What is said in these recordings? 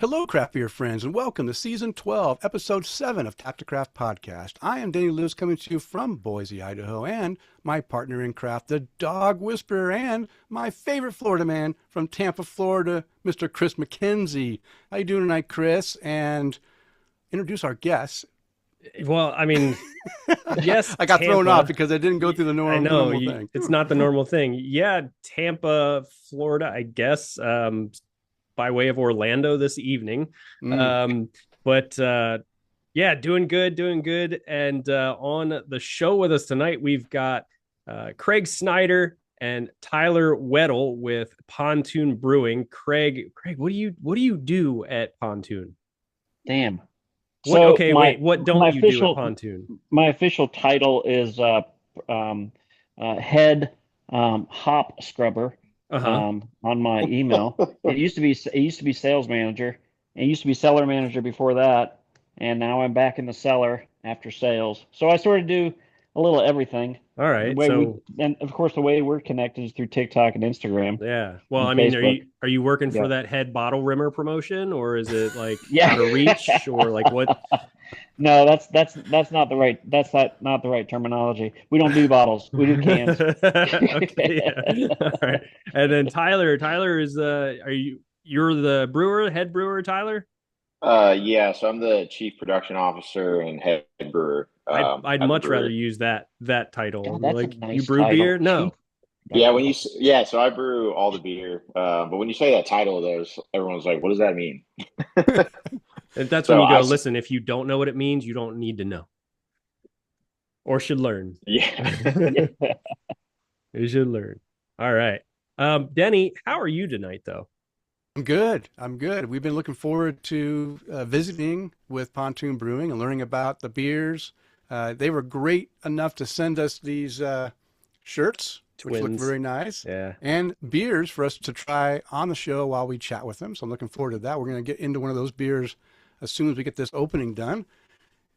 Hello, craft beer friends, and welcome to Season 12, Episode 7 of Tap to Craft Podcast. I am Denny Luce coming to you from Boise, Idaho, and my partner in craft, the dog whisperer, and my favorite Florida man from Tampa, Florida, Mr. Kris McKenzie. How you doing tonight, Kris? And introduce our guests. Well, I mean, yes, I got Tampa. thrown off because I didn't go through the normal thing. It's not the normal thing. Yeah, Tampa, Florida, I guess, by way of Orlando this evening. But yeah, doing good. And on the show with us tonight, we've got Craig Snyder and Tyler Weddle with Pontoon Brewing. Craig, what do you do at Pontoon? Damn. What don't you do at Pontoon? My official title is head hop scrubber on my email. It used to be sales manager. It used to be seller manager before that, and now I'm back in the cellar after sales. So I sort of do a little of everything. All right. And of course, the way we're connected is through TikTok and Instagram. Yeah. Well, I mean, are you working for that head bottle rimmer promotion, or is it like out of reach, or like what? No, that's not the right terminology. We don't do bottles. We do cans. Okay. Yeah. All right. And then Tyler is you're the head brewer, Tyler? Yeah, so I'm the chief production officer and head brewer. I'd much rather use that title. God, that's like a nice you brew title. beer? No. Yeah, so I brew all the beer. But when you say that title of those, everyone's like, what does that mean? And that's when you go, listen, if you don't know what it means, you don't need to know. Or should learn. Yeah. You should learn. All right. Denny, how are you tonight though? I'm good. We've been looking forward to visiting with Pontoon Brewing and learning about the beers. They were great enough to send us these shirts, which look very nice. Yeah. And beers for us to try on the show while we chat with them. So I'm looking forward to that. We're going to get into one of those beers as soon as we get this opening done.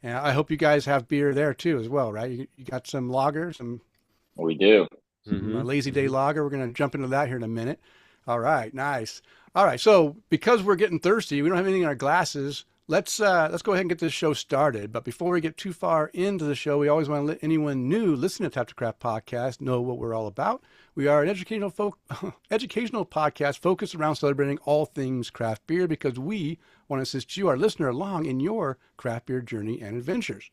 And I hope you guys have beer there too as well, right? You got some lager, We do. Lazy Day lager. We're going to jump into that here in a minute. All right, nice. All right, so because we're getting thirsty, we don't have anything in our glasses. Let's go ahead and get this show started. But before we get too far into the show, we always want to let anyone new listening to Tap to Craft Podcast know what we're all about. We are an educational podcast focused around celebrating all things craft beer because we want to assist you, our listener, along in your craft beer journey and adventures.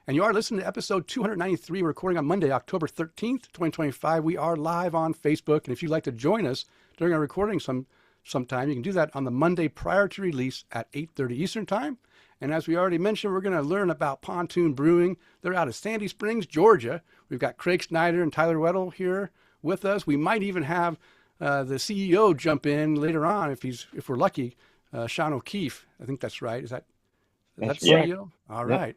And you are listening to episode 293, recording on Monday, October 13th, 2025. We are live on Facebook. And if you'd like to join us during our recording sometime, you can do that on the Monday prior to release at 8:30 Eastern Time. And as we already mentioned, we're going to learn about Pontoon Brewing. They're out of Sandy Springs, Georgia. We've got Craig Snyder and Tyler Weddle here with us. We might even have the CEO jump in later on if we're lucky. Sean O'Keefe, I think that's right. Is that CEO? All right.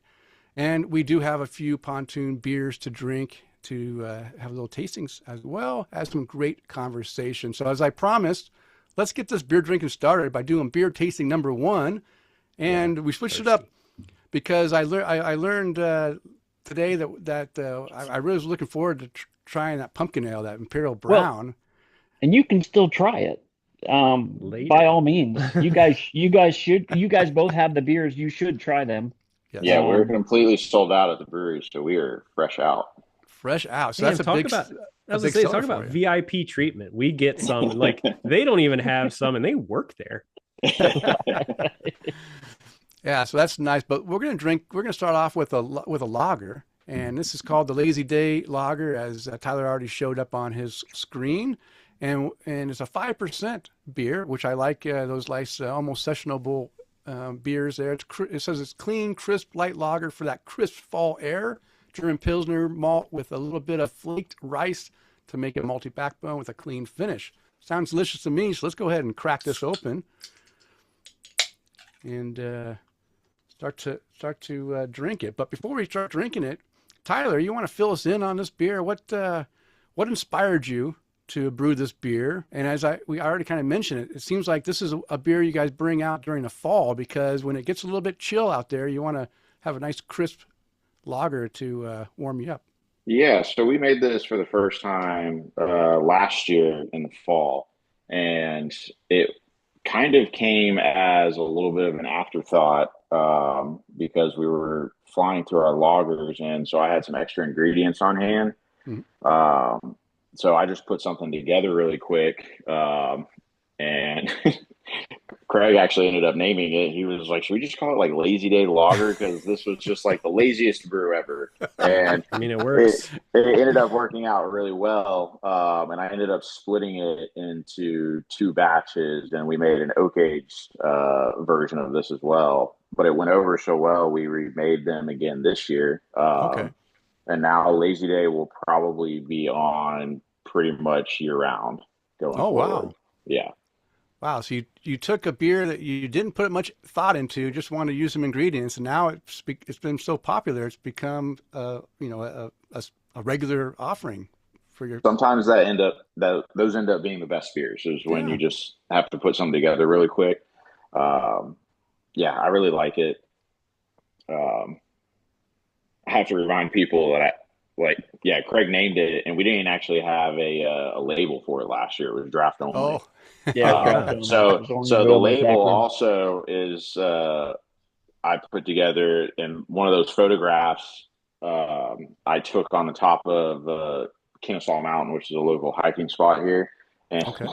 And we do have a few Pontoon beers to drink, to have little tastings, as well as some great conversation. So as I promised, let's get this beer drinking started by doing beer tasting number one. And we switched it up because I learned today that I really was looking forward to trying that pumpkin ale, that Imperial Brown. Well, and you can still try it. By all means. You guys both have the beers. You should try them. Yes. Yeah, we're completely sold out at the brewery, so we are fresh out. So that's a big. Talk about VIP treatment. We get some like they don't even have some, and they work there. Yeah, so that's nice. But we're gonna start off with a lager, and this is called the Lazy Day Lager, as Tyler already showed up on his screen, and it's a 5% beer, which I like. Those nice, almost sessionable beers there. It says it's clean, crisp, light lager for that crisp fall air. German Pilsner malt with a little bit of flaked rice to make a malty backbone with a clean finish. Sounds delicious to me, so let's go ahead and crack this open and start to drink it. But before we start drinking it, Tyler, you want to fill us in on this beer? What inspired you to brew this beer? And as we already kind of mentioned it, it seems like this is a beer you guys bring out during the fall because when it gets a little bit chill out there, you want to have a nice crisp lager to warm you up. Yeah, so we made this for the first time last year in the fall, and it kind of came as a little bit of an afterthought because we were flying through our loggers, and so I had some extra ingredients on hand. Mhm. So I just put something together really quick, and Craig actually ended up naming it. He was like, "Should we just call it like Lazy Day Lager?" Because this was just like the laziest brew ever, and I mean, it works. it ended up working out really well. And I ended up splitting it into 2 batches, and we made an oak aged version of this as well. But it went over so well, we remade them again this year. Okay. And now Lazy Day will probably be on pretty much year round going Oh, forward. wow. Yeah. Wow. So you took a beer that you didn't put much thought into, just wanted to use some ingredients, and now it's been so popular, it's become a regular offering for your. Sometimes those end up being the best beers is when Yeah. you just have to put something together really quick. Yeah, I really like it. Um, I have to remind people that Craig named it, and we didn't actually have a label for it last year. It was draft only. Oh, Yeah, Oh, draft wow. only. So It was only the available label back room. also is I put together in one of those photographs I took on the top of Kennesaw Mountain, which is a local hiking spot here. And okay.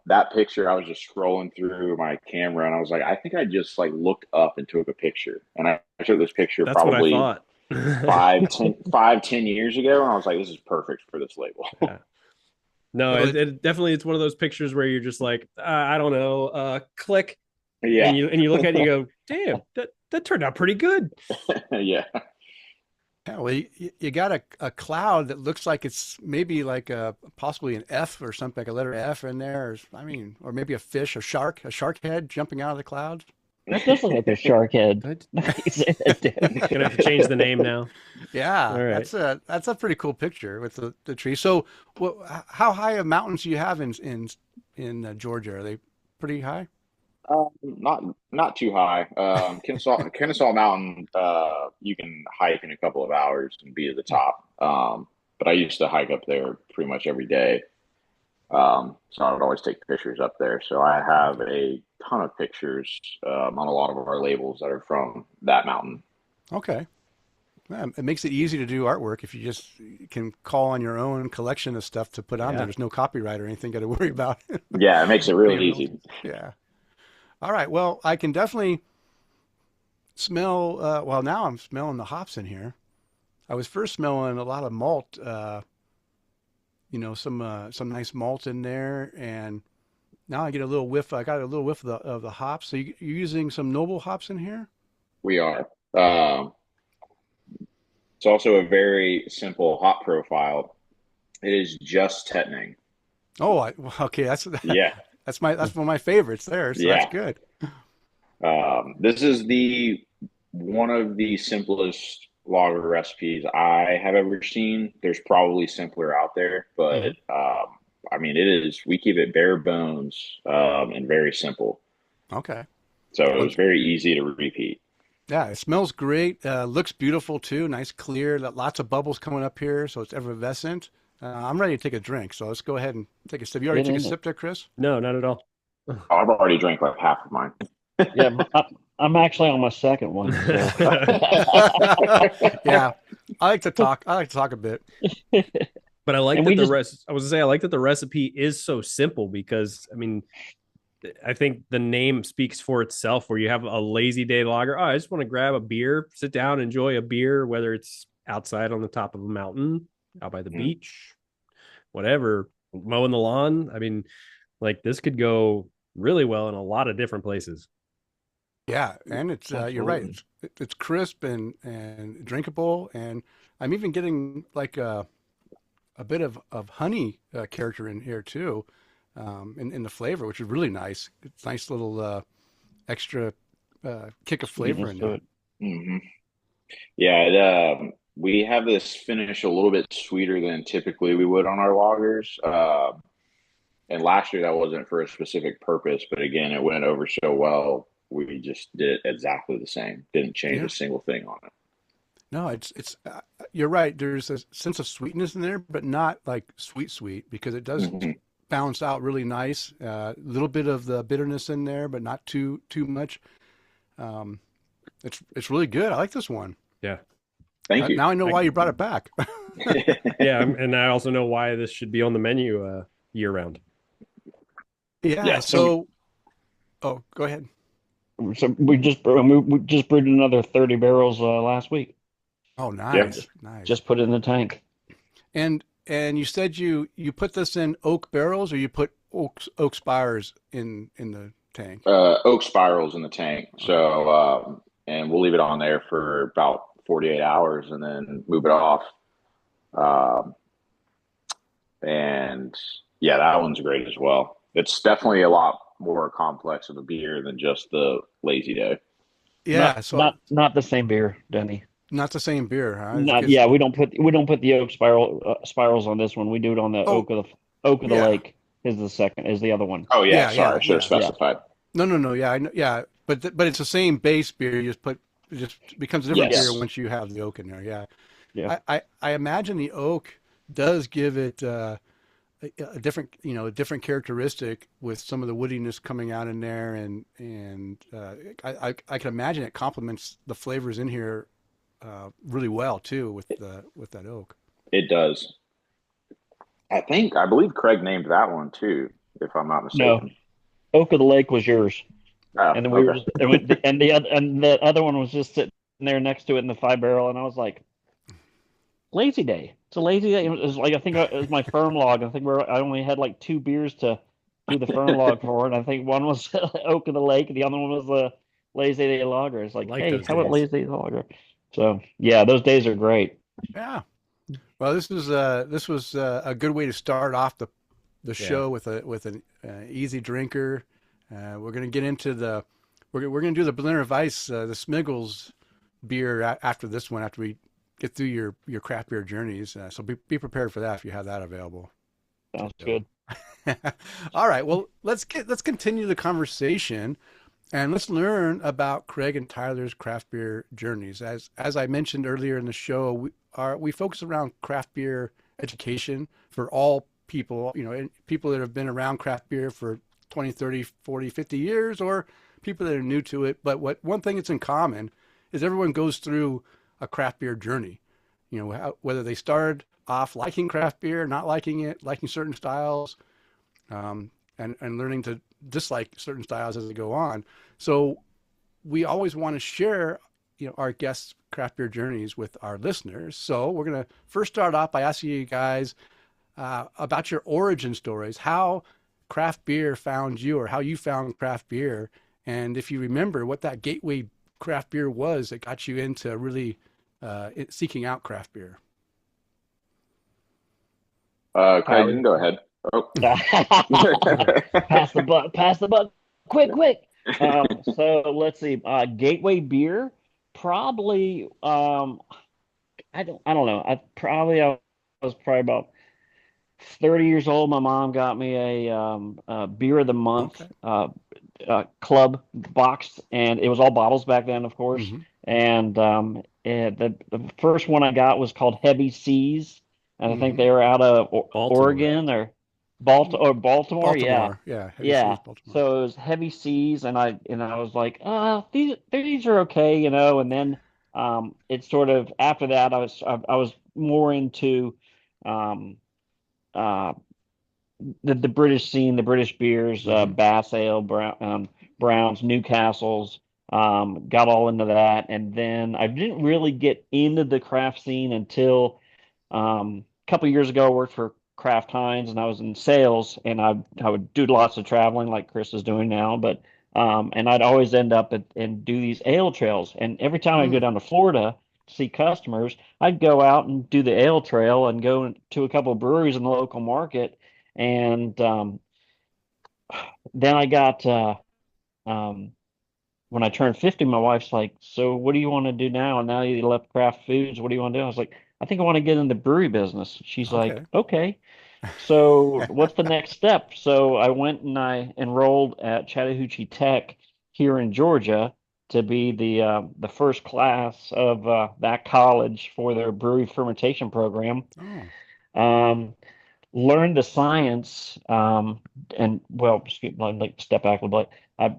that picture, I was just scrolling through my camera, and I was like, I think I just like looked up and took a picture. And I took this picture That's what I probably thought. 10 years ago, and I was like, this is perfect for this label. Yeah. No, Well, it definitely, it's one of those pictures where you're just like, I don't know, click, Yeah. and you look at it and you go, damn, that turned out pretty good. Yeah. Yeah, well, you got a cloud that looks like it's maybe like possibly an F or something, like a letter F in there. Or maybe a fish, a shark head jumping out of the clouds. That does look like a shark head. Good. Gonna Gonna have to change the name now. Yeah, All right. that's a pretty cool picture with the tree. So, how high of mountains do you have in Georgia? Are they pretty high? Not too high. Kennesaw Mountain, you can hike in a couple of hours and be at the top. But I used to hike up there pretty much every day. So I would always take pictures up there. So I have a ton of pictures on a lot of our labels that are from that mountain. Okay. Yeah, it makes it easy to do artwork if you just can call on your own collection of stuff to put on there. Yeah. There's no copyright or anything got to worry about. Yeah, it makes it really easy. Yeah. All right. Well, I can definitely smell. Well, now I'm smelling the hops in here. I was first smelling a lot of malt. Some nice malt in there, and now I get a little whiff. I got a little whiff of the hops. So you're using some noble hops in here? We are. It's also a very simple hop profile. It is just Tettnang. Oh, okay. Yeah. That's one of my favorites there. So Yeah. that's good. This is one of the simplest lager recipes I have ever seen. There's probably simpler out there, but I mean, we keep it bare bones and very simple. Okay. So it was very easy to repeat. Yeah, it smells great. Looks beautiful too. Nice, clear. Lots of bubbles coming up here, so it's effervescent. I'm ready to take a drink, so let's go ahead and take a sip. You already took a sip there, Kris? No, not at all. Oh, I've already drank like half of mine. Yeah, I'm actually on my second one. So. Yeah, I like to talk a bit. But I like And that we the just- rest. I was gonna say I like that the recipe is so simple because I mean, I think the name speaks for itself. Where you have a lazy day lager. Oh, I just want to grab a beer, sit down, enjoy a beer, whether it's outside on the top of a mountain, out by the beach, whatever, mowing the lawn. I mean, like this could go really well in a lot of different places. Yeah, and it's you're right. It's crisp and drinkable, and I'm even getting like a bit of honey character in here too, in the flavor, which is really nice. It's nice little extra kick of flavor in there. Mm-hmm. Yeah, we have this finish a little bit sweeter than typically we would on our lagers. And last year that wasn't for a specific purpose, but again, it went over so well. We just did it exactly the same. Didn't change a single thing on it. No, it's you're right. There's a sense of sweetness in there, but not like sweet, because it does balanced out really nice. A little bit of the bitterness in there, but not too much. It's really good. I like this one. Yeah. Thank you. Now I know why you brought it back. Yeah, and I also know why this should be on the menu year round. Yeah. So, oh, go ahead. So we just brewed another 30 barrels last week. Oh, nice, Yeah. nice. Just put it in the tank. And you said you put this in oak barrels, or you put oak spires in the tank? Oak spirals in the tank. So, and we'll leave it on there for about 48 hours and then move it off. And yeah, that one's great as well. It's definitely a lot more complex of a beer than just the Lazy Day. Yeah. Not the same beer, Denny. Not the same beer, huh? Yeah, we don't put the oak spirals on this one. We do it on the oak of the lake. Is the other one. Oh yeah, Yeah, sorry, I should have yeah. specified. No. Yeah, I know, yeah, but it's the same base beer. You just becomes a different beer once you have the oak in there. Yeah. Yeah. I imagine the oak does give it a different characteristic with some of the woodiness coming out in there, and I can imagine it complements the flavors in here really well too with that oak. It does. I believe Craig named that one too, if I'm not mistaken. No, Oak of the Lake was yours, Oh, and then okay. and the other one was just sitting there next to it in the 5 barrel, and I was like, Lazy Day. It's a lazy day. It was like, I think it was my firm log. I think I only had like 2 beers to do the firm log for, and I think one was Oak of the Lake, and the other one was the Lazy Day lager. It's like, hey, how about Lazy Day lager? So yeah, those days are great. Yeah. Well, this was a good way to start off the show with an easy drinker. We're gonna get into we're gonna do the Berliner Weisse, the Smiggles beer after this one, after we get through your craft beer journeys. So be prepared for that if you have that available. Sounds good. All right. Well, let's continue the conversation, and let's learn about Craig and Tyler's craft beer journeys. As I mentioned earlier in the show, we focus around craft beer education for all people, people that have been around craft beer for 20, 30, 40, 50 years, or people that are new to it. But one thing that's in common is everyone goes through a craft beer journey. Whether they started off liking craft beer, not liking it, liking certain styles, and learning to dislike certain styles as they go on. So we always want to share, our guests' craft beer journeys with our listeners. So we're going to first start off by asking you guys about your origin stories, how craft beer found you, or how you found craft beer, and if you remember what that gateway craft beer was that got you into really seeking out craft beer. Craig, you can go ahead. Oh. Pass the buck, quick. So let's see. Gateway beer, probably. I don't know. I was probably about 30 years old. My mom got me a beer of the month club box, and it was all bottles back then, of course. Mm-hmm. And the first one I got was called Heavy Seas, and I think they were out of Oregon or Baltimore. Yeah. Baltimore. So it was Heavy Seas, and I was like, these are okay, And then it sort of, after that, I was more into the British scene, the British beers, Bass Ale, Browns, Newcastles. Got all into that, and then I didn't really get into the craft scene until a couple of years ago. I worked for Kraft Heinz, and I was in sales, and I would do lots of traveling like Kris is doing now, but and I'd always end up and do these ale trails, and every time I'd go down to Florida to see customers, I'd go out and do the ale trail and go to a couple of breweries in the local market, and then I got when I turned 50, my wife's like, so what do you want to do now? And now you left Kraft Foods. What do you want to do? I was like, I think I want to get in the brewery business. She's like, okay. So what's the next step? So I went and I enrolled at Chattahoochee Tech here in Georgia to be the first class of that college for their brewery fermentation program. learned the science, and well, like step back a little bit.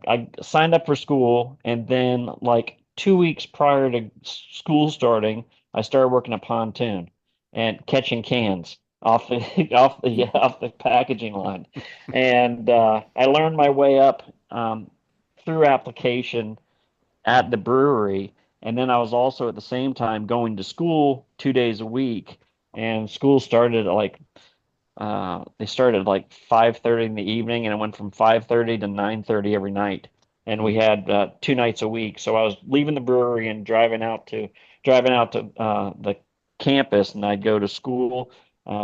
I signed up for school, and then like 2 weeks prior to school starting, I started working at Pontoon and catching cans off the off the packaging line, and I learned my way up through application at the brewery. And then I was also at the same time going to school 2 days a week. And school started at like they started like 5:30 in the evening, and it went from 5:30 to 9:30 every night. And we had 2 nights a week. So I was leaving the brewery and driving out to the campus, and I'd go to school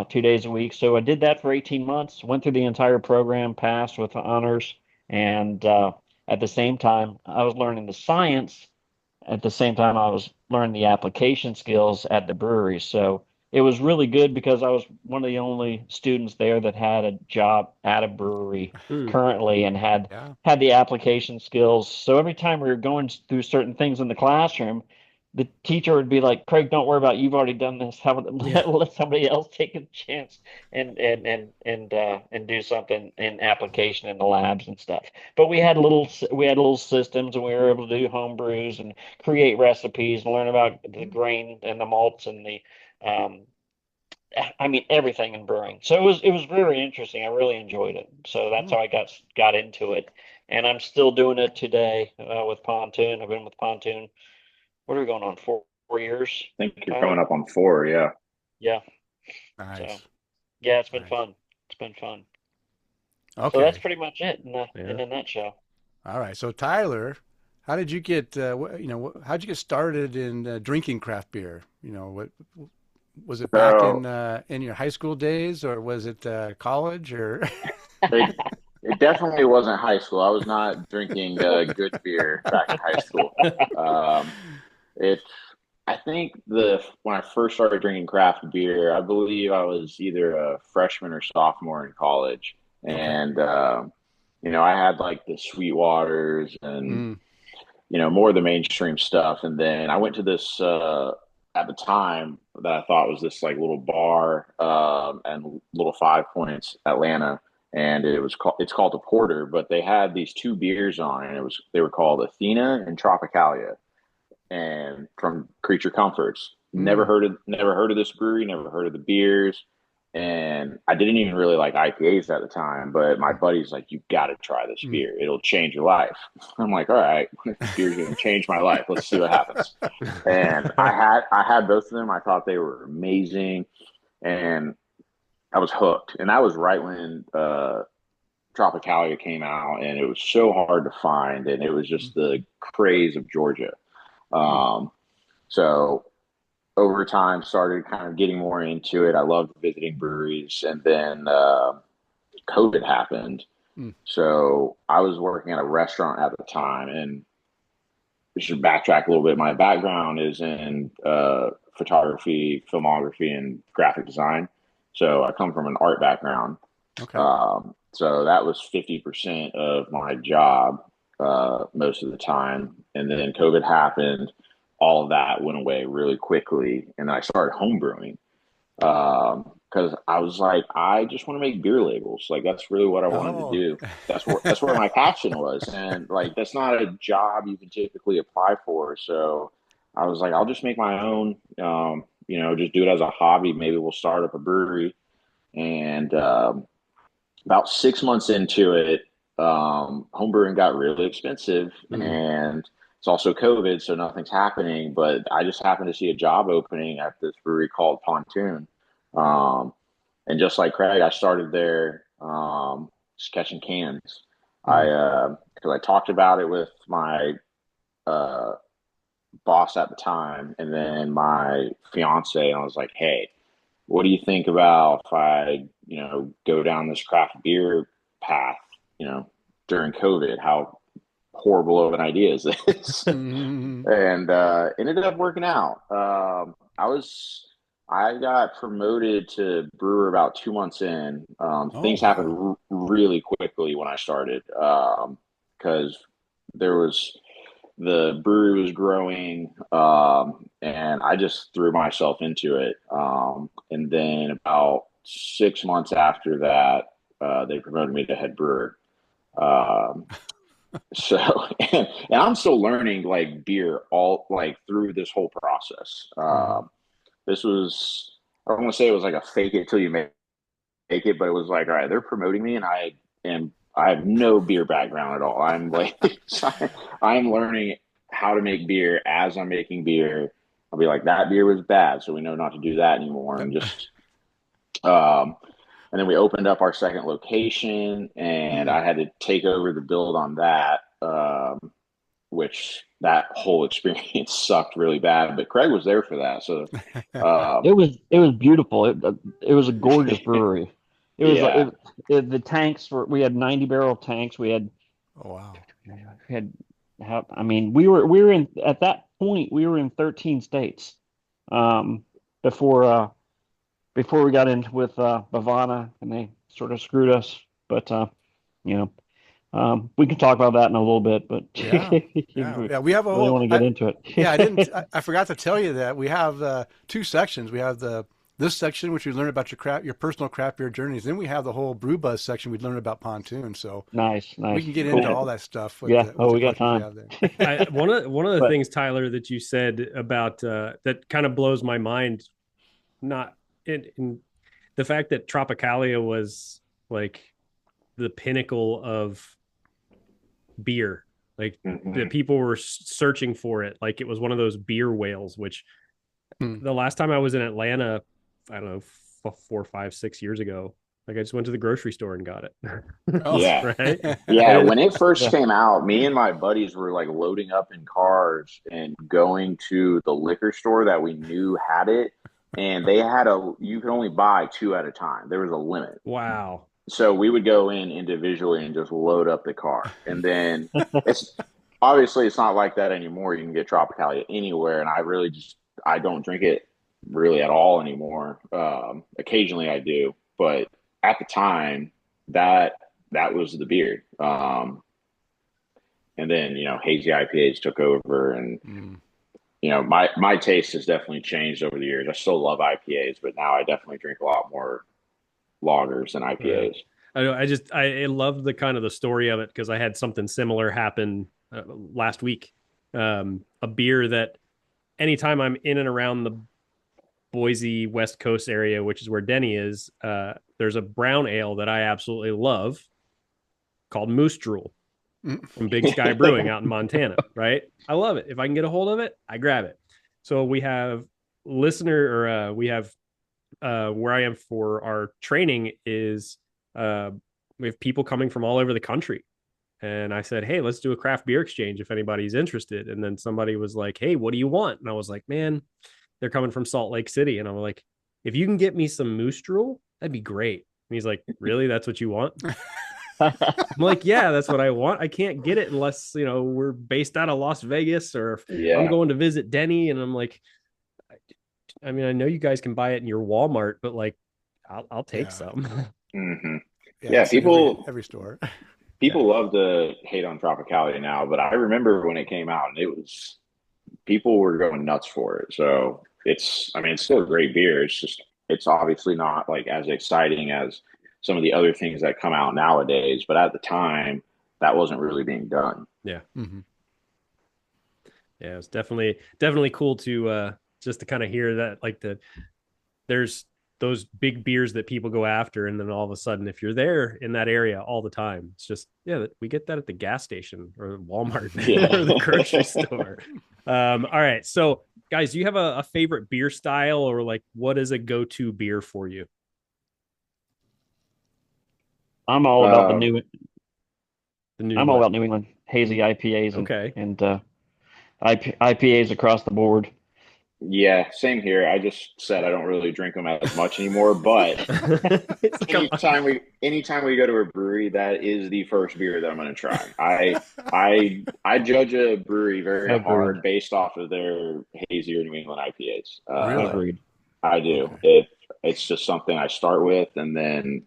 2 days a week. So I did that for 18 months, went through the entire program, passed with honors, and at the same time, I was learning the science. At the same time, I was learning the application skills at the brewery. So it was really good because I was one of the only students there that had a job at a brewery currently and Yeah. had the application skills. So every time we were going through certain things in the classroom, the teacher would be like, "Craig, don't worry about it. You've already done this. Let somebody else take a chance and do something in application in the labs and stuff." But we had little systems, and we were able to do home brews and create recipes and learn about the grain and the malts and the um, I mean everything in brewing. So it was very interesting. I really enjoyed it. So that's how I got into it, and I'm still doing it today with Pontoon. I've been with Pontoon. What are we going on, 4 years? I think you're Tyler? coming up on 4. Yeah. Yeah. So Nice. yeah, it's been Nice. fun. It's been fun. So that's Okay. pretty much it in Yeah. a nutshell. All right. So Tyler, how did you get how'd you get started in drinking craft beer? What was it back So in your high school days, or was it college, or it it definitely wasn't high school. I was not drinking good beer back in high school. Um, it I think the when I first started drinking craft beer, I believe I was either a freshman or sophomore in college, okay. and I had like the Sweetwaters and Mm, more of the mainstream stuff. And then I went to this at the time that I thought was this like little bar and little Five Points, Atlanta, and it's called a porter, but they had these two beers on, and they were called Athena and Tropicalia, and from Creature Comforts. mm, Never heard of this brewery, never heard of the beers. And I didn't even really like IPAs at the time, but my buddy's like, "You got to try this mm. beer. It'll change your life." I'm like, "All right, if this beer's going to change my life, let's see what happens." And I had both of them. I thought they were amazing, and I was hooked. And that was right when Tropicalia came out, and it was so hard to find, and it was just the craze of Georgia. Mm, Um, so over time, started kind of getting more into it. I loved visiting breweries, and then COVID happened. mm, So I was working at a restaurant at the time, and we should backtrack a little bit. My background is in photography, filmography, and graphic design. So I come from an art background. okay. So that was 50% of my job most of the time. And then COVID happened. All of that went away really quickly. And then I started homebrewing because I was like, I just want to make beer labels. Like that's really what I wanted to Oh. do. That's where my passion was. And like that's not a job you can typically apply for. So I was like, I'll just make my own. Just do it as a hobby. Maybe we'll start up a brewery. And about 6 months into it, homebrewing got really expensive, Mm, and it's also COVID, so nothing's happening. But I just happened to see a job opening at this brewery called Pontoon, um, and just like Craig, I started there just catching cans. mm, Because I talked about it with my uh, boss at the time, and then my fiance, and I was like, "Hey, what do you think about if I, go down this craft beer path, you know, during COVID? How horrible of an idea is this?" mm, And ended up working out. I got promoted to brewer about 2 months in. oh, Things wow. happened really quickly when I started because there was the brewery was growing, and I just threw myself into it. And then about 6 months after that, they promoted me to head brewer. Um, so, and I'm still learning like beer all like through this whole process. This was, I don't want to say it was like a fake it till you make it, but it was like, all right, they're promoting me, and I have no beer background at all. I'm like, I'm learning how to make beer as I'm making beer. I'll be like, that beer was bad, so we know not to do that anymore, and just and then we opened up our second location, and I had to take over the build on that, which that whole experience sucked really bad. But Craig was there for that, so it was beautiful. It was a gorgeous brewery. It was yeah. the tanks we had 90-barrel tanks. We had I mean, we were in at that point we were in 13 states before we got in with Bavana, and they sort of screwed us. But we can talk about that in a little bit. But yeah, we have a really whole. Want to get into it. Yeah, I forgot to tell you that we have two sections. We have this section, which we learn about your personal craft beer journeys. Then we have the whole brew buzz section. We learn about Pontoon. So nice. We can get into all that stuff. We got time. One of the things, Tyler, that you said about that kind of blows my mind. Not in the fact that Tropicalia was like the pinnacle of beer. Like the people were searching for it. Like it was one of those beer whales, which the last time I was in Atlanta, I don't know, 4, 5, 6 years ago, like I just went to the grocery store and got it. Yeah. Right. Yeah. When it first came out, me and my buddies were like loading up in cars and going to the liquor store that we knew had it. And they had you could only buy 2 at a time. There was a limit. Wow. So we would go in individually and just load up the car. And then it's not like that anymore. You can get Tropicalia anywhere. And I don't drink it really at all anymore. Occasionally I do, but at the time that was the beer. And then, hazy IPAs took over, and my taste has definitely changed over the years. I still love IPAs, but now I definitely drink a lot more lagers than IPAs. I love the kind of the story of it, because I had something similar happen last week. A beer that anytime I'm in and around the Boise West Coast area, which is where Denny is, there's a brown ale that I absolutely love called Moose Drool from Big Sky Brewing out in Montana, right? I love it. If I can get a hold of it, I grab it. So we have where I am for our training is we have people coming from all over the country. And I said, hey, let's do a craft beer exchange if anybody's interested. And then somebody was like, hey, what do you want? And I was like, man, they're coming from Salt Lake City. And I'm like, if you can get me some Moose Drool, that'd be great. And he's like, really? That's what you want? I'm like, yeah, that's what I want. I can't get it unless, we're based out of Las Vegas, or I'm going to visit Denny. And I'm like, I mean, I know you guys can buy it in your Walmart, but like, I'll take some. Mm-hmm. Yeah, people every store. People love to hate on Tropicalia now, but I remember when it came out, and people were going nuts for it. So it's still a great beer. It's obviously not like as exciting as some of the other things that come out nowadays, but at the time that wasn't really being done. Yeah. Mm-hmm. Yeah. It's definitely cool to, just to kind of hear that, like there's those big beers that people go after. And then all of a sudden, if you're there in that area all the time, it's just, we get that at the gas station or Walmart or the grocery store. All right. So guys, do you have a favorite beer style, or like, what is a go-to beer for you? I'm all about I'm all about New England hazy IPAs and IPAs across the board. Yeah, same here. I just said I don't really drink them as much anymore, but anytime we go to a brewery, that is the first beer that I'm going to try. I judge a brewery very hard based off of their hazy or New England IPAs. Agreed. I do. It's just something I start with, and then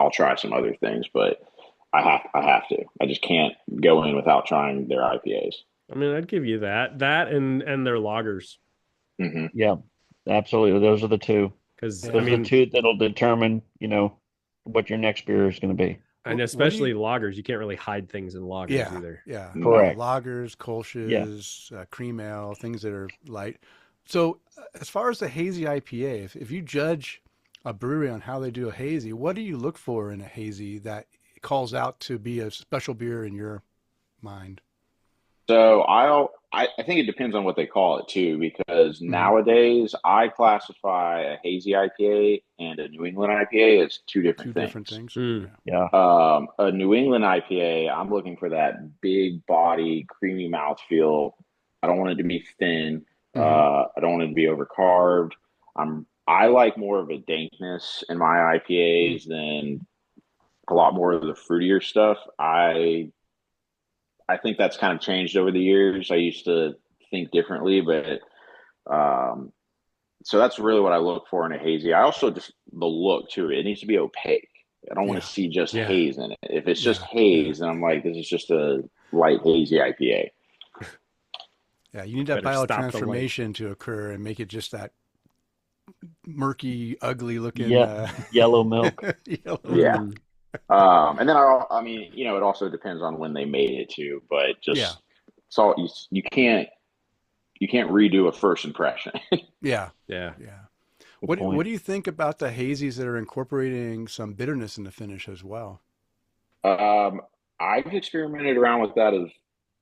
I'll try some other things, but I have to. I just can't go in without trying their IPAs. I mean, I'd give you that and their lagers. Mm-hmm. Yeah, absolutely. Those are the two. because Yeah. I Those are mean, the two that'll determine, what your next beer is going to be. and especially lagers, you can't really hide things in lagers either. Yeah. Correct. Lagers, Yeah. Kolsch's, cream ale, things that are light. So, as far as the hazy IPA, if you judge a brewery on how they do a hazy, what do you look for in a hazy that calls out to be a special beer in your mind? So I think it depends on what they call it too, because Hmm. nowadays I classify a hazy IPA and a New England IPA as two different Two different things. things. Mm. Yeah. Yeah. A New England IPA, I'm looking for that big body, creamy mouthfeel. I don't want it to be thin. Hmm. I don't want it to be overcarved. I like more of a dankness in my IPAs than a lot more of the fruitier stuff. I think that's kind of changed over the years. I used to think differently, but um, so that's really what I look for in a hazy. I also just the look too. It needs to be opaque. I don't want Yeah. to see just Yeah. haze in it. If it's just Yeah. haze, then I'm like, this is just a light hazy IPA. Yeah. You need that Better stop the light. biotransformation to occur and make it just that murky, ugly looking Yeah. Yellow milk. yellow. Yeah. Mm. And then I mean, it also depends on when they made it too. But Yeah. just so you can't redo a first impression. Yeah. Yeah. Yeah. Good What point. do you think about the hazies that are incorporating some bitterness in the finish as well? Um, I've experimented around with that as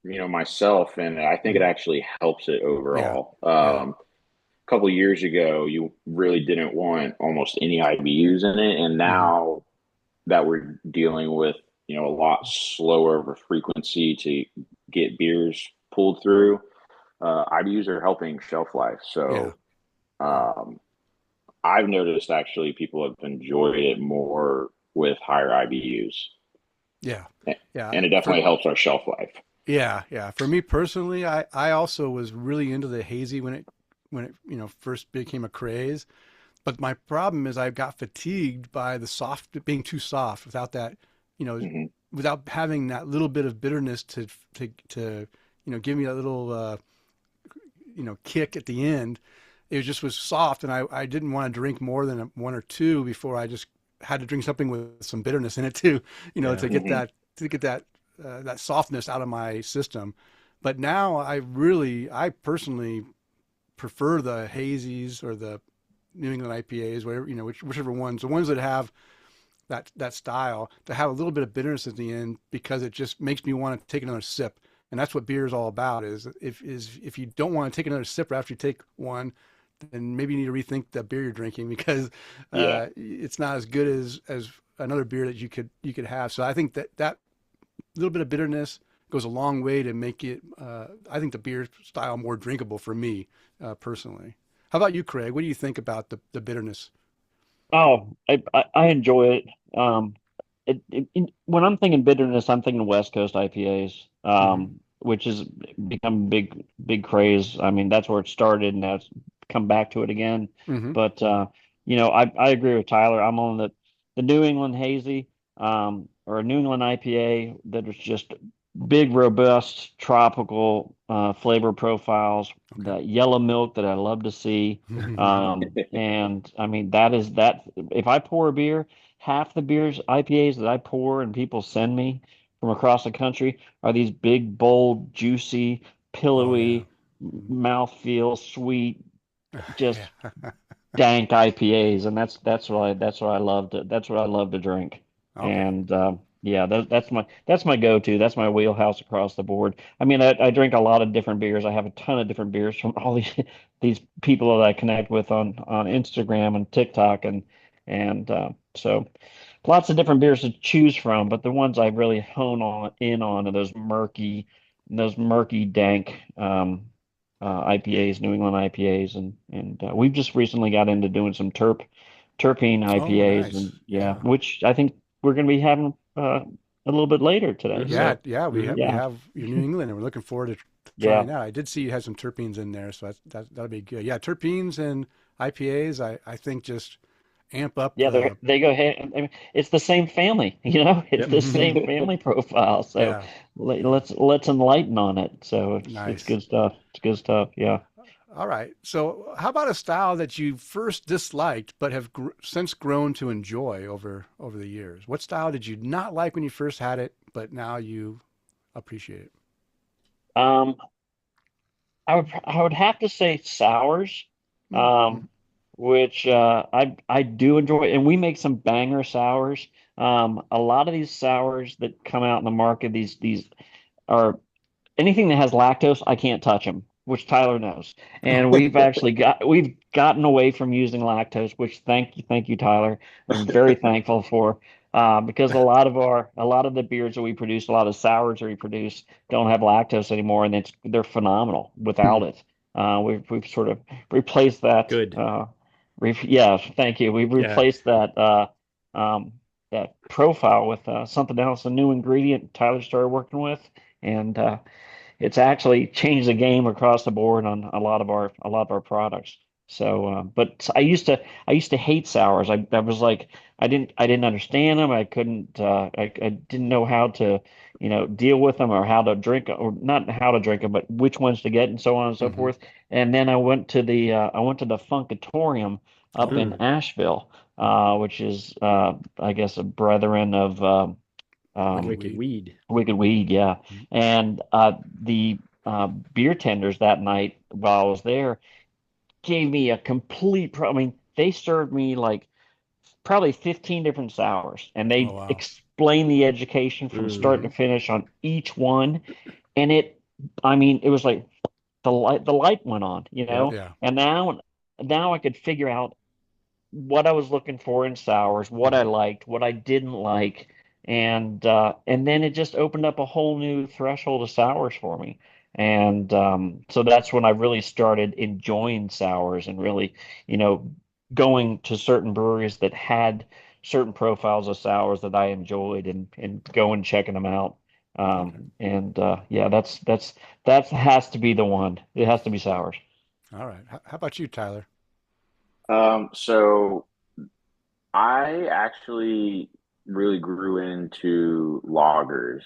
myself, and I think it Mhm. actually helps it Yeah. overall. Yeah. A couple of years ago, you really didn't want almost any IBUs in it, and Hmm. now that we're dealing with a lot slower of a frequency to get beers pulled through, IBUs are helping shelf life. Yeah. So Yeah. um, I've noticed actually people have enjoyed it more with higher IBUs, Yeah. Yeah. and it definitely helps our shelf life. Yeah. For me personally, I also was really into the hazy when it first became a craze. But my problem is I got fatigued by the soft being too soft without that, you know, Hmm. without having that little bit of bitterness to give me that little kick at the end. It just was soft, and I didn't want to drink more than one or two before I just had to drink something with some bitterness in it too, Yeah. to get Hmm. that softness out of my system. But now I personally prefer the hazies or the New England IPAs, whatever, whichever ones, the ones that have that style, to have a little bit of bitterness at the end, because it just makes me want to take another sip. And that's what beer is all about. If you don't want to take another sip after you take one, then maybe you need to rethink the beer you're drinking, because Yeah. it's not as good as another beer that you could have. So I think that little bit of bitterness goes a long way to make it. I think the beer style more drinkable for me personally. How about you, Craig? What do you think about the bitterness? Oh, I enjoy it. When I'm thinking bitterness, I'm thinking West Coast IPAs, Hmm. which has become big craze. I mean, that's where it started, and now it's come back to it again. Hmm. But I agree with Tyler. I'm on the New England hazy, or a New England IPA that is just big, robust, tropical flavor profiles. Okay. That yellow milk that I love to see. And I mean, that is that. If I pour a beer, half the beers, IPAs that I pour and people send me from across the country are these big, bold, juicy, Oh yeah. pillowy, Mhm. mouthfeel, sweet, just Yeah. dank IPAs, and that's what I love to drink. Okay. And yeah, that's my go-to. That's my wheelhouse across the board. I mean, I drink a lot of different beers. I have a ton of different beers from all these people that I connect with on Instagram and TikTok, and so lots of different beers to choose from. But the ones I really hone on are those murky dank. IPAs, New England IPAs, and we've just recently got into doing some terpene Oh, IPAs, nice. and yeah, Yeah. which I think we're going to be having a little bit later today. Hmm. Yeah. So Yeah. Hmm. We yeah, have your New England, and we're looking forward to yeah, trying that. I did see you had some terpenes in there, so that'll be good. Yeah, terpenes and IPAs, I think just amp up yeah. the. They go ahead. I mean, it's the same family, It's Yep. the same family profile. So Yeah. let's enlighten on it. So it's Nice. good stuff. It's good stuff. Yeah. All right. So, how about a style that you first disliked but have since grown to enjoy over the years? What style did you not like when you first had it, but now you appreciate it? Um, I would have to say sours, Mm-hmm. which I do enjoy, and we make some banger sours. A lot of these sours that come out in the market, these are anything that has lactose, I can't touch them, which Tyler knows. And we've gotten away from using lactose, which thank you, Tyler. I'm very thankful for. Because a lot of the beers that we produce, a lot of sours that we produce don't have lactose anymore, and they're phenomenal without it. We've sort of replaced that. Good. Yeah, thank you. We've Yeah. replaced um, that profile with something else, a new ingredient Tyler started working with, and it's actually changed the game across the board on a lot of our products. So, but I used to hate sours. I was like I didn't understand them. I couldn't I didn't know how to deal with them or how to drink or not how to drink them, but which ones to get and so on and so Mm-hmm. forth. And then I went to the Funkatorium up Oh, in Mm. Asheville, which is I guess a brethren of wicked um, Wicked weed. weed. Wicked Weed, yeah. And the beer tenders that night while I was there gave me a complete I mean, they served me like probably 15 different sours, and Oh, they wow. explained the education from start Hmm. to finish on each one. And I mean, it was like the light went on, Yep. you know. Yeah. And now I could figure out what I was looking for in sours, what I Mm-hmm. liked, what I didn't like, and then it just opened up a whole new threshold of sours for me. And so that's when I really started enjoying sours and really, you know, going to certain breweries that had certain profiles of sours that I enjoyed and going checking them out. Okay. And yeah, that has to be the one. It has to be sours. All right. How about you, Tyler? So I actually really grew into lagers.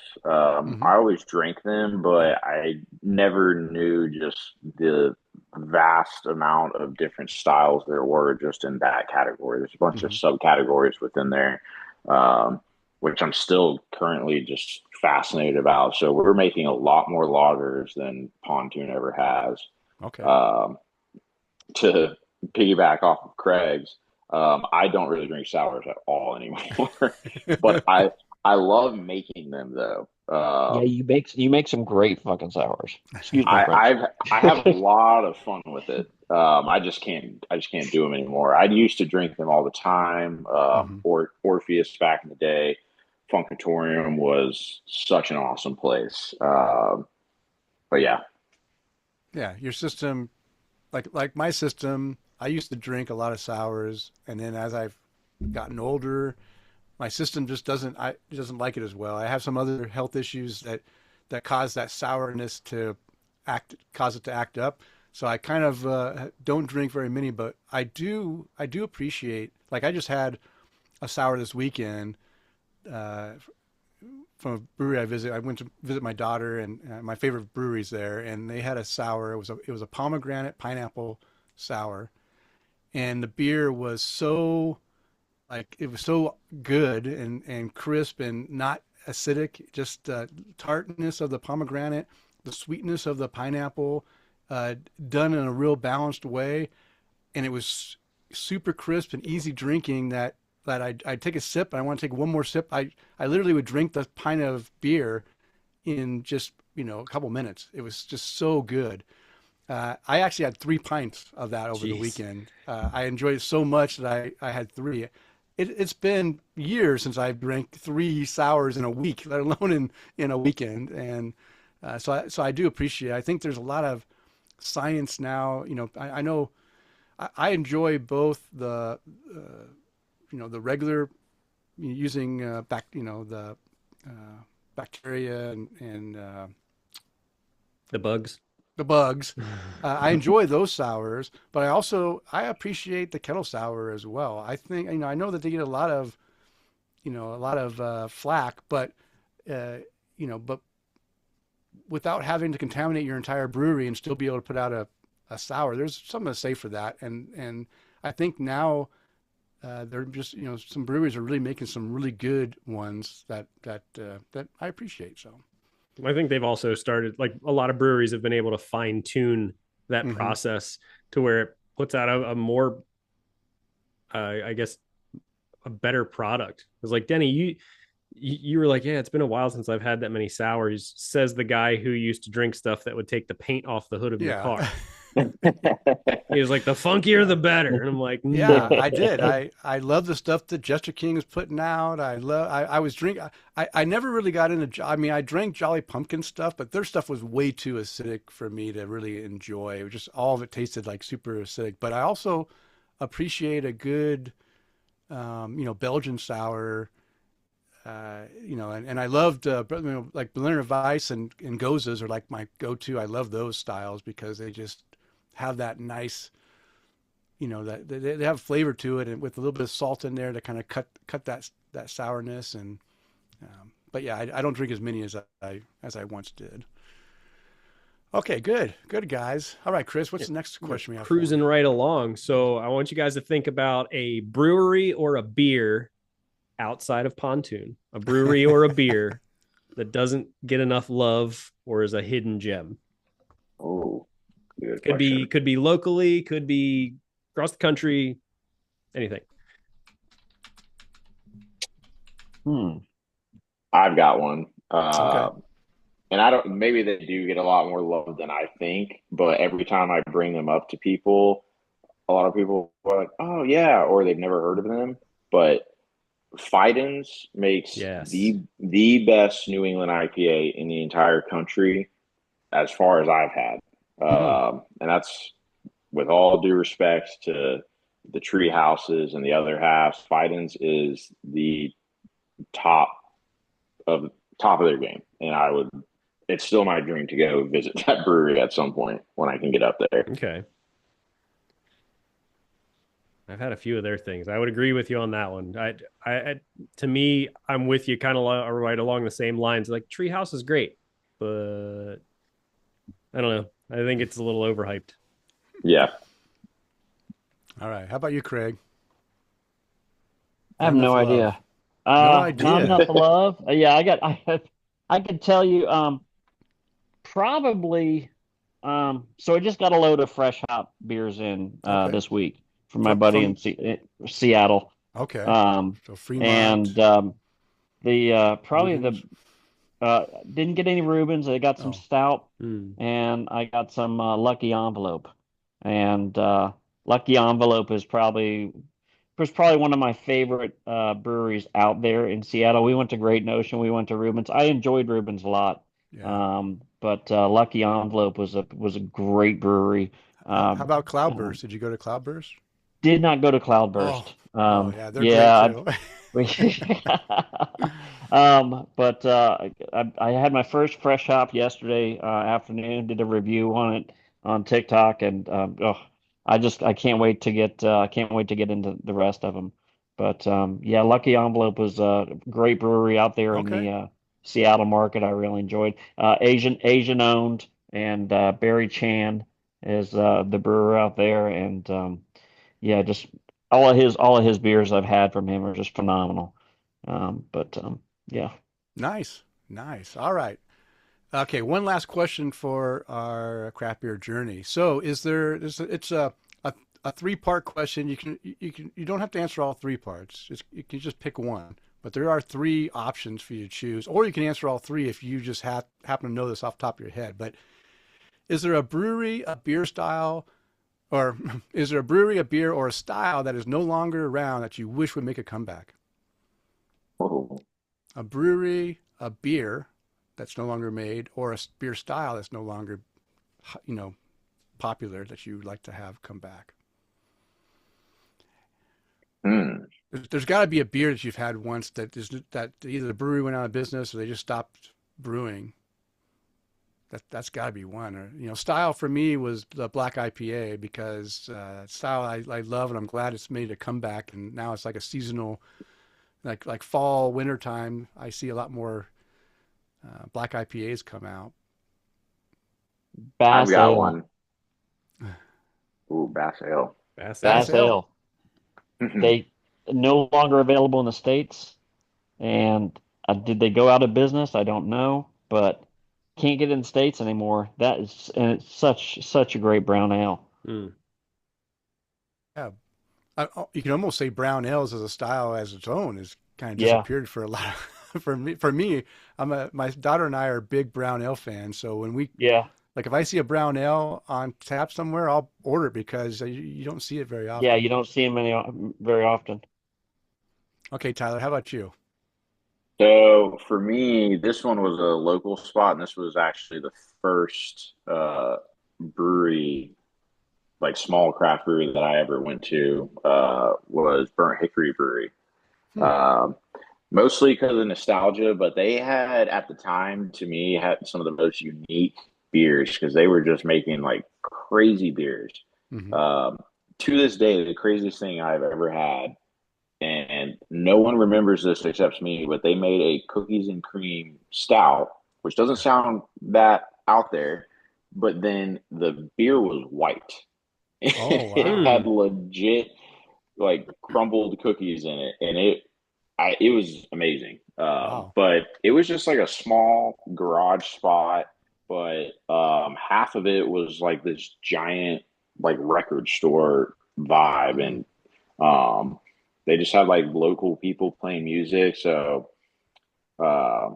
Mm-hmm. I always drank them, but I never knew just the vast amount of different styles there were just in that category. There's a bunch of Mm-hmm. subcategories within there, um, which I'm still currently just fascinated about. So we're making a lot more lagers than Pontoon ever has. Okay. Um, to piggyback off of Craig's, I don't really drink sours at all anymore, but I love making them though. Yeah, you make some great fucking sours. Excuse my I French. I have a lot of fun with it. I just can't do them anymore. I used to drink them all the time. Mm-hmm. Orpheus back in the day, Funkatorium was such an awesome place. But yeah, Yeah, your system, like my system, I used to drink a lot of sours, and then as I've gotten older, my system just doesn't like it as well. I have some other health issues that cause that sourness to cause it to act up. So I kind of don't drink very many, but I do appreciate. Like I just had a sour this weekend uh, from a brewery I visit. I went to visit my daughter and my favorite breweries there, and they had a sour. It was a pomegranate pineapple sour, and the beer was so it was so good and crisp and not acidic. Just tartness of the pomegranate, the sweetness of the pineapple, uh, done in a real balanced way, and it was super crisp and easy drinking. That I'd take a sip and I want to take one more sip. I literally would drink the pint of beer in just a couple minutes. It was just so good. I actually had 3 pints of that over the Jeez. weekend. I enjoyed it so much that I had three. It's been years since I've drank 3 sours in a week, let alone in a weekend. And so I do appreciate it. I think there's a lot of science now. I know I enjoy both the regular using the bacteria and The bugs. the bugs. I enjoy those sours, but I appreciate the kettle sour as well. I think I know that they get a lot of flack, but uh, but without having to contaminate your entire brewery and still be able to put out a sour. There's something to say for that, and I think now they're just some breweries are really making some really good ones that I appreciate. So I think they've also started, like a lot of breweries have been able to fine tune that process to where it puts out a more, I guess, a better product. It's like, Denny, you were like, yeah, it's been a while since I've had that many sours, says the guy who used to drink stuff that would take the paint off the hood of your car. He was like, the funkier the better. And I'm like, yeah, I did. I love the stuff that Jester King is putting out. I was drinking. I never really got into, I mean, I drank Jolly Pumpkin stuff, but their stuff was way too acidic for me to really enjoy. It was just, all of it tasted like super acidic. But I also appreciate a good, Belgian sour. And I loved, like Berliner Weiss and Gozas are like my go-to. I love those styles because they just have that nice, that they have flavor to it, and with a little bit of salt in there to kind of cut that sourness. And but yeah, I don't drink as many as I once did. Okay, good guys. All right, Kris, what's the next question we have? Cruising right along. So I want you guys to think about a brewery or a beer outside of Pontoon, a brewery or a beer that doesn't get enough love or is a hidden gem. Oh, could be locally, could be across the country, anything. I've got one. Okay. And maybe they do get a lot more love than I think, but every time I bring them up to people, a lot of people are like, oh yeah, or they've never heard of them. But Fiden's makes the best New England IPA in the entire country as far as I've had. And that's with all due respect to the tree houses and the other halves. Fiden's is the top of their game. And it's still my dream to go visit that brewery at some point when I can get up there. Okay. I've had a few of their things. I would agree with you on that one. To me, I'm with you kind of right along the same lines. Like, Treehouse is great, but I don't know. I think it's a little overhyped. Yeah. All right. How about you, Craig? I have no idea. Not enough love. Yeah, I could tell you, probably. So I just got a load of fresh hop beers in this week from my buddy in Seattle. Okay. So And Fremont. didn't get any Rubens. I got some stout, and I got some Lucky Envelope. And Lucky Envelope was probably one of my favorite breweries out there in Seattle. We went to Great Notion. We went to Rubens. I enjoyed Rubens a lot. Yeah. But Lucky Envelope was a great brewery. How about Cloudburst? Did you go to Cloudburst? Did not go to Cloudburst. Yeah, they're great too. But I had my first fresh hop yesterday afternoon. Did a review on it on TikTok, and I can't wait to get into the rest of them. But Lucky Envelope was a great brewery out there in the Seattle market. I really enjoyed. Asian owned, and Barry Chan is the brewer out there, and just all of his beers I've had from him are just phenomenal. Nice. All right. Okay, one last question for our craft beer journey. So, it's a 3-part question. You don't have to answer all 3 parts. You can just pick one. But there are 3 options for you to choose, or you can answer all 3 if you just happen to know this off the top of your head. But is there a brewery, a beer style, or is there a brewery, a beer, or a style that is no longer around that you wish would make a comeback? Oh. A brewery, a beer that's no longer made, or a beer style that's no longer, popular that you would like to have come back? There's got to be a beer that you've had once that either the brewery went out of business or they just stopped brewing. That's got to be one. Or style for me was the black IPA, because style I love, and I'm glad it's made a comeback. And now it's like a seasonal, like fall, winter time. I see a lot more black IPAs come out. I've got one. Ooh, Bass Ale. Bass Bass Ale. Ale. They no longer available in the States. And did they go out of business? I don't know, but can't get it in the States anymore. And it's such a great brown ale. Mm. Yeah, you can almost say brown ales as a style as its own has kind of Yeah, disappeared for a lot. For me, my daughter and I are big brown ale fans. So when we yeah, like, if I see a brown ale on tap somewhere, I'll order it because you don't see it very yeah. often. You don't see them very often. Okay, Tyler, how about you? So for me, this one was a local spot, and this was actually the first brewery, like small craft brewery that I ever went to. Was Burnt Hickory Brewery. Hmm. Mostly because of nostalgia, but they had at the time, to me, had some of the most unique beers because they were just making like crazy beers. Hmm. Um, to this day, the craziest thing I've ever had, and no one remembers this except me, but they made a cookies and cream stout, which doesn't sound that out there, but then the beer was white. Oh, It wow. had Mm. legit like crumbled cookies in it, and it was amazing. Wow. But it was just like a small garage spot, but half of it was like this giant like record store vibe, Hmm. and um, they just had like local people playing music, so uh,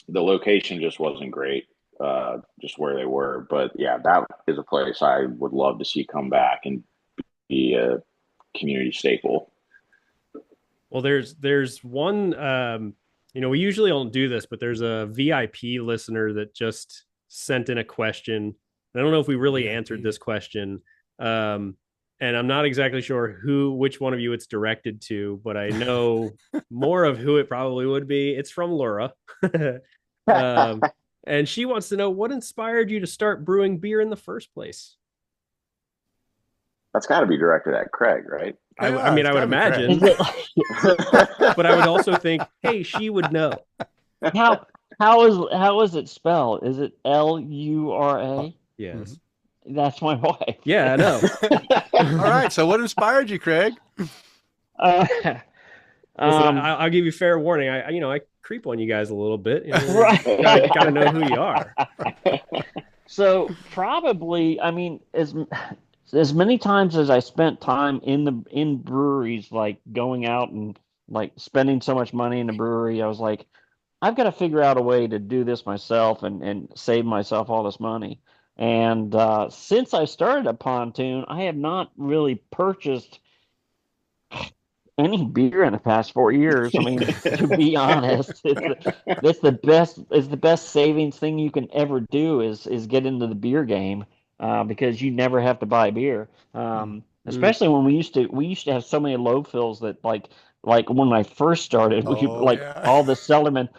the location just wasn't great. Just where they were, but yeah, that is a place I would love to see come back and be a community staple. Well, there's one we usually don't do this, but there's a VIP listener that just sent in a question. I don't know if we really answered VIP. this question. Um, and I'm not exactly sure which one of you it's directed to, but I know more of who it probably would be. It's from Laura. um, and she wants to know what inspired you to start brewing beer in the first place. That's got to be directed at Craig, right? I Yeah, mean, it's I would gotta be Craig. Is imagine, it but I would also think, hey, she would know. how how is it spelled? Is it Lura? Mhm. Yes. That's my wife. Yeah, I know. All right. So what inspired you, Craig? Uh, Listen, um, I'll give you fair warning. I creep on you guys a little bit. Gotta know who you right. are. So probably, I mean, as many times as I spent time in breweries, like going out and like spending so much money in the brewery, I was like, I've got to figure out a way to do this myself and save myself all this money. And since I started at Pontoon, I have not really purchased any beer in the past 4 years. I mean, to be honest, it's the best savings thing you can ever do is get into the beer game because you never have to buy beer. Mm. Especially when we used to have so many low fills that like when I first started, we Oh, like yeah. all the cellarmen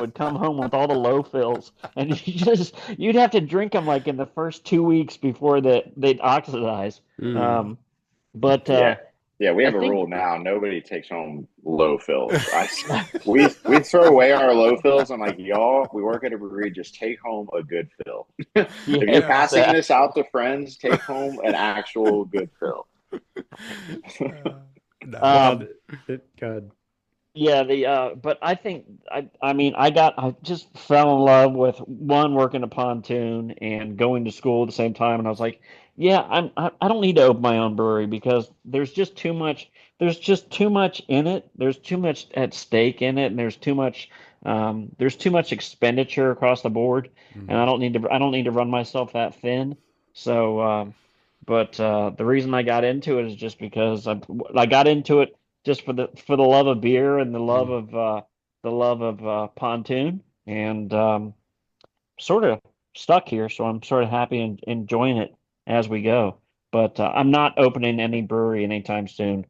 would come home with all the low fills, and you'd have to drink them like in the first 2 weeks before they'd oxidize. Mm. Um, but Yeah. Yeah, we I have a think rule now. Nobody takes home low fills. We throw away our low fills. I'm like, y'all, we work at a brewery, just take home a good fill. yeah, If you're Yeah. passing this exactly. out to friends, take home an actual good fill. Nice. Well, Um, God. yeah, but I think I just fell in love with one working a pontoon and going to school at the same time, and I was like, yeah, I don't need to open my own brewery because there's just too much in it. There's too much at stake in it, and there's too much expenditure across the board, and Mhm. I don't need to run myself that thin. So, but the reason I got into it is just because I got into it just for the love of beer and Mhm. the love of pontoon, and sort of stuck here. So I'm sort of happy and enjoying it as we go. But I'm not opening any brewery anytime soon.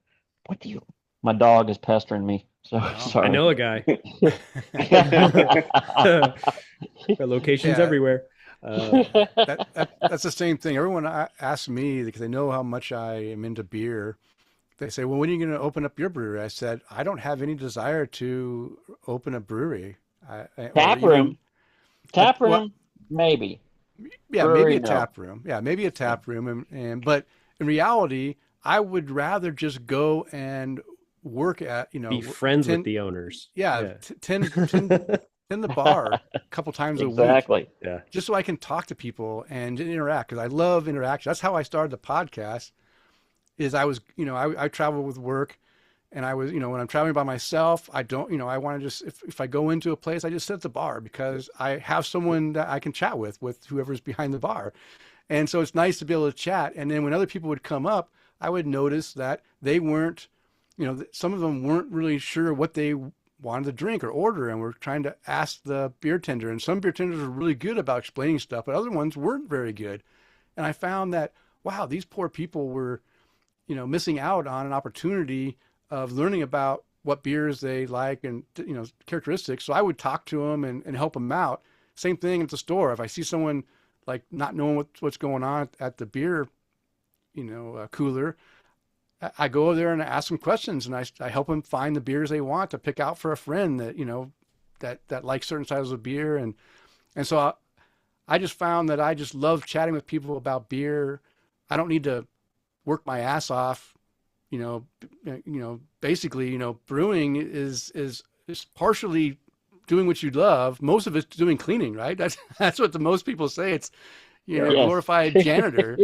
What do you? My dog is pestering me. So Oh. I sorry. know a guy. Locations Yeah. everywhere. That's the same thing. Everyone asks me because they know how much I am into beer. They say, "Well, when are you going to open up your brewery?" I said, "I don't have any desire to open a brewery, or Tap even room, tap what." room, maybe. Yeah, maybe brewery, a no. tap room. Yeah, maybe a tap room. And but in reality, I would rather just go and work at, Be friends with 10, the owners. yeah, Yeah. 10 the bar a couple times a week, Exactly. Yeah. just so I can talk to people and interact, because I love interaction. That's how I started the podcast. Is I was, I travel with work, and I was, when I'm traveling by myself, I don't, I want to just, if I go into a place, I just sit at the bar because I have someone that I can chat with whoever's behind the bar. And so it's nice to be able to chat. And then when other people would come up, I would notice that they weren't, some of them weren't really sure what they wanted to drink or order, and we're trying to ask the beer tender. And some beer tenders are really good about explaining stuff, but other ones weren't very good. And I found that, wow, these poor people were, missing out on an opportunity of learning about what beers they like and, characteristics. So I would talk to them and help them out. Same thing at the store. If I see someone like not knowing what's going on at the beer, cooler, I go over there and I ask them questions, and I help them find the beers they want to pick out for a friend that, that likes certain styles of beer. And so I just found that I just love chatting with people about beer. I don't need to work my ass off. Basically, brewing is partially doing what you love. Most of it's doing cleaning, right? That's what the most people say. It's, Yes. glorified janitor.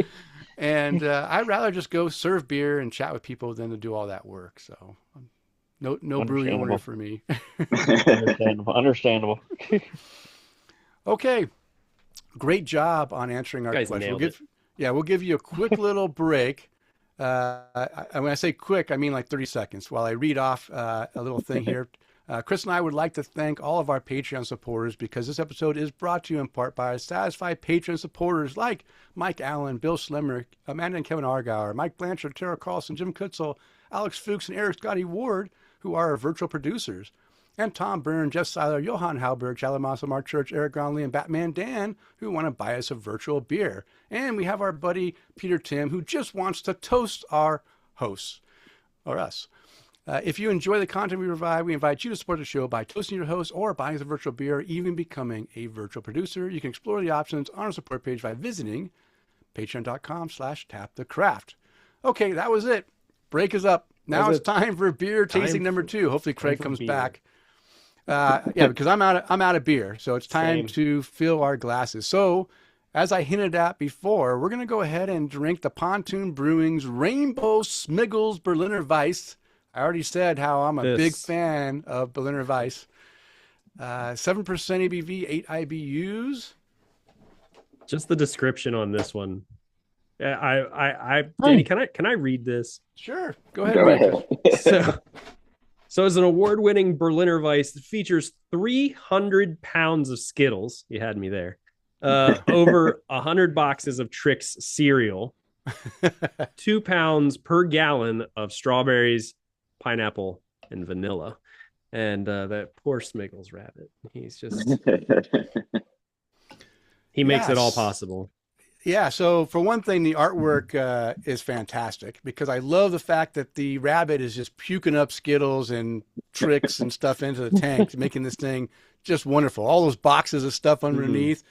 And I'd rather just go serve beer and chat with people than to do all that work. So no brewing order for me. Understandable. Okay. Great job on answering our You guys question. nailed We'll give you a quick little break. When I say quick, I mean like 30 seconds while I read off a little thing here. Kris and I would like to thank all of our Patreon supporters, because this episode is brought to you in part by satisfied Patreon supporters like Mike Allen, Bill Slimmer, Amanda and Kevin Argauer, Mike Blanchard, Tara Carlson, Jim Kutzel, Alex Fuchs, and Eric Scotty Ward, who are our virtual producers. And Tom Byrne, Jeff Seiler, Johan Halberg, Shalimasa, Mark Church, Eric Gronley, and Batman Dan, who want to buy us a virtual beer. And we have our buddy Peter Tim, who just wants to toast our hosts, or us. If you enjoy the content we provide, we invite you to support the show by toasting your host or buying us a virtual beer, or even becoming a virtual producer. You can explore the options on our support page by visiting patreon.com/tapthecraft. Okay, that was it. Break is up. Now it's time for beer tasting number 2. Hopefully Craig comes back. Because I'm out of beer, so it's time to fill our glasses. So, as I hinted at before, we're going to go ahead and drink the Pontoon Brewing's Rainbow Smiggles Berliner Weisse. I already said how I'm a big fan of Berliner Weisse. 7% ABV, 8 IBUs. Just the description on this one. Danny, can I read this? Sure, go ahead. So as an award-winning Berliner Weisse that features 300 pounds of Skittles, you had me there, over 100 boxes of Trix cereal, 2 pounds per gallon of strawberries, pineapple, and vanilla. And that poor Smiggles rabbit. He's just... he makes it all possible. Yeah, so for one thing, the artwork is fantastic, because I love the fact that the rabbit is just puking up Skittles and Trix and stuff into the tank, making this thing just wonderful. All those boxes of stuff underneath.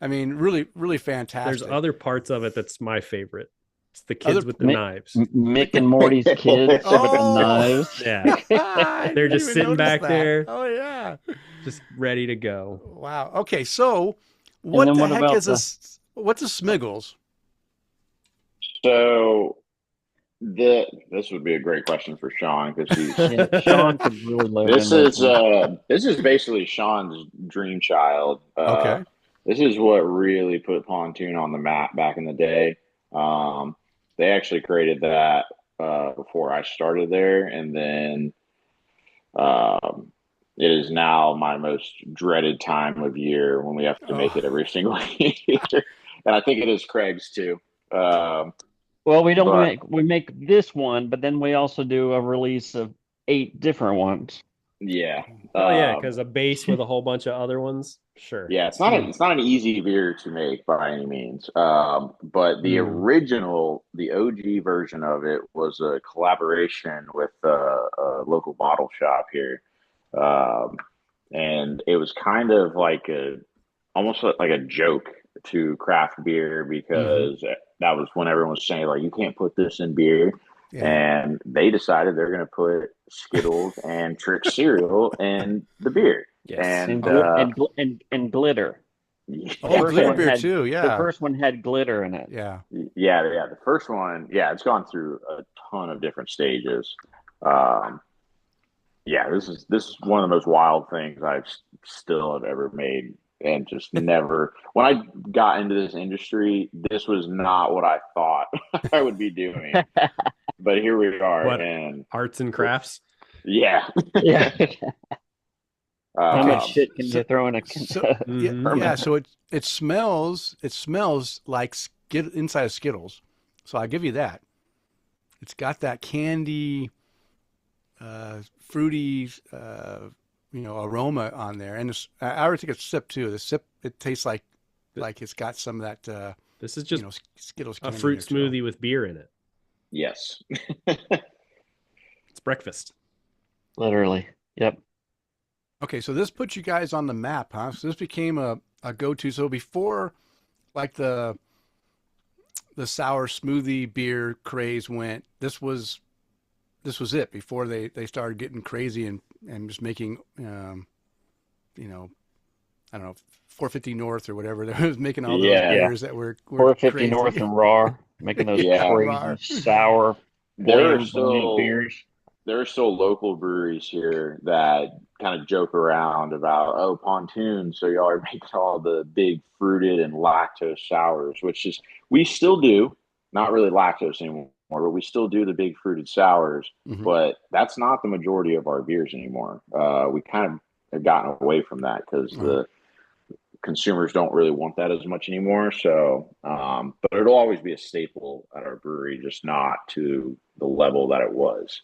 I mean, really, really fantastic. There's other parts of it that's my favorite. It's the kids with the knives. Mick and Morty's kids with the knives. Yeah. They're just sitting back there. Oh, yeah. Just ready to go. Wow. Okay, so what's a Smiggles? So this would be a great question for Sean, because he's Sean could really love this is basically Sean's dream child. Okay. This is what really put Pontoon on the map back in the day. They actually created that before I started there, and then it is now my most dreaded time of year when we have to make it every single year. And I think it is Craig's too. Well, we make this one, but then we also do a release of 8 different ones. Yeah. Because a base with a whole bunch of other ones. Sure. Yeah, it's not an easy beer to make by any means. But the original, the OG version of it was a collaboration with a local bottle shop here. And it was kind of like almost like a joke to craft beer because that was when everyone was saying, like, you can't put this in beer. Yeah. And they decided they're going to put Skittles and Trick cereal in the beer. Yes. And glitter. Oh, glitter beer too. Yeah. The first one had glitter in it. Yeah. Yeah. The first one, it's gone through a ton of different stages. This is one of the most wild things I've still have ever made. And just never, when I got into this industry, this was not what I thought I would be doing. But here we are. What, and arts and crafts? Yeah. How much shit can you throw in a so it smells like inside of Skittles. So I'll give you that. It's got that candy, fruity, aroma on there. And I already take a sip too. The sip, it tastes like it's got some of that. This is just Skittles a fruit smoothie with beer in it. Yes. It's breakfast. Literally. Yep. Okay, so this puts you guys on the map, huh? So this became a go-to. So before, like the sour smoothie beer craze went, this was it. Before they started getting crazy and just making, I don't know, 450 North or whatever. They was making all those beers that were 450 crazy. North and Raw, making those crazy sour beers. There are still local breweries here that kind of joke around about, Pontoon, so y'all are making all the big fruited and lactose sours, which is, we still do, not really lactose anymore, but we still do the big fruited sours, but that's not the majority of our beers anymore. We kind of have gotten away from that because the consumers don't really want that as much anymore. So, but it'll always be a staple at our brewery, just not to the level that it was.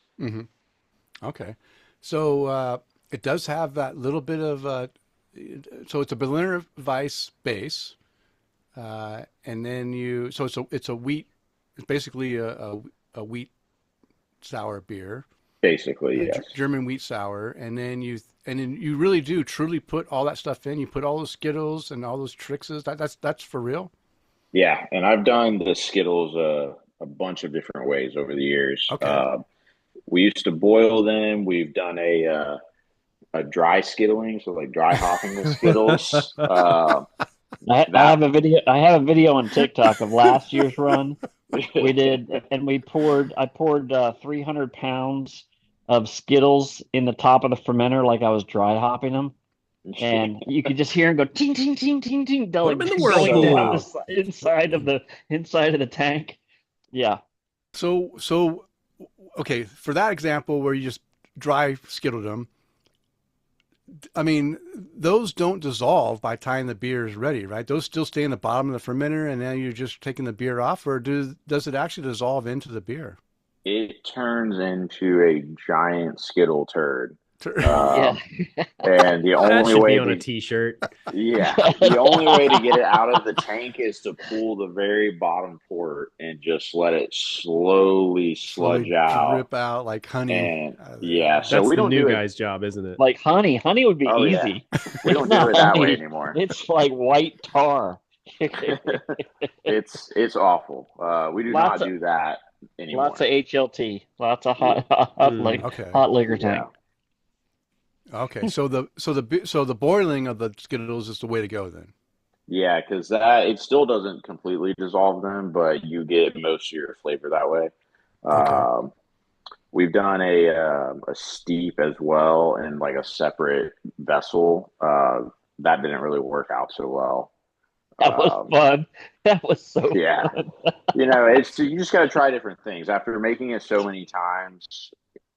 Okay. So it does have that little bit of, so it's a Berliner Weisse base. And then it's a wheat, it's basically a wheat sour beer. Basically, yes. German wheat sour. And then you really do truly put all that stuff in. You put all those Skittles and all those Trixes. That's for real? Yeah. And I've done the Skittles a bunch of different ways over the years. Okay. We used to boil them. We've done a dry skittling, so like dry hopping the Skittles. I have a video on TikTok of last year's run. We did, and I poured 300 pounds of Skittles in the top of the fermenter like I was dry hopping them. And you could just hear them go ting ting ting ting ting going down the inside of the tank. Yeah. So okay, for that example where you just dry skittled them, I mean, those don't dissolve by the time the beer is ready, right? Those still stay in the bottom of the fermenter, and then you're just taking the beer off, or does it actually dissolve into the beer? It turns into a giant Skittle turd. Yeah. And the only way on a t-shirt. Yeah. The only way to get it out of the tank is to pull the very bottom port and just let it slowly sludge out. Drip out like honey. And so that's we don't the new do guy's job, isn't it? Like honey. Honey would be easy. Yeah. We don't do it that way anymore. It's like white tar. It's awful. We do not do that anymore. Lots of HLT. Lots of hot liquor tank. Yeah. Okay, so the boiling of the Skittles is the way to go then. Yeah, because it still doesn't completely dissolve them, but you get most of your flavor that way. Okay. We've done a steep as well in like a separate vessel. That didn't really work out so well. That was fun. That was so fun. You just got to try different things. After making it so many times,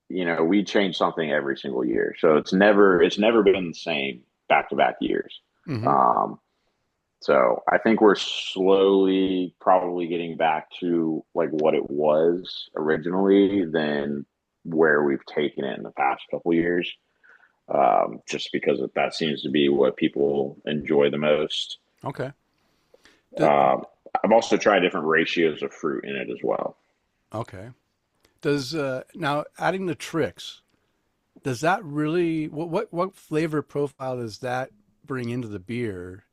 we change something every single year. So it's never been the same back-to-back years. So I think we're slowly probably getting back to like what it was originally than where we've taken it in the past couple of years. Just because that seems to be what people enjoy the most. Okay. I've also tried different ratios of fruit in it as well. Okay. Does now adding the tricks, does that really what flavor profile does that bring into the beer?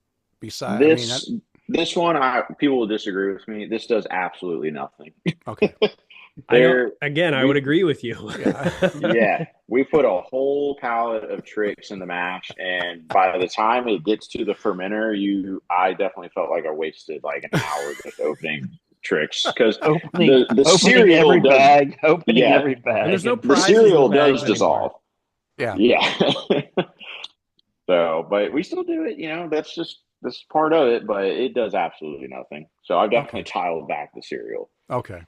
Besides, This one, people will disagree with me. This does absolutely nothing. Okay. I would agree with you. Yeah, we put a whole pallet of tricks in the mash, and by the time it gets to the fermenter, I definitely felt like I wasted like an hour just opening tricks because the cereal every does, bag, opening yeah, every bag. And there's no the prizes cereal in the bags does dissolve. anymore. Yeah. So, but we still do it. That's part of it, but it does absolutely nothing. So I definitely tiled back the cereal. Okay.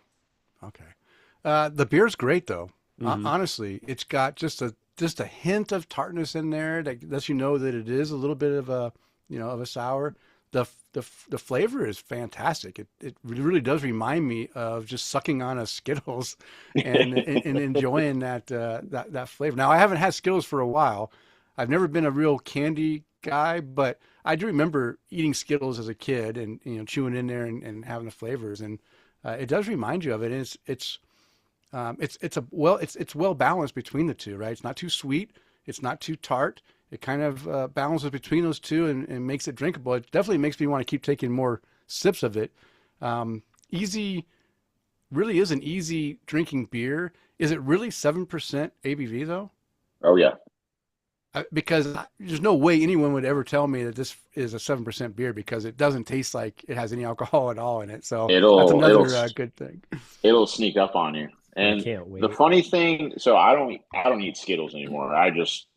The beer's great though. Mm-hmm. Honestly, it's got just a hint of tartness in there that lets you know that it is a little bit of a sour. The flavor is fantastic. It really does remind me of just sucking on a Skittles and enjoying that flavor. Now I haven't had Skittles for a while. I've never been a real candy guy, but I do remember eating Skittles as a kid and chewing in there and having the flavors, and it does remind you of it. And it's well balanced between the two, right? It's not too sweet, it's not too tart. It kind of balances between those two and makes it drinkable. It definitely makes me want to keep taking more sips of it. Easy, really is an easy drinking beer. Is it really 7% ABV though? Oh yeah. Because there's no way anyone would ever tell me that this is a 7% beer because it doesn't taste like it has any alcohol at all in it. So that's another good thing. It'll sneak up on you. And I can't wait. The funny thing, so I don't eat Skittles anymore. I just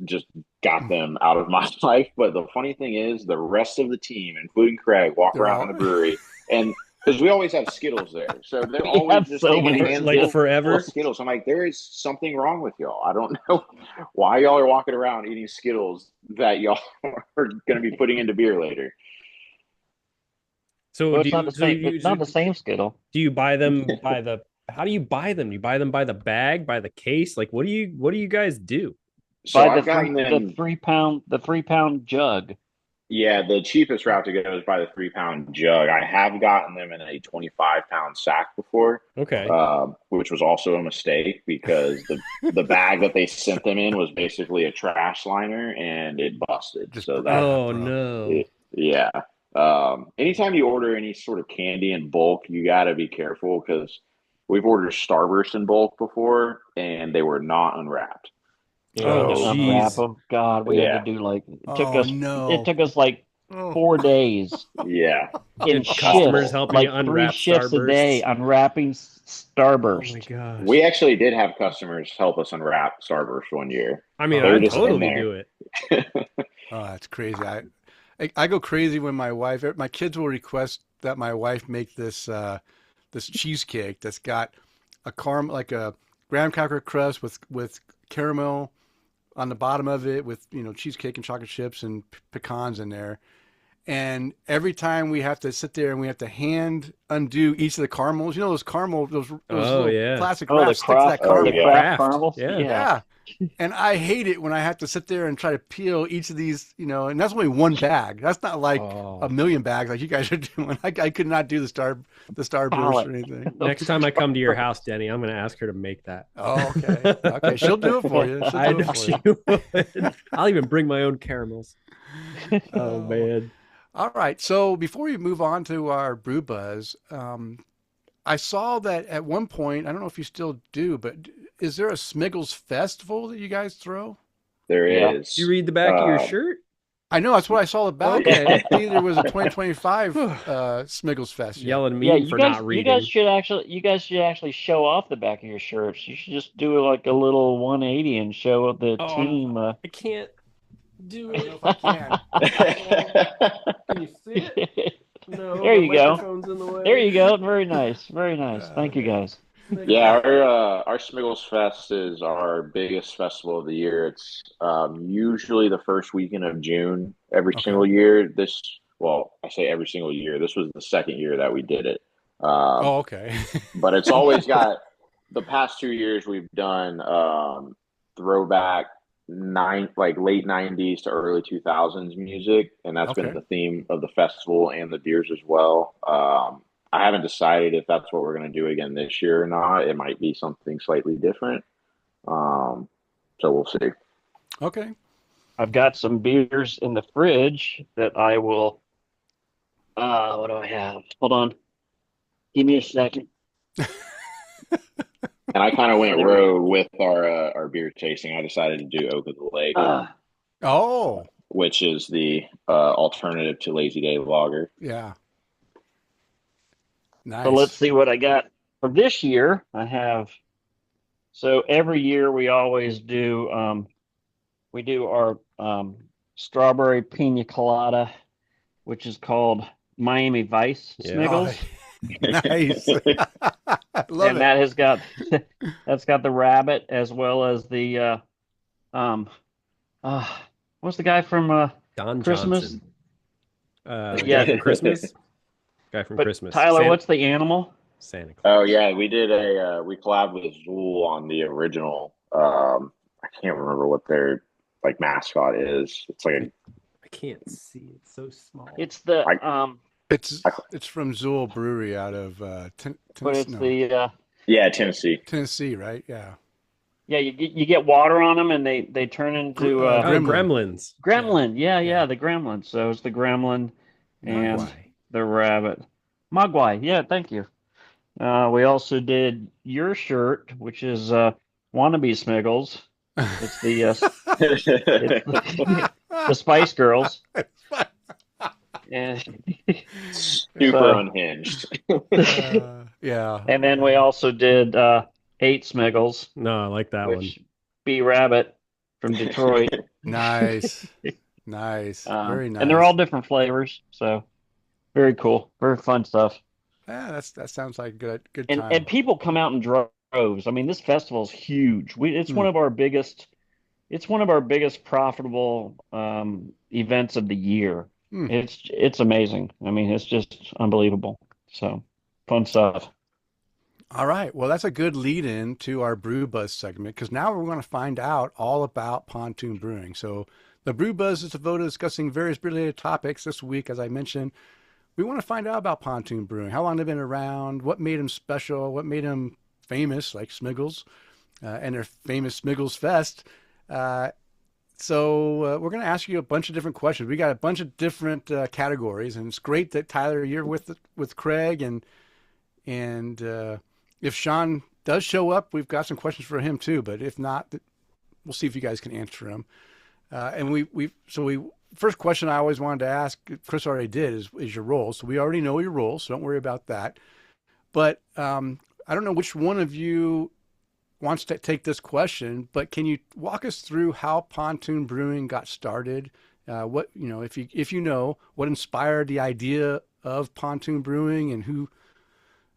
got them out of my life. But the funny thing is, the rest of the team, including Craig, walk around the brewery, and because we always have Skittles there, so they're always just taking hands like forever Skittles. I'm like, there is something wrong with y'all. I don't know why y'all are walking around eating Skittles that y'all are going to be putting into beer later. So it's not the same Skittle. Do you buy them by the? How do you buy them? You buy them by the bag, by the case? Like, what do you guys do? So by the 3-pound jug. Yeah, the cheapest route to go is by the 3-pound jug. I have gotten them in a 25-pound sack before. Okay. Which was also a mistake because the bag that they sent them in was basically a trash liner and it busted. Yeah. Anytime you order any sort of candy in bulk, you got to be careful because we've ordered Starburst in bulk before and they were not unwrapped. Unwrap them. God, we had to do it took us like 4 days. Yeah. In customers helping like you unwrap 3 shifts Starbursts a day unwrapping Starburst. Oh my gosh. We actually did have customers help us unwrap Starburst one year. I mean, I'd totally do it. Oh, that's crazy. I go crazy when my kids will request that my wife make this cheesecake that's got a graham cracker crust with caramel on the bottom of it with cheesecake and chocolate chips and pecans in there. And every time we have to sit there and we have to hand undo each of the caramels, those little plastic wraps stick to that caramel. The craft caramels. Yeah. And I hate it when I have to sit there and try to peel each of these, and that's only one bag. That's not like a million bags like you guys are doing. I could not do the Starburst or anything. Next time I come to your house, Denny, I'm going to ask her to make that. Oh, okay. Okay, she'll do it for you. I'll even bring my own caramels. Oh man. All right. So before we move on to our brew buzz, I saw that at one point, I don't know if you still do, but is there a Smiggles festival that you guys throw? There is. Did you read the back of your shirt? I know, that's what I saw about it. There was a 2025 Smiggles Fest. Yelling at me for not reading. You guys should actually show off the back of your shirts. You should just do like a little 180 and show the team. I can't do it. If I can. Can you see it? No, there you go. In the way. There you go. Very nice. Very nice. Thank you, guys. Yeah, our Smiggles Fest is our biggest festival of the year. It's usually the first weekend of June every single year. I say every single year. This was the second year that we did it. Okay. But it's always got the past 2 years we've done throwback late 90s to early 2000s music, and that's been the theme of the festival and the beers as well. I haven't decided if that's what we're going to do again this year or not. It might be something slightly different. So we'll see. Okay. I've got some beers in the fridge that I will What do I have? Hold on. Give me a second. And I kind of went rogue with our beer tasting. I decided to do Oak of the Lake, Oh, which is the alternative to Lazy Day Lager. yeah. Nice. So let's see what I got for this year. So every year we always do our strawberry pina colada, which is called Miami Vice Smiggles. Nice. I love And it. that has got that's got the rabbit as well as the what's the guy from Don Christmas? Johnson. Yeah. Guy from Christmas. Guy from But Christmas. Tyler, what's the animal? Santa Claus. Oh yeah, we did we collabed with Zool on the original. I can't remember what their like mascot is. It's like I can't see. It's so small. It's the It's from Zool Brewery out of but Tennessee. it's the Tennessee. Tennessee, right? Yeah. yeah, you get water on them and they turn into Gremlins. gremlin. Yeah, the gremlin. So it's the gremlin and Mogwai. the rabbit. Mogwai. Yeah, thank you. We also did your shirt, which is wannabe Smiggles. It's the Spice Girls. And Super unhinged. Yeah. and then we also did 8 Smiggles, No, I like that one. which B Rabbit from Detroit. Nice. Nice. Very nice. And they're all different flavors, so very cool, very fun stuff. Yeah, that sounds like good And time. and people come out in droves. I mean, this festival is huge. It's one of our biggest. It's one of our biggest profitable events of the year. It's amazing. I mean, it's just unbelievable. So fun stuff. All right. Well, that's a good lead in to our Brew Buzz segment because now we're going to find out all about Pontoon Brewing. So the Brew Buzz is devoted to discussing various related topics this week. As I mentioned, we want to find out about Pontoon Brewing, how long they've been around, what made them special, what made them famous, like Smiggles, and their famous Smiggles Fest. So we're going to ask you a bunch of different questions. We got a bunch of different categories, and it's great that Tyler, you're with Craig, and if Sean does show up, we've got some questions for him too. But if not, we'll see if you guys can answer them. And first question I always wanted to ask, Kris already did, is your role. So we already know your role, so don't worry about that. But I don't know which one of you wants to take this question, but can you walk us through how Pontoon Brewing got started? What, if you know, what inspired the idea of Pontoon Brewing and who,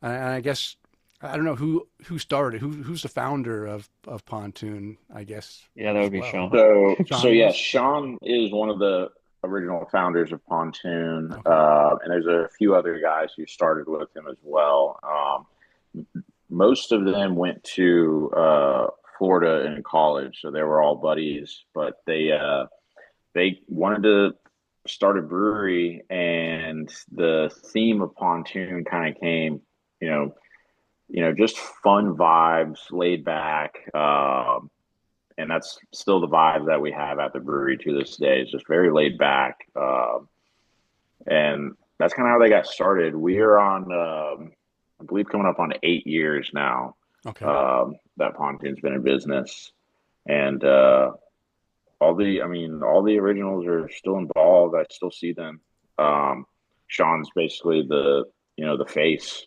and I guess, I don't know who started, who's the founder of Pontoon, I guess. Yeah, that would be Sean. So yes, Sean is one of the original founders of Pontoon. Okay. And there's a few other guys who started with him as well. Most of them went to Florida in college, so they were all buddies. But they wanted to start a brewery, and the theme of Pontoon kind of came, just fun vibes, laid back, and that's still the vibe that we have at the brewery to this day. It's just very laid back, and that's kind of how they got started. We are on. I believe coming up on 8 years now. Okay. That Pontoon's been in business, and all the originals are still involved. I still see them. Sean's basically the face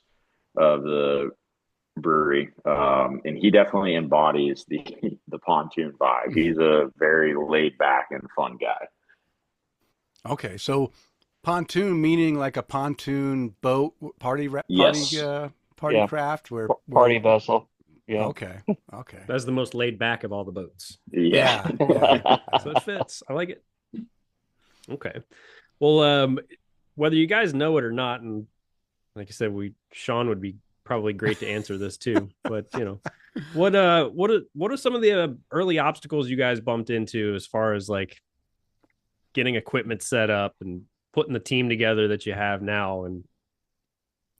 of the brewery, and he definitely embodies the Pontoon vibe. He's a very laid back and fun guy. Okay, so pontoon meaning like a pontoon boat, party craft, where Party vessel. Yeah. Okay. That's the most laid back of all the boats. Yeah. So it fits. I like it. Okay. Well, whether you guys know it or not, and like I said, Sean would be probably great to answer this too. But what are some of the early obstacles you guys bumped into as far as like getting equipment set up and putting the team together that you have now, and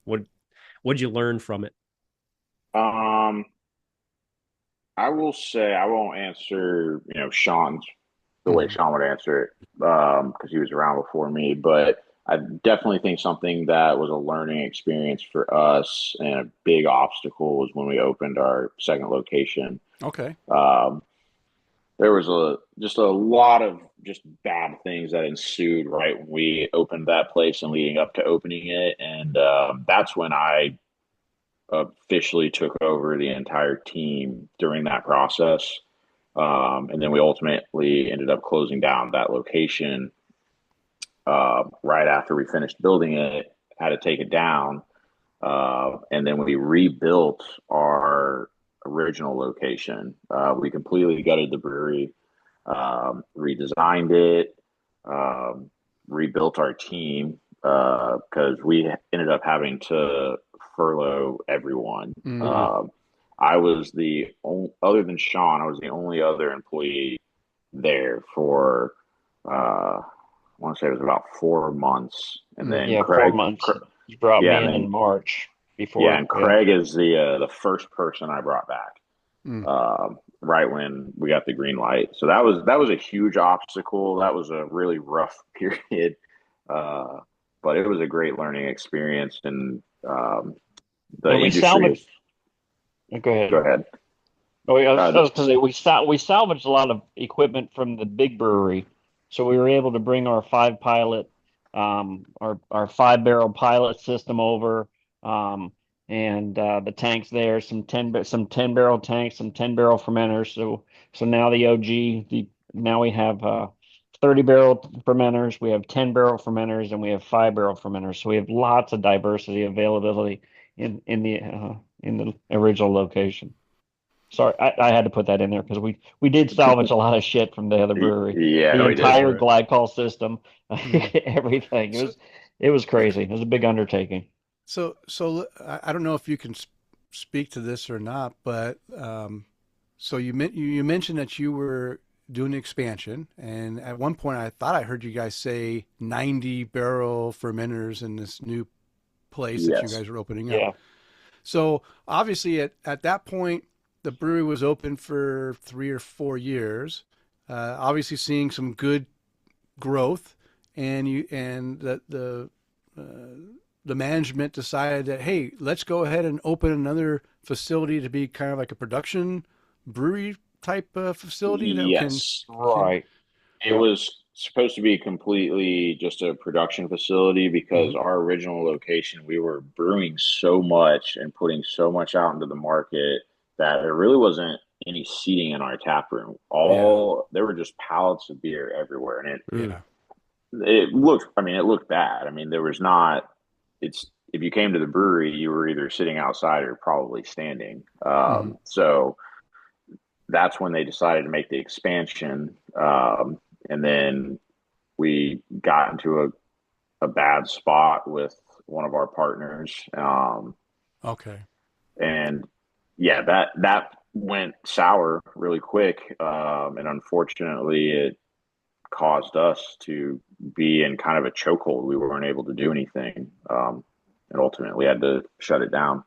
what'd you learn from it? I will say I won't answer, Sean's the way Sean would answer it, because he was around before me. But I definitely think something that was a learning experience for us and a big obstacle was when we opened our second location. Okay. Um, there was just a lot of just bad things that ensued right when we opened that place and leading up to opening it, and that's when I officially took over the entire team during that process. And then we ultimately ended up closing down that location right after we finished building it, had to take it down. And then we rebuilt our original location. We completely gutted the brewery, redesigned it, rebuilt our team because we ended up having to furlough everyone. I was other than Sean, I was the only other employee there for, I want to say it was about 4 months. And then Yeah, Craig, 4 months. You brought yeah, me and then, in March before. yeah, and Craig is the first person I brought back. Right when we got the green light. So that was a huge obstacle. That was a really rough period. But it was a great learning experience, and the And we industry is. salvaged. Go ahead. Go ahead. Oh, I was going to say we salvaged a lot of equipment from the big brewery, so we were able to bring our our 5 barrel pilot system over, and the tanks there, some 10 barrel tanks, some 10 barrel fermenters. So now now we have 30 barrel fermenters, we have 10 barrel fermenters, and we have 5 barrel fermenters. So we have lots of diversity availability in the original location. Sorry, I had to put that in there because we did salvage a lot of shit from the other brewery. Yeah, The we did. entire glycol system, everything. It was crazy. It was a big undertaking. So I don't know if you can speak to this or not, but so you mentioned that you were doing expansion, and at one point I thought I heard you guys say 90 barrel fermenters in this new place that you Yes. guys are opening Yeah. up. So obviously at that point the brewery was open for 3 or 4 years, obviously seeing some good growth, and the management decided that, hey, let's go ahead and open another facility to be kind of like a production brewery type facility that Yes. Right. It was supposed to be completely just a production facility because Mhm. our original location, we were brewing so much and putting so much out into the market that there really wasn't any seating in our tap room. There were just pallets of beer everywhere, and Yeah. it looked bad. I mean, there was not. It's if you came to the brewery, you were either sitting outside or probably standing. Mhm. So that's when they decided to make the expansion. And then we got into a bad spot with one of our partners. Okay. And yeah, that went sour really quick. And unfortunately, it caused us to be in kind of a chokehold. We weren't able to do anything. And ultimately had to shut it down.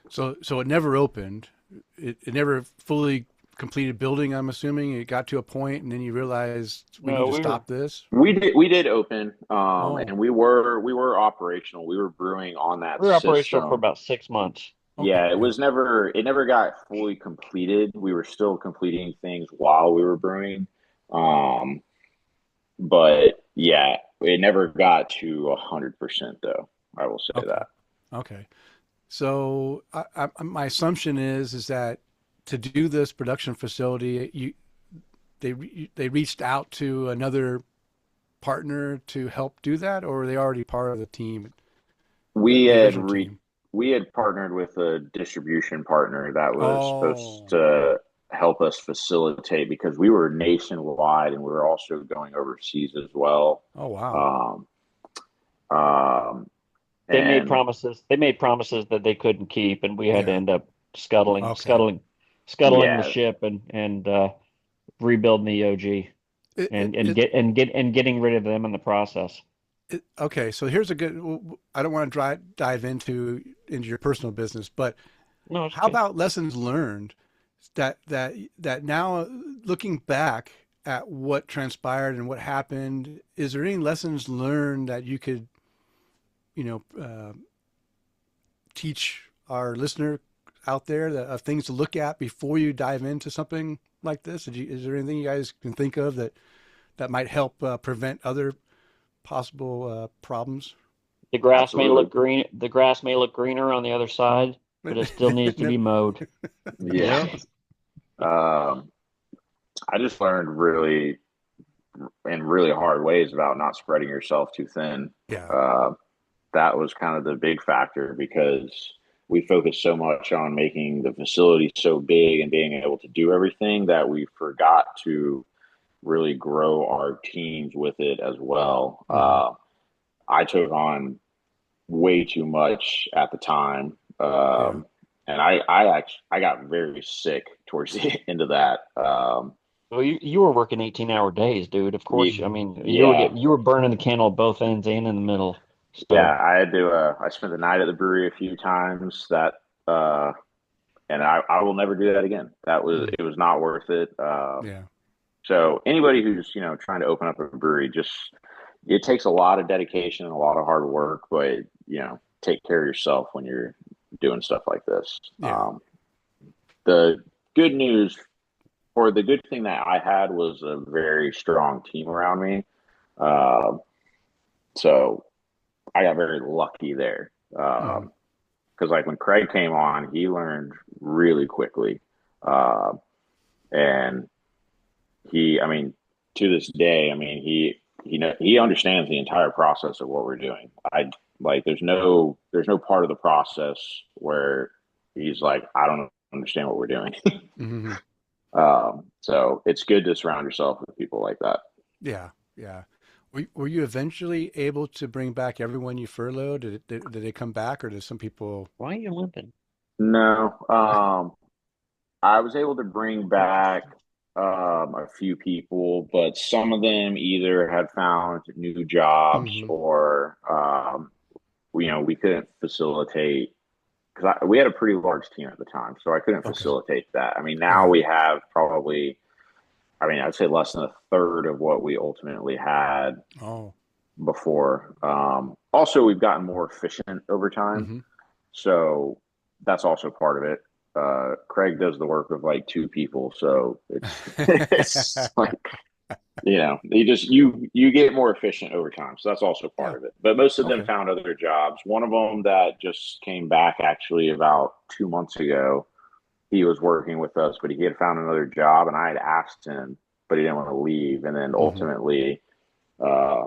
So it never opened. It never fully completed building, I'm assuming. It got to a point and then you realized we need No, to stop this. We did open, Oh, and we were operational. We were brewing on that we were operational for system. about 6 months. okay. Yeah, it never got fully completed. We were still completing things while we were brewing. Um, but yeah, it never got to 100% though. I will say Okay. that. Okay. So my assumption is that to do this production facility, they reached out to another partner to help do that, or were they already part of the team, We the had original re team? we had partnered with a distribution partner that was supposed Oh, to help us facilitate because we were nationwide and we were also going overseas as well. oh wow. Um, um, They made and promises. They made promises that they couldn't keep, and we had to Yeah. end up scuttling, Okay. scuttling, scuttling the yeah, ship and rebuilding the OG It, it, and it, getting rid of them in the process. okay. So here's a good. I don't want to dive into your personal business, but No, it's how okay. about lessons learned that now looking back? at what transpired and what happened, is there any lessons learned that you could, teach our listener out there of things to look at before you dive into something like this? Is there anything you guys can think of that might help prevent other possible problems? The grass Absolutely. may look green. The grass may look greener on the other side, but it still needs to be mowed. Yeah. I just learned really in really hard ways about not spreading yourself too thin. Yeah. That was kind of the big factor because we focused so much on making the facility so big and being able to do everything that we forgot to really grow our teams with it as well. I took on way too much at the time. And I got very sick towards the end of that. Well, you were working 18-hour days, dude. Of course, Yeah. I mean, you were burning the candle at both ends and in the middle. So. Yeah, I had to. I spent the night at the brewery a few times. And I will never do that again. It was not worth it. Yeah. So anybody who's trying to open up a brewery, it takes a lot of dedication and a lot of hard work, but take care of yourself when you're doing stuff like this. Yeah. The good news, or the good thing that I had, was a very strong team around me. So I got very lucky there. Because like when Craig came on, he learned really quickly. And to this day, he understands the entire process of what we're doing. There's no part of the process where he's like, I don't understand what we're doing. So it's good to surround yourself with people like that. Yeah. Yeah. Were you eventually able to bring back everyone you furloughed? Did they come back, or did some people? Why are you limping? No. I was able to bring back a few people, but some of them either had found new jobs or we couldn't facilitate, because we had a pretty large team at the time, so I couldn't facilitate that. Now we have probably, I'd say less than a third of what we ultimately had before. Also, we've gotten more efficient over time, so that's also part of it. Craig does the work of like two people, so it's like you get more efficient over time, so that's also part of it. But most of them found other jobs. One of them that just came back actually about 2 months ago, he was working with us, but he had found another job, and I had asked him, but he didn't want to leave. And then ultimately, I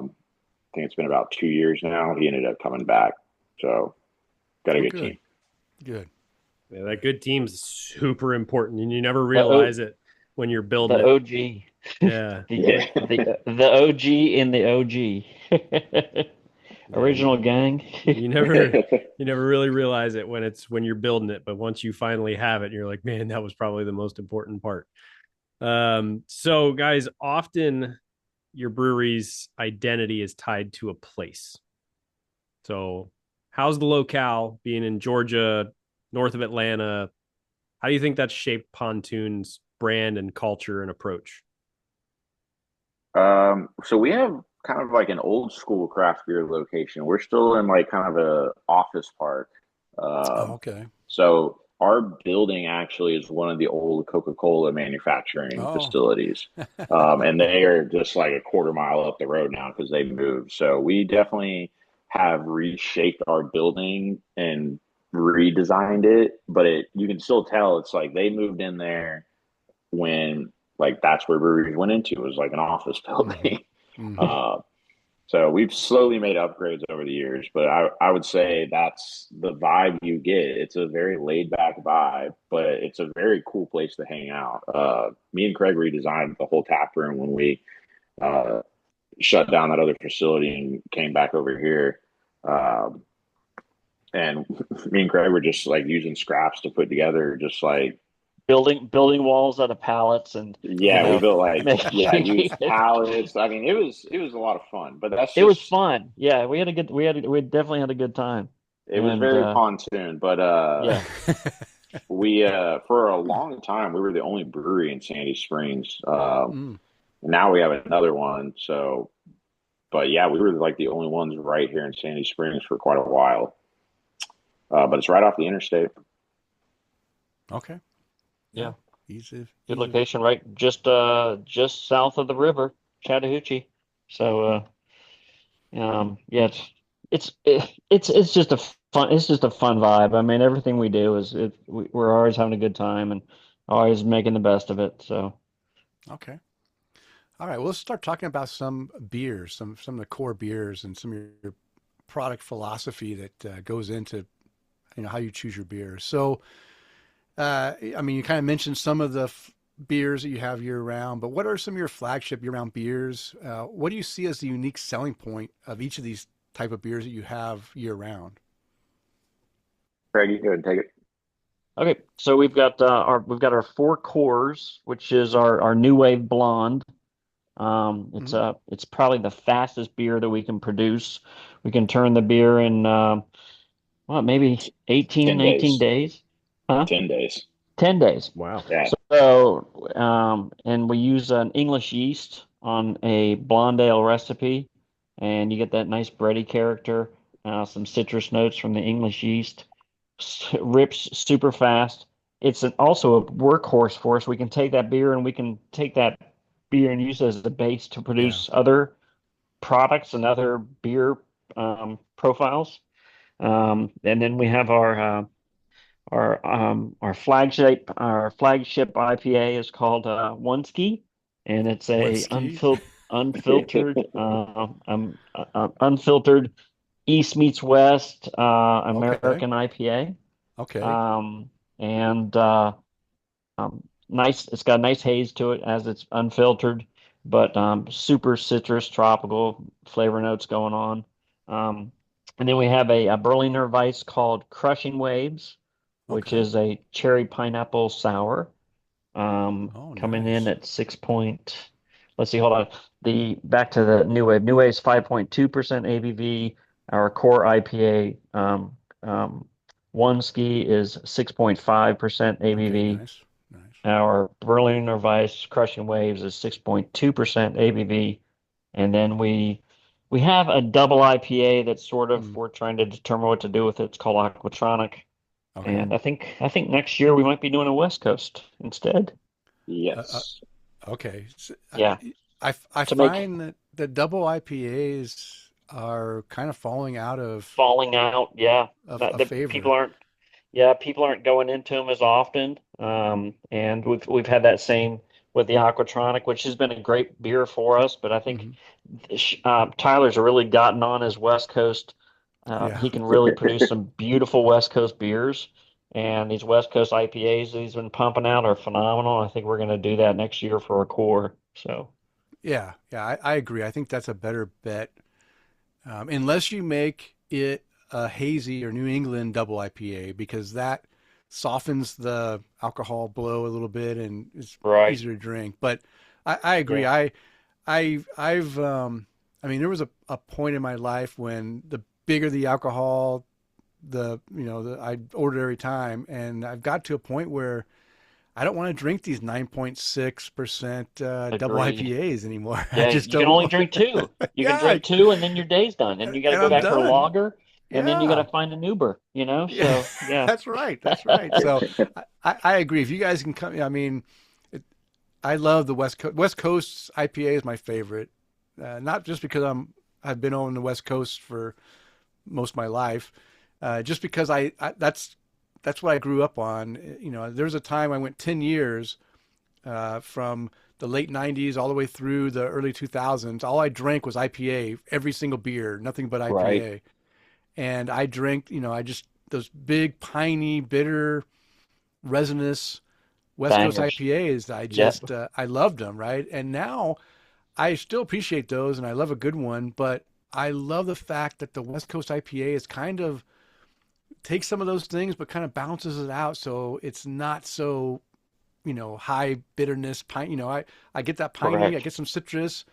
think it's been about 2 years now, he ended up coming back. So got a good team. Good. Yeah, that good team's super important, and you never realize it when you're building the OG. Yeah. the OG in the OG. Original gang. You never really realize it when you're building it, but once you finally have it, you're like, man, that was probably the most important part. So guys, often your brewery's identity is tied to a place. So how's the locale, being in Georgia, north of Atlanta? How do you think that's shaped Pontoon's brand and culture and approach? So we have kind of like an old school craft beer location. We're still in like kind of a office park. So our building actually is one of the old Coca-Cola manufacturing facilities. And they are just like a quarter mile up the road now because they moved. So we definitely have reshaped our building and redesigned it, but you can still tell it's like they moved in there when like that's where breweries went into. It was like an office building. So we've slowly made upgrades over the years, but I would say that's the vibe you get. It's a very laid back vibe, but it's a very cool place to hang out. Me and Craig redesigned the whole tap room when we shut down that other facility and came back over here. And me and Craig were just like using scraps to put together, just like building walls out of pallets and we built like used pallets. It was a lot of fun, but it was fun. Yeah, we definitely had a good time. It was very pontoon, but we for a long time we were the only brewery in Sandy Springs. And now we have another one. So, but yeah, we were like the only ones right here in Sandy Springs for quite a while. But it's right off the interstate. Okay. Yeah. Easy. Good location, right? Just south of the river, Chattahoochee. So yeah, it's just a fun vibe. I mean, everything we do we're always having a good time and always making the best of it. So Okay. All right. Well, let's start talking about some beers, some of the core beers, and some of your product philosophy that goes into how you choose your beers. So, I mean, you kind of mentioned some of the beers that you have year round, but what are some of your flagship year round beers? What do you see as the unique selling point of each of these type of beers that you have year round? Craig, you go ahead and take it. okay, so we've got our four cores, which is our New Wave Blonde. Mm-hmm. It's probably the fastest beer that we can produce. We can turn the beer in maybe 18, 10 19 days. days. Huh? 10 days. 10 days. Wow. Yeah. So, and we use an English yeast on a blonde ale recipe, and you get that nice bready character, some citrus notes from the English yeast. Rips super fast. It's also a workhorse for us. We can take that beer and we can take that beer and use it as the base to Yeah. produce other products and other beer profiles. And then we have our flagship IPA is called Oneski, and it's a Whiskey. unfiltered East meets West Okay. American IPA. Okay. And nice. It's got a nice haze to it as it's unfiltered, but super citrus, tropical flavor notes going on. And then we have a Berliner Weiss called Crushing Waves, which Okay. is a cherry pineapple sour, Oh, coming in nice. at 6 point. Let's see, hold on. Back to the New Wave. New Wave's 5.2% ABV. Our core IPA, One Ski is 6.5% Okay. ABV. Nice. Nice. Our Berliner Weiss Crushing Waves is 6.2% ABV. And then we have a double IPA that sort of Mm. we're trying to determine what to do with it. It's called Aquatronic. Okay. And I think next year we might be doing a West Coast instead. Uh, uh, Yes. okay. So, Yeah. I To make find that the double IPAs are kind of falling out falling out, yeah. of The people favor. aren't Yeah, people aren't going into them as often. And we've had that same with the Aquatronic, which has been a great beer for us. But I think Hmm. Tyler's really gotten on his West Coast. Yeah. He can really produce some beautiful West Coast beers. And these West Coast IPAs that he's been pumping out are phenomenal. I think we're going to do that next year for a core. So, Yeah. Yeah. I agree. I think that's a better bet. Unless you make it a hazy or New England double IPA, because that softens the alcohol blow a little bit and it's right. easier to drink. But I agree. Yeah. I mean, there was a point in my life when the bigger the alcohol, I'd order every time, and I've got to a point where I don't want to drink these 9.6% double Agreed. IPAs anymore. I Yeah, just you can don't only want. drink two. You can Yeah, drink two, and then your day's done. And you got to and go I'm back for a done. lager, and then you got Yeah. to find an Uber. Yeah, So yeah, that's right. That's right. So I agree. If you guys can come, I mean, I love the West Coast. West Coast IPA is my favorite. Not just because I've been on the West Coast for most of my life, just because that's what I grew up on. There was a time I went 10 years from the late 90s all the way through the early 2000s. All I drank was IPA, every single beer, nothing but right. IPA. And I drank, I just those big, piney, bitter, resinous West Coast Bangers. IPAs. Yep. I loved them, right? And now I still appreciate those, and I love a good one. But I love the fact that the West Coast IPA is kind of takes some of those things, but kind of balances it out, so it's not so high bitterness. Pine, I get that piney, I Correct. get some citrus,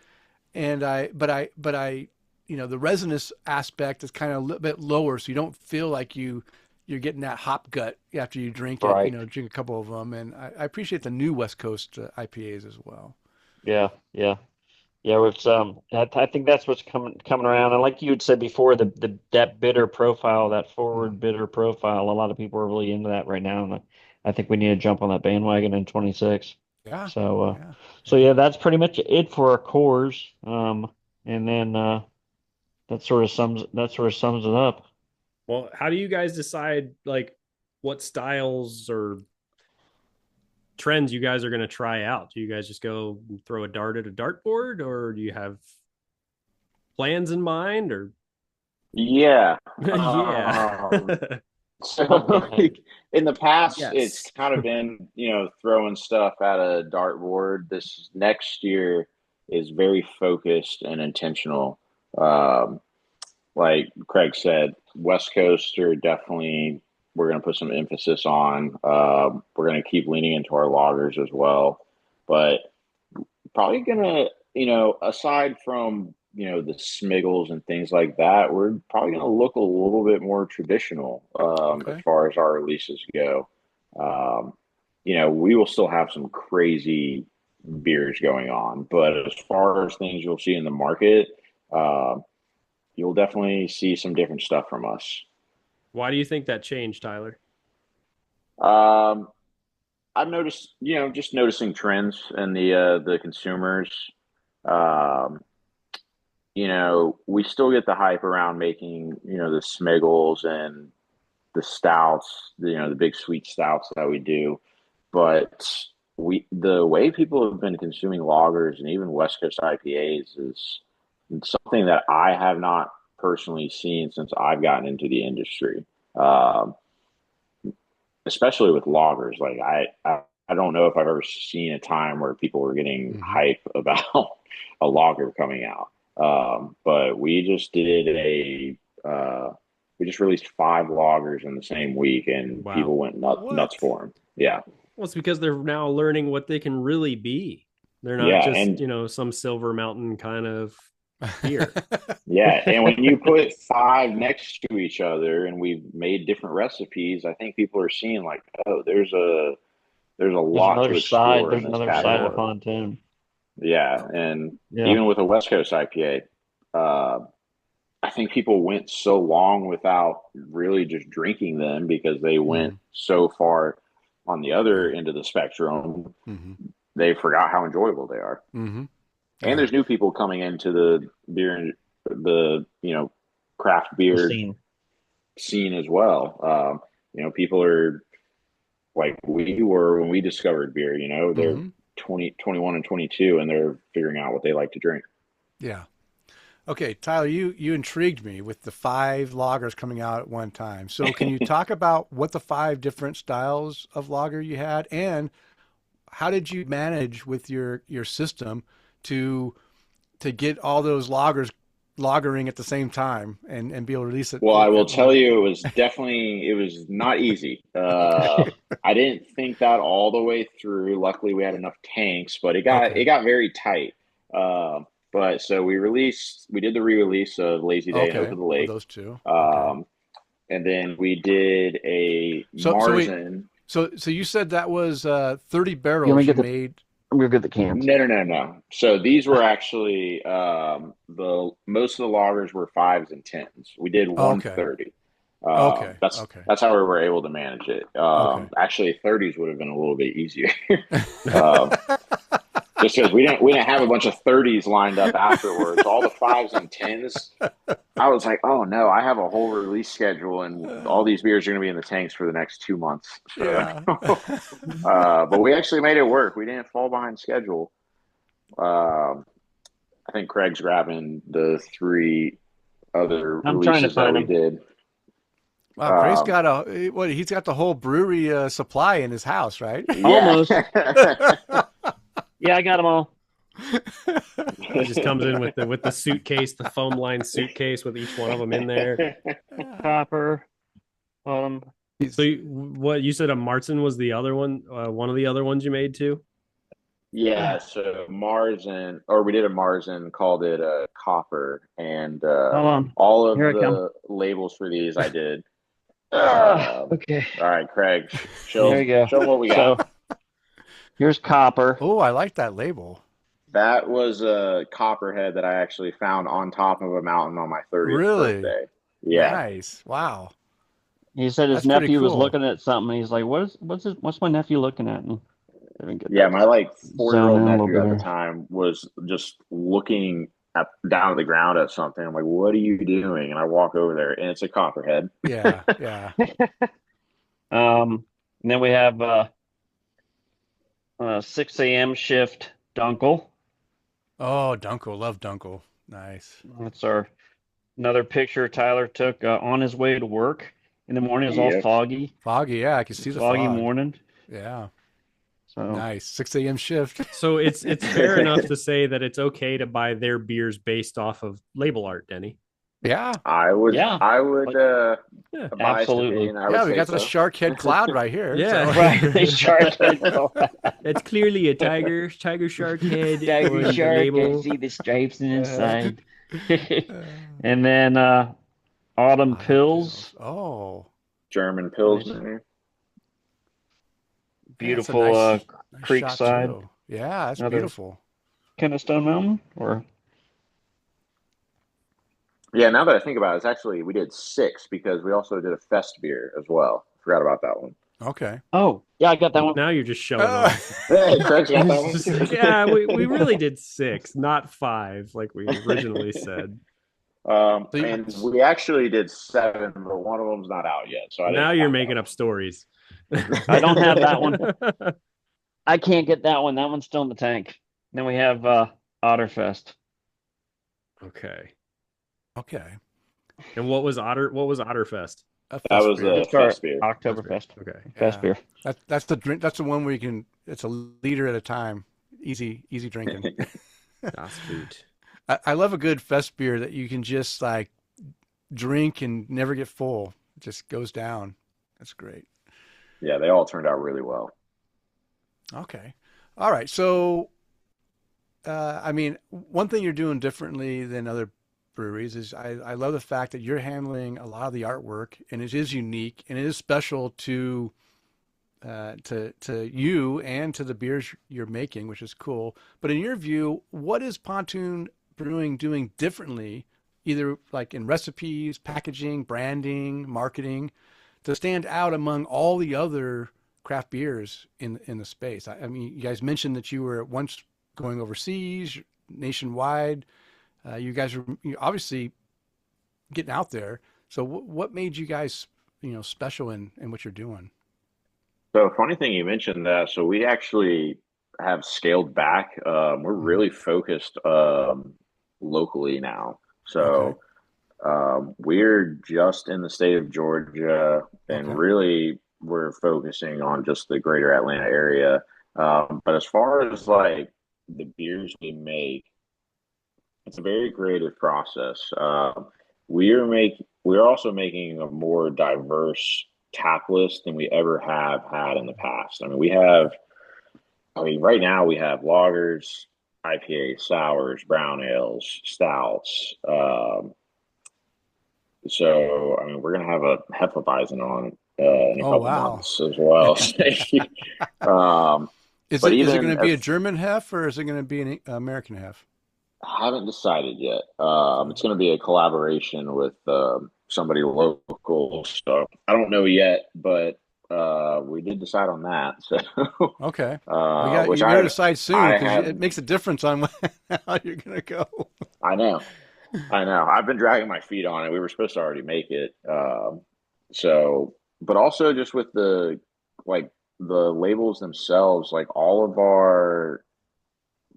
and the resinous aspect is kind of a little bit lower, so you don't feel like you're getting that hop gut after you drink it. Right. Drink a couple of them, and I appreciate the new West Coast IPAs as well. Yeah, yeah. Yeah, it's I think that's what's coming around. And like you had said before, that bitter profile, that forward bitter profile, a lot of people are really into that right now, and I think we need to jump on that bandwagon in 26. Yeah. So Yeah. so yeah, that's pretty much it for our cores. And then that sort of sums it up. Well, how do you guys decide like what styles or trends you guys are going to try out? Do you guys just go throw a dart at a dartboard, or do you have plans in mind? Or Yeah. yeah, So like, in the past, it's yes. kind of been, throwing stuff at a dartboard. This next year is very focused and intentional. Um, like Craig said, West Coast are definitely, we're going to put some emphasis on. We're going to keep leaning into our loggers as well. But probably going to, aside from, the Smiggles and things like that, we're probably going to look a little bit more traditional as Okay. far as our releases go. Um, we will still have some crazy beers going on, but as far as things you'll see in the market, uh, you'll definitely see some different stuff from us. Why do you think that changed, Tyler? Um, I've noticed, just noticing trends in the consumers. Um, we still get the hype around making, the Smiggles and the stouts, the big sweet stouts that we do. But the way people have been consuming lagers and even West Coast IPAs is something that I have not personally seen since I've gotten into the industry. Um, Especially with loggers. Like I don't know if I've ever seen a time where people were getting Mm-hmm. hype about a logger coming out. But we just released 5 loggers in the same week, and Wow. people went nuts What? for them. Yeah, Well, it's because they're now learning what they can really be. They're not yeah, just, and some Silver Mountain kind of beer. yeah, and when you put 5 next to each other, and we've made different recipes, I think people are seeing like, oh, there's a lot to explore in There's this another side of Yeah. category. Pontoon. Yeah, and Yeah. even with a West Coast IPA, uh, I think people went so long without really just drinking them because they went Mm-hmm. so far on the other Yeah. end of the spectrum. Mm-hmm. They forgot how enjoyable they are. Mm-hmm. And Yeah. there's new people coming into the beer and the craft The beer scene. scene as well. People are like we were when we discovered beer. They're Mm-hmm. 20, 21, and 22, and they're figuring out what they like to drink. Yeah. Okay, Tyler, you intrigued me with the 5 loggers coming out at one time. So can you talk about what the 5 different styles of lager you had, and how did you manage with your system to to get all those loggers loggering at the same time and be able to release it Well, I will at tell one? you, it was not easy. Okay. I didn't think that all the way through. Luckily, we had enough tanks, but it Okay. got very tight. But so we did the re-release of Lazy Day and Hope Okay. of the Of Lake, those two. Okay. um, and then we did a So wait. Marzen. So you said that was 30 You want barrels me you to get made. we'll get the cans. No, no, no, no. So these were actually the most of the loggers were 5s and 10s. We did Okay. 130. Okay. That's Okay. that's how we were able to manage it. Okay. Actually, 30s would have been a little bit easier, um, just because we didn't have a bunch of 30s lined up afterwards. All the 5s and 10s. I was like, oh no, I have a whole release schedule, and all these beers are going to be in the tanks for the next 2 months. So, Yeah. but we actually made it work. We didn't fall behind schedule. Um, I think Craig's grabbing the 3 other I'm trying to releases that find we them. did. Wow, Craig's Um, got he's got the whole brewery supply in his house, right? yeah. Almost. Yeah, I got them all. He just comes in with the suitcase, the foam lined suitcase with each one of them in there. Copper. Bottom. So what you said a Martin was the other one, one of the other ones you made too? Yeah, so we did a Marzen, called it a Copper, and Hold on. all of Here I come. the labels for these I did. Okay. All right, Craig, There you go. show 'em what we So got. here's copper. Oh, I like that label. That was a copperhead that I actually found on top of a mountain on my 30th Really? birthday. Yeah. Nice. Wow. He said his That's pretty nephew was cool. looking at something. He's like, what's my nephew looking at? And I didn't get Yeah, that. my like Zone 4-year-old in a little nephew bit at the there. time was just looking down at the ground at something. I'm like, "What are you doing?" And I walk over there, and it's a copperhead. Yeah. Yeah. And then we have 6 a.m. shift Dunkel. Oh, Dunkel. Love Dunkel. Nice. That's another picture Tyler took on his way to work in the morning. It was all Yep. foggy, Foggy. Yeah, I can see the foggy fog. morning. Yeah. So Nice. 6 a.m. shift. So it's fair enough to say that it's okay to buy their beers based off of label art, Denny. Yeah. I would, Yeah. Yeah. a biased Absolutely. opinion, I would Yeah, we say got the so. shark head cloud right here. Yeah. So. right, shark head. It's clearly a tiger shark head. Tiger on the shark. label. I see the stripes inside. Uh, And then Autumn Pills. Oh. German Pilsner. Beautiful Yeah, that's a nice creekside. shot, too. Yeah, that's Another- beautiful. Kind of Stone Mountain, or Yeah, now that I think about it, it's actually we did 6 because we also did a fest beer as well. Forgot about that one. Okay. oh yeah, I got that one. Now you're just showing Uh, off. Hey, Craig's got that one. Yeah, we really did 6, not 5, like we originally said. And we actually did 7, but one of them's not out yet. So Now you're making up stories. I don't have that one. I can't get that one. That one's still in the tank. Then we have Otterfest. Okay. Okay. And what was Otterfest? A That fest was beer. a fest beer. Oktoberfest. Okay. Fest Yeah. beer. That's the drink. That's the one where you can. It's a liter at a time. Easy drinking. Das gut. I love a good fest beer that you can just like drink and never get full. It just goes down. That's great. Yeah, they all turned out really well. Okay. All right. So, I mean, one thing you're doing differently than other breweries is I love the fact that you're handling a lot of the artwork, and it is unique and it is special to you and to the beers you're making, which is cool. But in your view, what is Pontoon Brewing doing differently, either like in recipes, packaging, branding, marketing, to stand out among all the other craft beers in the space? I mean, you guys mentioned that you were once going overseas, nationwide. You guys are obviously getting out there. So what made you guys, special in what you're doing? So funny thing you mentioned that. So we actually have scaled back. We're really focused locally now. Okay. So we're just in the state of Georgia, and Okay. really we're focusing on just the greater Atlanta area. But as far as like the beers we make, it's a very creative process. We're also making a more diverse tap list than we ever have had in the past. I mean, right now we have lagers, IPA, sours, brown ales, stouts. So, I mean, we're going to have a Hefeweizen on in a Oh, couple wow. months as well. Is But it even going to be a as- German hef or is it going to be an American hef? I haven't decided yet. It's going to be a collaboration with somebody local. So I don't know yet, but we did decide on that. So, Okay. which You got to decide soon I because have, it makes a difference on how you're going to go. I know. I've been dragging my feet on it. We were supposed to already make it. But also just with the labels themselves, like all of our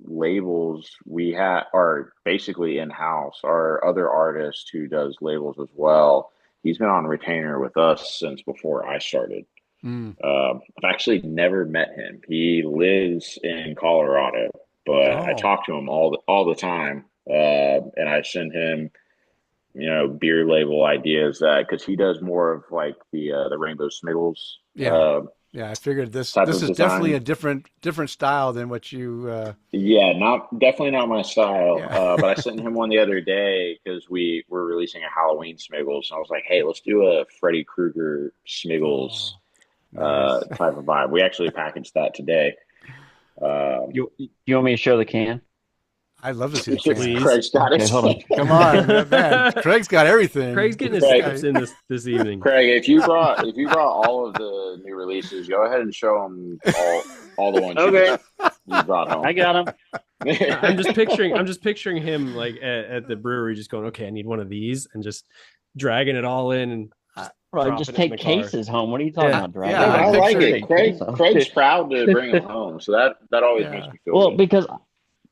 labels we have are basically in-house. Our other artist who does labels as well, he's been on retainer with us since before I started. Mm. I've actually never met him. He lives in Colorado, but I Oh. talk to him all the time, and I send him beer label ideas because he does more of like the rainbow Smiggles. Yeah. Yeah, I figured this Type is of definitely a design. different style than what you Yeah, definitely not my style. yeah. But I sent him one the other day because we were releasing a Halloween Smiggles. And I was like, hey, let's do a Freddy Krueger Smiggles Nice. type of vibe. We actually packaged that today. You want me to show the can? I'd love to see the cans. Please. Craig's got it. Hold on. Come on, man. Craig's got everything. Craig's getting his Craig. steps in this evening. Craig, if you brought all of the new releases, go ahead and show them all the ones Okay. you brought home. I got him. I'm just picturing him like at the brewery, just going, okay, I need one of these, and just dragging it all in and Right, just take cases home. What are you talking about, Drag? Yeah, I like picture it. Craig's proud to bring them home, so that always makes me feel good. Because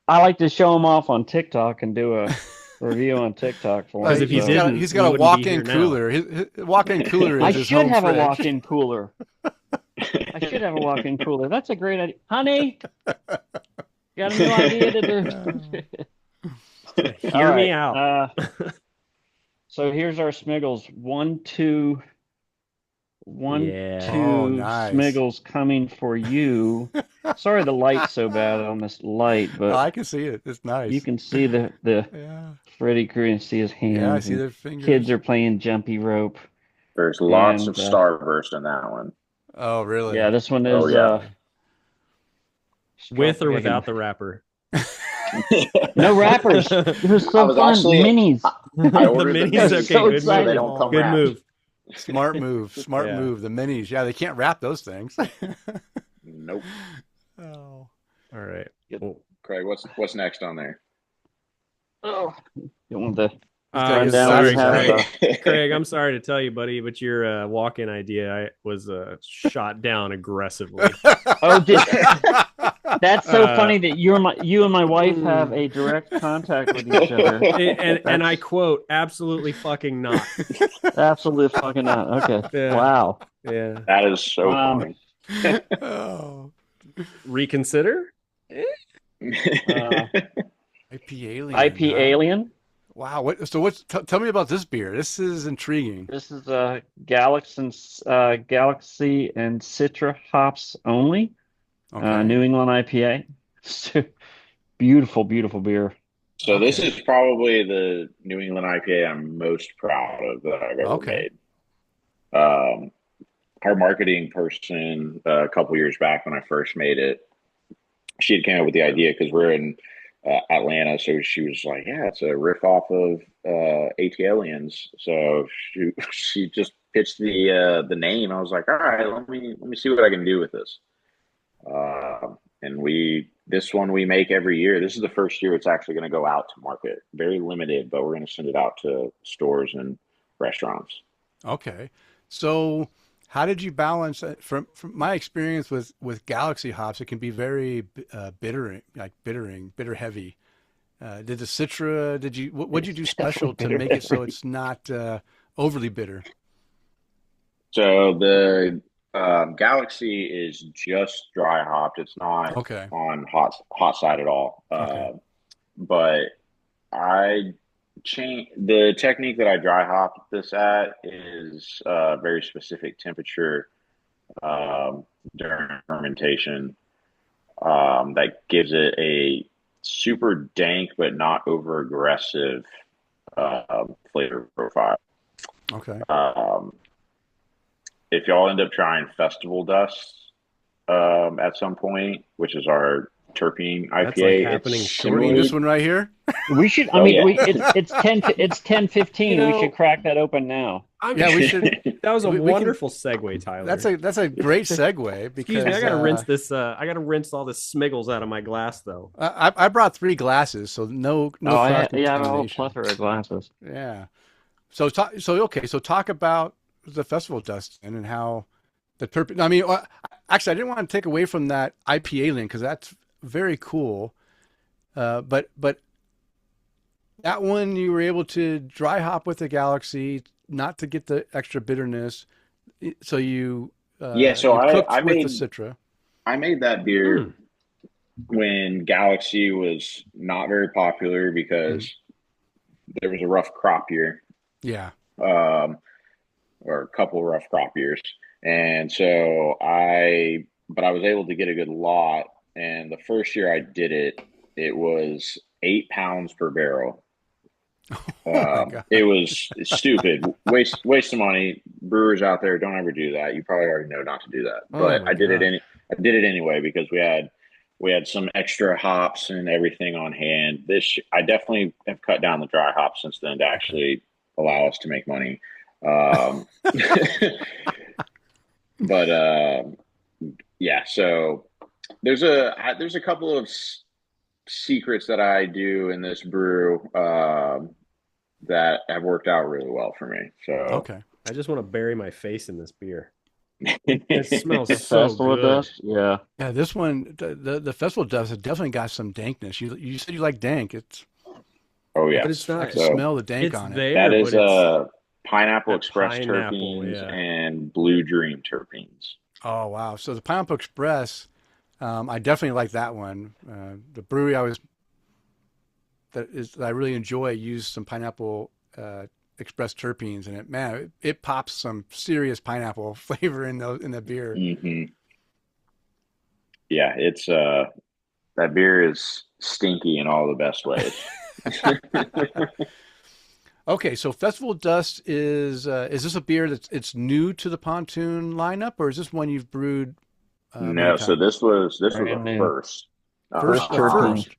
I like to show them off on TikTok and do a review on TikTok for him. Because if he didn't, he's got a walk-in cooler. His walk-in cooler is I his should home have fridge. a walk-in cooler. I should have a walk-in cooler. That's a great idea. Honey, got a new idea to do. Hear me out. So here's our Smiggles. 1, 2, Yeah. Oh, nice. Smiggles coming for you. Sorry the light's so bad on this light, but Oh, I can see it. It's nice. you can see the Yeah. Freddy crew and see his hands. Yeah, I see and their fingers. kids are playing jumpy rope. There's lots And, of Starburst in that one. Oh, really? Yeah, this one is Oh, yeah. With or without the wrapper? no wrappers. It was I so was fun. actually- Minis. I ordered The minis, minis, okay, so good excited. They move. don't come Good wrapped. move. Smart move. Smart Yeah. move. The minis. Yeah, they can't wrap those things. Nope. Oh. All right. Well, Craig, what's next on there? Oh, you want the I'm his sorry, size Craig. Craig, I'm sorry to tell you, buddy, but your walk-in idea was shot down aggressively. That's so funny that you and my wife have a direct contact with each other. and I quote, absolutely fucking not. Absolutely fucking not. Okay. Yeah. Wow. Yeah. That is so funny. Oh. Reconsider? IP Alien. IP huh? Alien. Wow. Tell me about this beer. This is intriguing. This is Galaxy and Citra hops only. Okay. New England IPA. Beautiful, beautiful beer. So this is probably the New England IPA I'm most proud of that I've ever made. Our marketing person a couple years back when I first made it, she had came up with the idea because we're in Atlanta, so she was like, "Yeah, it's a riff off of AT Aliens." So she just pitched the name. I was like, "All right, let me see what I can do with this." And this one we make every year. This is the first year it's actually going to go out to market. Very limited, but we're going to send it out to stores and restaurants. Okay. So how did you balance from my experience with Galaxy hops? It can be very bitter heavy. Did the Citra? What'd you do special to make it so it's not overly bitter? So the Galaxy is just dry hopped. It's not on hot side at all. But I changed the technique that I dry hop this at is a very specific temperature during fermentation that gives it a super dank but not over aggressive flavor profile. Okay. If y'all end up trying Festival Dust at some point, which is our terpene IPA, That's like happening shortly. This one right here. We should. It's 10:15. We should crack that open now. We should. That was a we can- wonderful segue, Tyler. That's a great segue because Excuse me, I gotta rinse this. I gotta rinse all this Smiggles out of my glass, though. I brought 3 glasses, so no. I have a whole contamination. plethora of glasses. Yeah. So talk about the Festival Dust and how the terpene. I mean, actually, I didn't want to take away from that IP Alien because that's very cool. But that one you were able to dry hop with the Galaxy, not to get the extra bitterness. So you So you cooked I with made the Citra. I made that beer when Galaxy was not very popular because there was a rough crop year. Yeah. Or a couple of rough crop years. And so I was able to get a good lot. And the first year I did it, it was 8 pounds per barrel. It was stupid. Waste of money. Brewers out there, don't ever do that. You probably already know not to do that. But I did it anyway because we had we had some extra hops and everything on hand. I definitely have cut down the dry hops since then to actually allow us to make money. But yeah, so there's a couple of secrets that I do in this brew that have worked out really well for me. So Okay. I just want to bury my face in this beer. It smells The so festival good. dust, yeah. Yeah, this one, the festival dust has definitely got some dankness. You said you like dank. oh yeah, But it's I not. can so smell the dank It's on it. there, that is but it's Pineapple that Express pineapple. terpenes Yeah. and Blue Dream terpenes. Oh wow! So the Pineapple Express, I definitely like that one. The brewery that I really enjoy used some Pineapple Express terpenes in it. Man, it pops some serious pineapple flavor in the beer. Hmm. Yeah, it's that beer is stinky in all the best ways. Okay, so Festival Dust is this a beer it's new to the Pontoon lineup, or is this one you've brewed many No, so times? this was Brand a new. first. First, First a terpene. first.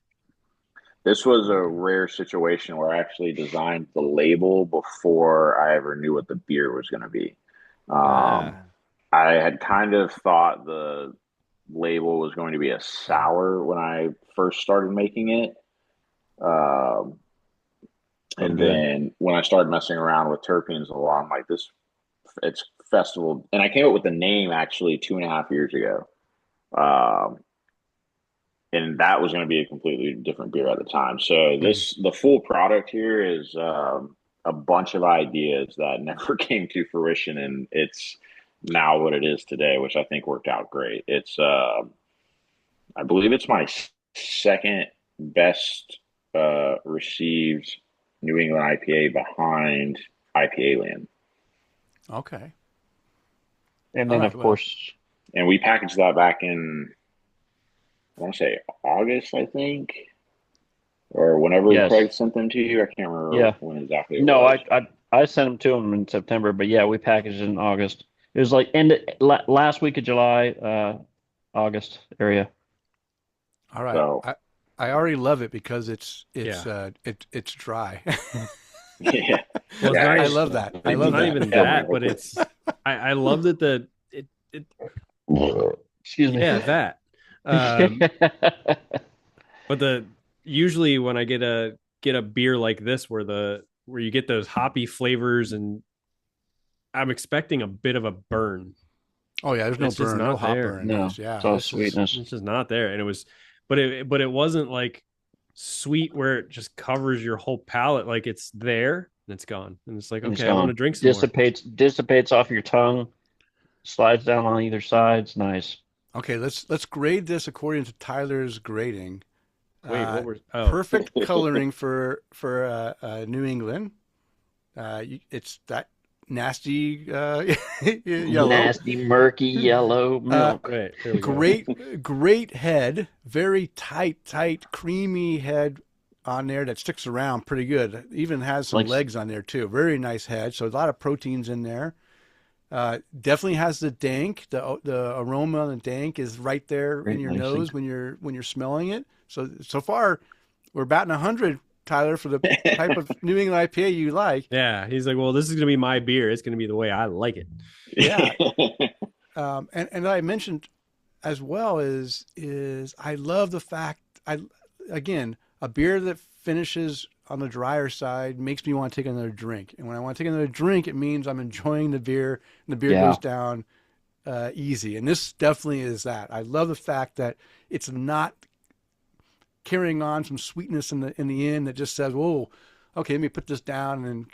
This was a Okay. rare situation where I actually designed the label before I ever knew what the beer was going to be. Um, Ah. I had kind of thought the label was going to be a sour when I first started making it. Um, Oh, and good. then when I started messing around with terpenes a lot, I'm like, it's festival. And I came up with the name actually 2.5 years ago. Um, and that was going to be a completely different beer at the time. So the full product here is a bunch of ideas that never came to fruition, and it's now what it is today, which I think worked out great. It's I believe it's my second best received New England IPA behind IPA Land, Okay. And All then, right. of Well, course, and we packaged that back in I want to say August, I think, or whenever yes. Craig sent them to you. I can't remember Yeah. when exactly it No, was. I sent them to him in September, but yeah, we packaged it in August. It was like last week of July, August area. all right. So I already love it because Yeah. it's dry. yeah, Well, it's yeah, not I even. love that. I It's love not that. even yeah. that, but it's. I love that it. Excuse me. Yeah, that. Um, but usually when I get a beer like this where you get those hoppy flavors, and I'm expecting a bit of a burn. Oh yeah, there's no It's just burn, no not hop there. burn in No, this. Yeah, it's all this is sweetness. It's just not there. And it was, but it wasn't like sweet where it just covers your whole palate. Like it's there and it's gone. And it's like, And it's okay, I want to gone. drink some more. Dissipates off your tongue, slides down on either side. It's nice. okay. Let's grade this according to Tyler's grading. Wait, Uh, what were, oh, Perfect coloring for New England. It's that nasty yellow. Nasty, murky yellow Uh, milk. right. There we go. great head, very tight, creamy head on there that sticks around pretty good. Even has some Like, legs on there too. Very nice head. So a lot of proteins in there. Definitely has the dank. The aroma on the dank is right there in great your lacing. nose when you're smelling it. So far, we're batting 100, Tyler, for the type of New England IPA you like. Yeah. He's like, well, this is going to be my beer. It's going to be the way I like it. Yeah. And I mentioned as well is I love the fact again a beer that finishes on the drier side makes me want to take another drink, and when I want to take another drink, it means I'm enjoying the beer, and the beer Yeah. goes down easy. And this definitely is that. I love the fact that it's not carrying on some sweetness in the end that just says, "Whoa, okay, let me put this down and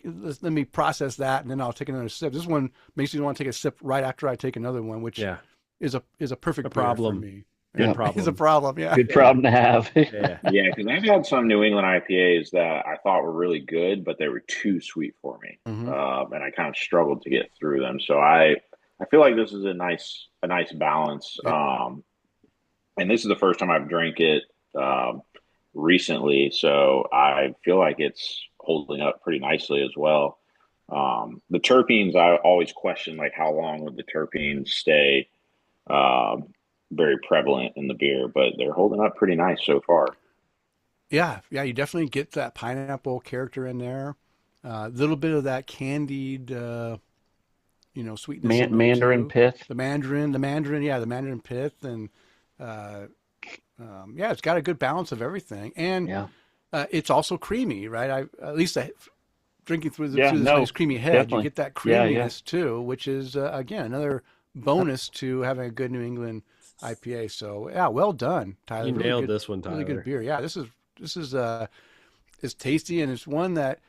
let me process that, and then I'll take another sip." This one makes me want to take a sip right after I take another one, which Yeah. is a perfect A beer for problem. me. Good Yeah. problem. It's a problem, yeah. Good problem to have. Yeah. yeah, because I've had some New England IPAs that I thought were really good, but they were too sweet for me, Hmm. and I kind of struggled to get through them. So I feel like this is a nice balance. Yeah. And this is the first time I've drank it recently, so I feel like it's holding up pretty nicely as well. The terpenes, I always question like how long would the terpenes stay. Um, very prevalent in the beer, but they're holding up pretty nice so far. Yeah, yeah, you definitely get that pineapple character in there. A little bit of that candied, sweetness in there Mandarin too. pith. The mandarin pith, and uh, yeah, it's got a good balance of everything, and Yeah. it's also creamy, right? At least drinking Yeah, through this no, nice creamy head, you definitely. get that Yeah, yeah. creaminess too, which is again another bonus to having a good New England IPA. So yeah, well done, Tyler. You Really nailed good, this one, really good Tyler. beer. Yeah, this is tasty, and it's one that,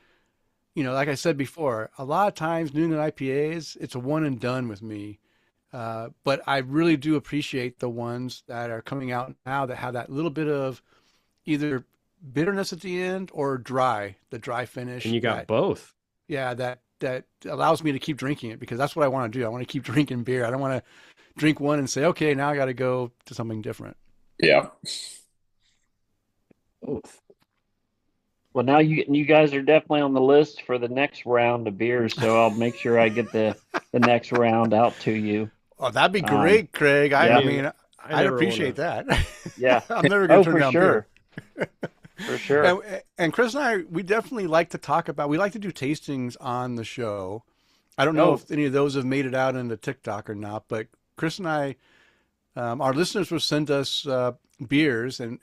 like I said before, a lot of times New England IPAs, it's a one and done with me. But I really do appreciate the ones that are coming out now that have that little bit of either bitterness at the end or the dry finish. And you got both. Yeah, that allows me to keep drinking it, because that's what I want to do. I want to keep drinking beer. I don't want to drink one and say, okay, now I got to go to something different. Yeah. Both. Well, now you guys are definitely on the list for the next round of beers, so I'll make sure I get the next round out to you. Oh, that'd be great, Craig. yeah. I mean, I'd never appreciate that. Yeah. I'm never going Oh, to turn for down sure. beer. For sure. And Chris and I, we definitely like to talk about, we like to do tastings on the show. I don't know Oh. if any of those have made it out into TikTok or not, but Chris and I, our listeners will send us beers, and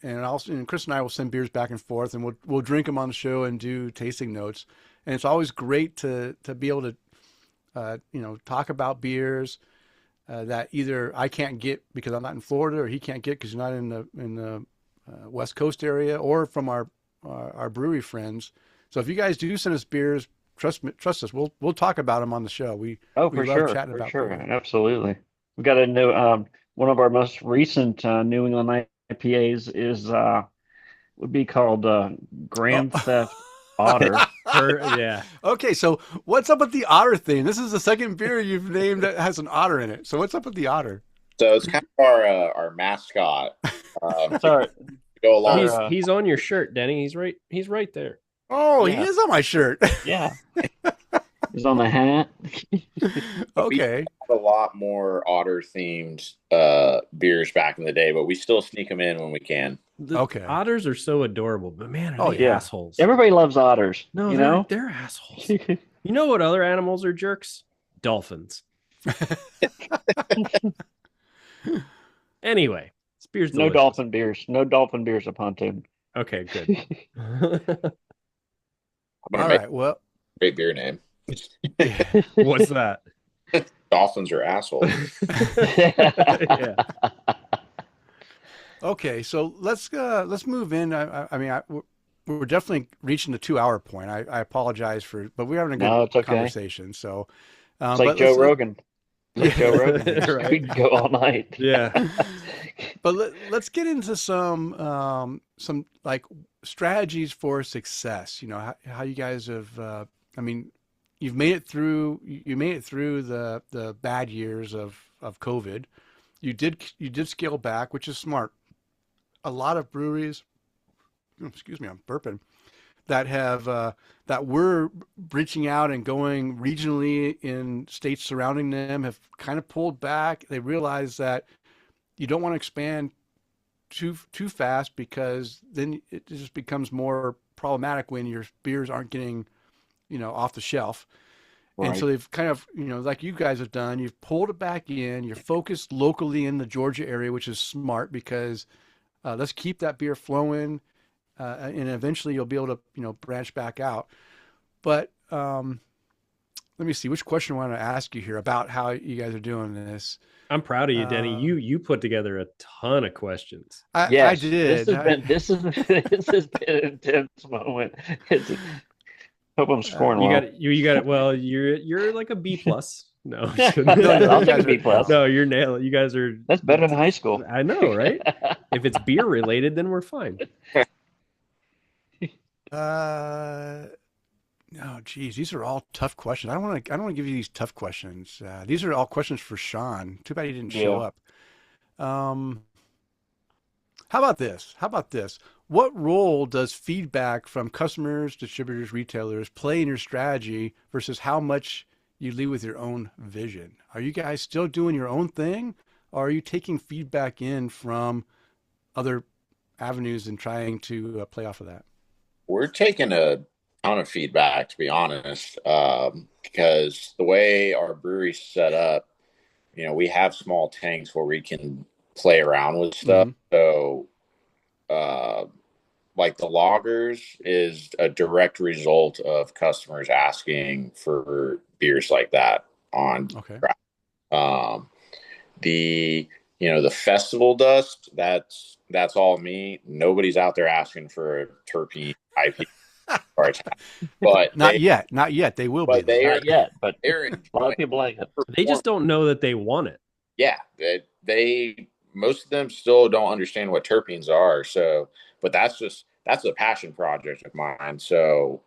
Chris and I will send beers back and forth, and we'll drink them on the show and do tasting notes. And it's always great to be able to talk about beers that either I can't get because I'm not in Florida, or he can't get because he's not in the West Coast area, or from our brewery friends. So if you guys do send us beers, trust us, we'll talk about them on the show. We Oh, we for love sure. chatting For about sure. beer. Absolutely. We got a new one of our most recent New England IPAs is would be called Grand Theft Otter. Yeah. Okay, so what's up with the otter thing? This is the second beer you've named that has an otter in it. So what's up with the otter? So it's kind of our mascot. Sorry. To go along. He's on your shirt, Denny. He's right there. Oh, Yeah. he is on my shirt. Yeah. He's on the hat. Okay. A lot more otter themed beers back in the day, but we still sneak them in when we can. The Okay. otters are so adorable, but man, are Oh, they yeah. assholes. Everybody loves otters. No, you they're, know? they're assholes. You know what other animals are jerks? Dolphins. Anyway, this beer's No delicious. dolphin beers. No dolphin beers at Pontoon. Okay, good. I'm gonna All make right. Well, a great beer name. What's that? Dolphins are assholes. Yeah. okay. So let's move in. We're definitely reaching the 2 hour point. I apologize but we're having a good No, it's okay. conversation. So It's but like Joe Rogan. It's like Joe Rogan. Right. We can go all night. Yeah. But let's get into some like strategies for success. You know how you guys have. You've made it through. You made it through the bad years of COVID. You did scale back, which is smart. A lot of breweries, excuse me, I'm burping, that were reaching out and going regionally in states surrounding them have kind of pulled back. They realize that you don't want to expand too fast, because then it just becomes more problematic when your beers aren't getting, off the shelf. Right. And so they've kind of, like you guys have done, you've pulled it back in, you're focused locally in the Georgia area, which is smart, because let's keep that beer flowing. And eventually you'll be able to, branch back out. But let me see, which question I want to ask you here about how you guys are doing this. I'm proud of you, Denny. You put together a ton of questions. I Yes, did. This has been an intense moment. Hope I'm scoring You well. got it. Well, you're like a B plus. No, I'll take a B plus. No, you're nailing. You guys are. That's better than high school. I know, right? If it's beer related, then we're fine. No, geez, these are all tough questions. I don't want to give you these tough questions. These are all questions for Sean. Too bad he didn't show up. How about this? What role does feedback from customers, distributors, retailers play in your strategy versus how much you lead with your own vision? Are you guys still doing your own thing, or are you taking feedback in from other avenues and trying to play off of that? We're taking a ton of feedback, to be honest, because the way our brewery's set up, we have small tanks where we can play around with stuff. Mm-hmm. So, like the lagers is a direct result of customers asking for beers like that on Okay. draft. Um, the festival dust, that's all me. Nobody's out there asking for a terpene IPA or a tap. But Not yet. Not yet. They will be, but though. Not yet, but they're a lot enjoying of people like it. They just don't know that they want it. Yeah, they most of them still don't understand what terpenes are. So, but that's a passion project of mine. So,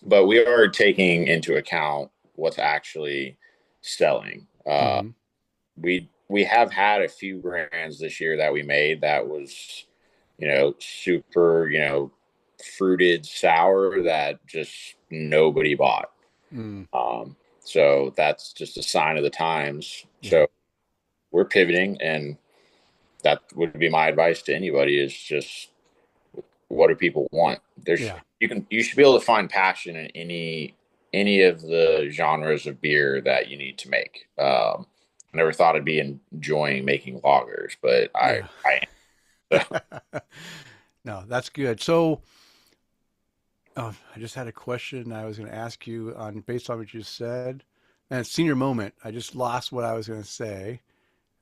but we are taking into account what's actually selling. Mm-hmm. We have had a few brands this year that we made that was, super, fruited sour that just nobody bought. Mm. So that's just a sign of the times. Yeah. So we're pivoting, and that would be my advice to anybody is just what do people want? Yeah. You should be able to find passion in any of the genres of beer that you need to make. I never thought I'd be enjoying making lagers, but Yeah. I am. No, that's good. So, I just had a question I was going to ask you on based on what you said. And it's senior moment. I just lost what I was going to say.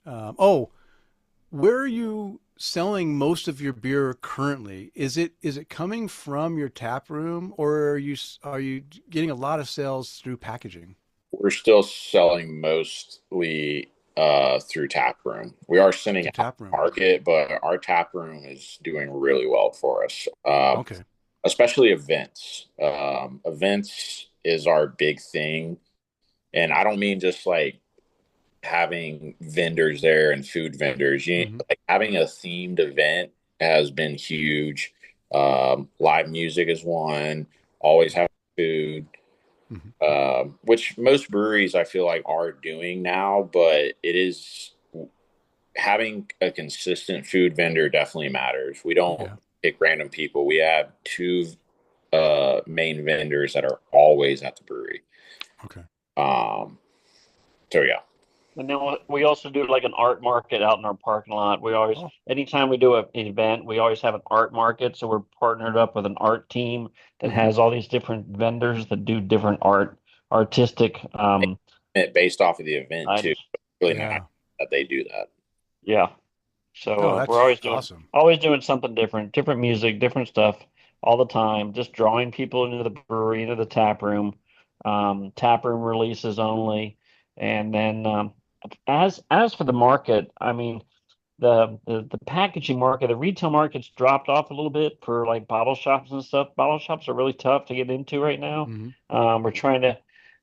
Where are you selling most of your beer currently? Is it coming from your tap room, or are you getting a lot of sales through packaging? We're still selling mostly through tap room. We are sending To out tap to room. market, but our tap room is doing really well for us. Okay. Especially events. Events is our big thing, and I don't mean just like having vendors there and food vendors. Mm-hmm. Like having a themed event has been huge. Live music is one. Always have food, Mm-hmm. which most breweries I feel like are doing now, but it is having a consistent food vendor definitely matters. We don't Yeah. pick random people. We have two main vendors that are always at the brewery. Okay. Um, so yeah. And then we also do like an art market out in our parking lot. We always, Oh. anytime we do an event, we always have an art market. So we're partnered up with an art team that Mm-hmm. has all these different vendors that do different artistic Based off of the event too. items. Really nice Yeah. that they do that. Yeah. So Oh, we're that's awesome. always doing something different, different music, different stuff all the time. Just drawing people into the brewery, into the tap room releases only, and then as for the market, I mean the packaging market, the retail market's dropped off a little bit for like bottle shops and stuff. Bottle shops are really tough to get into right now. Mm-hmm. We're trying to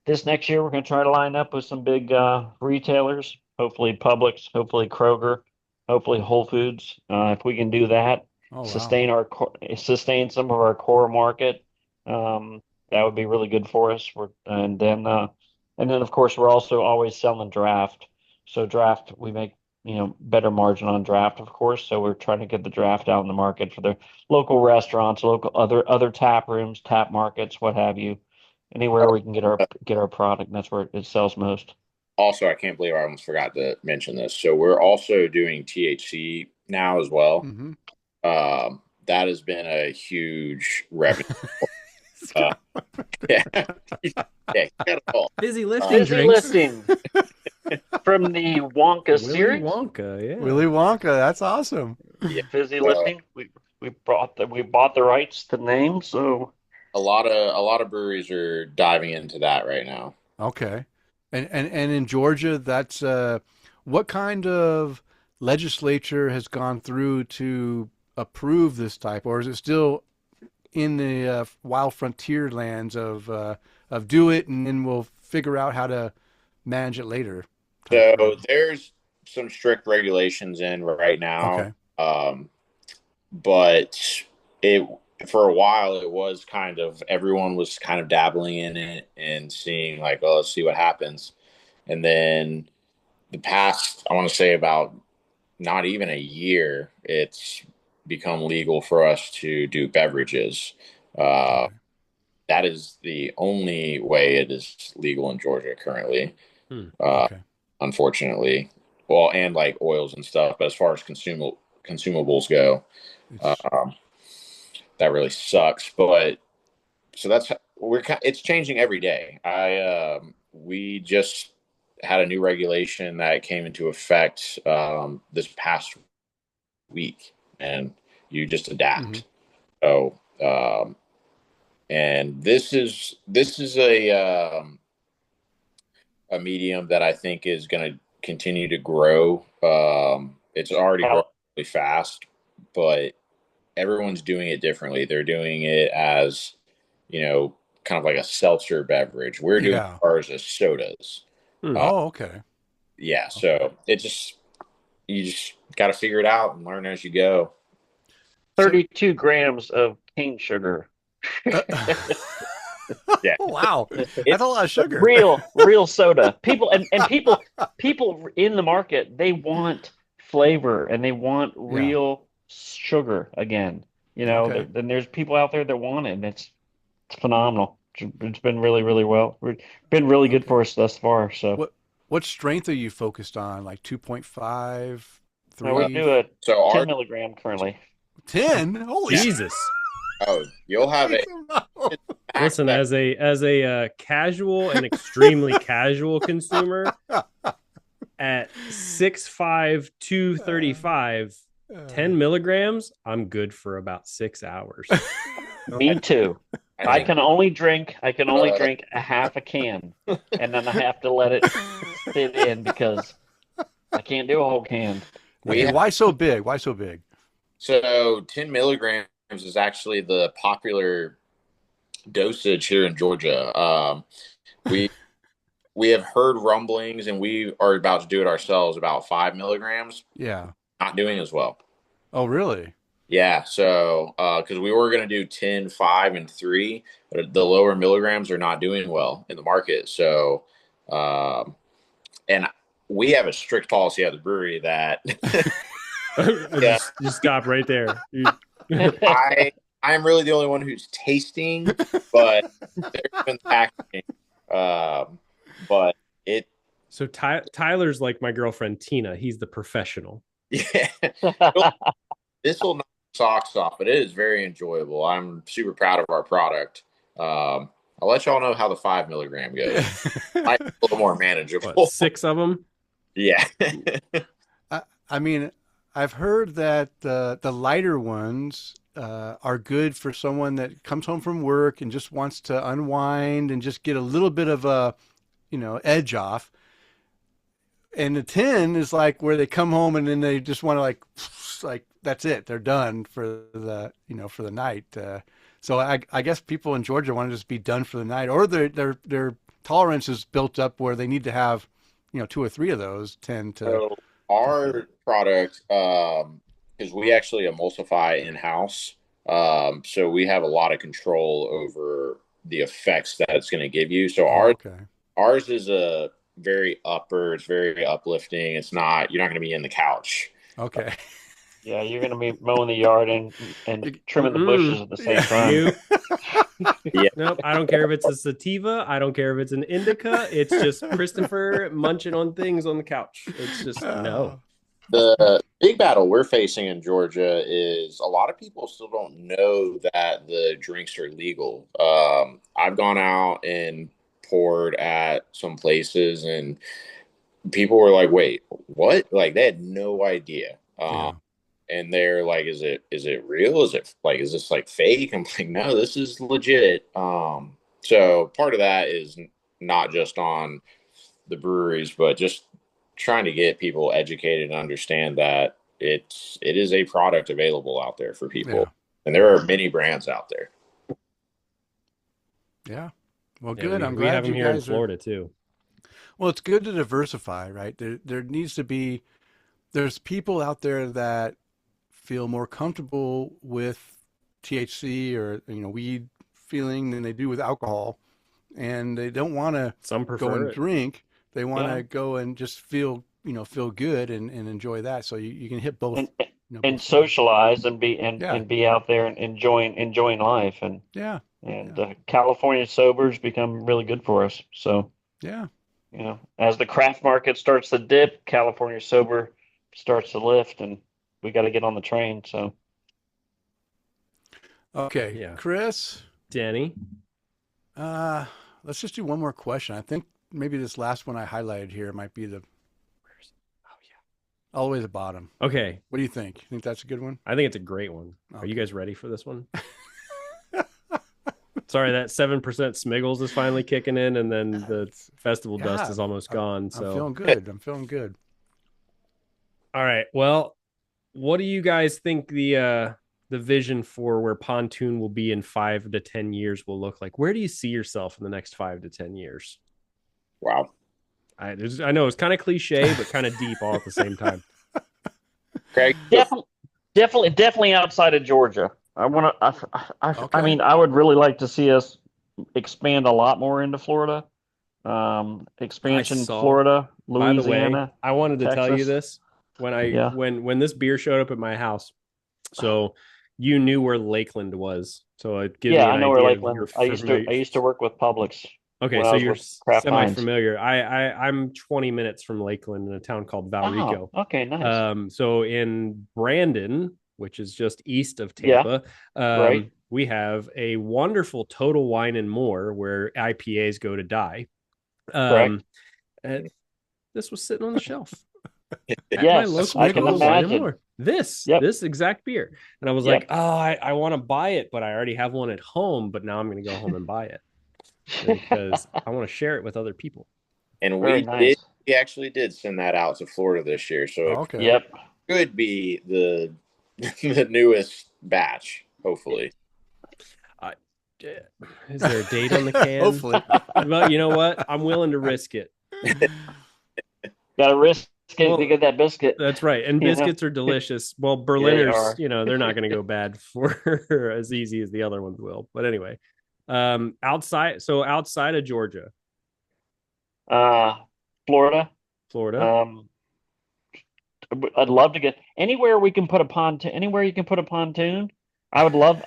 this next year we're going to try to line up with some big retailers, hopefully Publix, hopefully Kroger, hopefully Whole Foods. If we can do that, Oh, wow. sustain some of our core market, that would be really good for us. And then of course we're also always selling draft. So draft we make better margin on draft, of course. So we're trying to get the draft out in the market for the local restaurants, local other tap rooms, tap markets, what have you. Anywhere we can get our product, that's where it sells most. Also, I can't believe I almost forgot to mention this. So we're also doing THC now as well. Mm-hmm. That has been a huge revenue. Uh, yeah, yeah, Busy lifting Busy drinks. lifting from the Wonka Willy series. Wonka, yeah. Willy Wonka. That's awesome. yeah. Busy lifting. We bought the rights to the name, so A lot of breweries are diving into that right now. Okay. And in Georgia, that's what kind of legislature has gone through to approve this type, or is it still in the wild frontier lands of do it and then we'll figure out how to manage it later type So thing? there's some strict regulations in right now, Okay. but it for a while it was kind of everyone was kind of dabbling in it and seeing like, oh, let's see what happens, and then the past, I want to say about not even a year, it's become legal for us to do beverages. Okay. That is the only way it is legal in Georgia currently, Okay. unfortunately. Well, and like oils and stuff, but as far as consumables go, It's um, that really sucks. But so that's it's changing every day. We just had a new regulation that came into effect this past week, and you just mm-hmm. adapt. So, and this is a medium that I think is going to continue to grow. It's already growing really fast, but everyone's doing it differently. They're doing it as, kind of like a seltzer beverage. We're doing Yeah. ours as sodas. Oh, okay. Yeah. Okay. So you just got to figure it out and learn as you go. 32 grams of cane sugar. Yeah. Wow. It's That's a lot of sugar. Real soda. People people in the market, they want flavor and they want Yeah. real sugar again. Okay. Then there's people out there that want it, and it's phenomenal. It's been really, really well. Been really good Okay. for us thus far. So What strength are you focused on? Like 2.5, we 3, do a so 10 our milligram currently. 10? Holy shit. Jesus. oh, you'll have Holy a smokes. Listen, as a casual and extremely casual consumer at 6'5", 235, 10 milligrams, I'm good for about 6 hours. Me too. I think I can only drink a half a can, and then I have to let it sit in because I can't do a whole can. Okay, why so big? Why so big? so 10 milligrams is actually the popular dosage here in Georgia. We we have heard rumblings, and we are about to do it ourselves. About 5 milligrams, Yeah. not doing as well. Oh, really? Yeah, so because we were going to do 10, 5, and 3, but the lower milligrams are not doing well in the market. So, and we have a strict policy at the brewery that yeah, just stop right there. I'm really the only one who's tasting, but there's been packaging. But it So Tyler's like my girlfriend Tina. He's the professional. yeah, this will knock socks off, but it is very enjoyable. I'm super proud of our product. I'll let y'all know how the 5 milligram goes. Might be a little more manageable. What, 6 of them? Yeah. I mean, I've heard that the lighter ones are good for someone that comes home from work and just wants to unwind and just get a little bit of a, edge off. And the 10 is like where they come home and then they just want to like that's it. They're done for for the night. So I guess people in Georgia want to just be done for the night, or their tolerance is built up where they need to have, 2 or 3 of those tend to. So our product, because we actually emulsify in house, so we have a lot of control over the effects that it's going to give you. So ours is a it's very uplifting. It's not, you're not going to be in the couch. Okay. Yeah, you're going to be mowing the yard and trimming the bushes at the same time. Yeah. Nope. I don't care if it's a sativa. I don't care if it's an indica. It's just Christopher munching on things on the couch. It's just no. The big battle we're facing in Georgia is a lot of people still don't know that the drinks are legal. I've gone out and poured at some places, and people were like, "Wait, what?" Like they had no idea. Yeah. And they're like, "Is it real? Is this like fake?" I'm like, "No, this is legit." So part of that is not just on the breweries, but just trying to get people educated and understand that it is a product available out there for people, Yeah. and there are many brands out there. Yeah. Well, good. I'm we glad have them you here in guys Florida too. Well, it's good to diversify, right? There needs to be. There's people out there that feel more comfortable with THC or weed feeling than they do with alcohol, and they don't want to Some go prefer and it. drink. They want to go and just feel feel good and enjoy that. So you can hit both. and, Both and sides. socialize and Yeah. be out there and enjoying life. And Yeah. California sobers become really good for us. So, Yeah. as the craft market starts to dip, California sober starts to lift, and we got to get on the train. So, Okay. Yeah. Kris, Denny. let's just do one more question. I think maybe this last one I highlighted here might be all the way to the bottom. Okay. What do you think? You think that's a good one? I think it's a great one. Okay. Are you guys ready for this one? Sorry, that 7% Smiggles is finally kicking in, and then the festival dust is almost gone. So I'm feeling good. I'm feeling good. All right. Well, what do you guys think the vision for where Pontoon will be in 5 to 10 years will look like? Where do you see yourself in the next 5 to 10 years? Wow. I know it's kind of cliche, but kind of deep all at the same time. Craig, definitely outside of Georgia. I want to. I mean, I would really like to see us expand a lot more into Florida. Expansion, Florida, Louisiana. By the way, I wanted to Texas. tell you this when this beer showed up at my house. So you knew where Lakeland was. So it gives me an I know idea where of Lakeland. your I used to work with Publix. Okay, so you're semi-familiar. I'm 20 minutes from Lakeland in a town called Valrico. Oh, okay, nice. So in Brandon, which is just east of Tampa, right. we have a wonderful Total Wine and More where IPAs go to die. Correct. And this was sitting on the shelf. Yes, I can imagine. This exact beer. And I was like, I want to buy it, but I already have one at home, but now I'm going to go home and buy it because I want to share it with other people. And we actually did send that out to Florida this year. So it could be the newest batch, hopefully. Is there a date on the can? Hopefully. Well, you know what? I'm willing to risk it. Got to risk it to get that biscuit. That's right. And biscuits are delicious. Well, Berliners, they're not going to go bad for as easy as the other ones will. But anyway, outside of Georgia. Florida. I'd love to get anywhere we can put a pontoon. Anywhere you can put a pontoon. I would love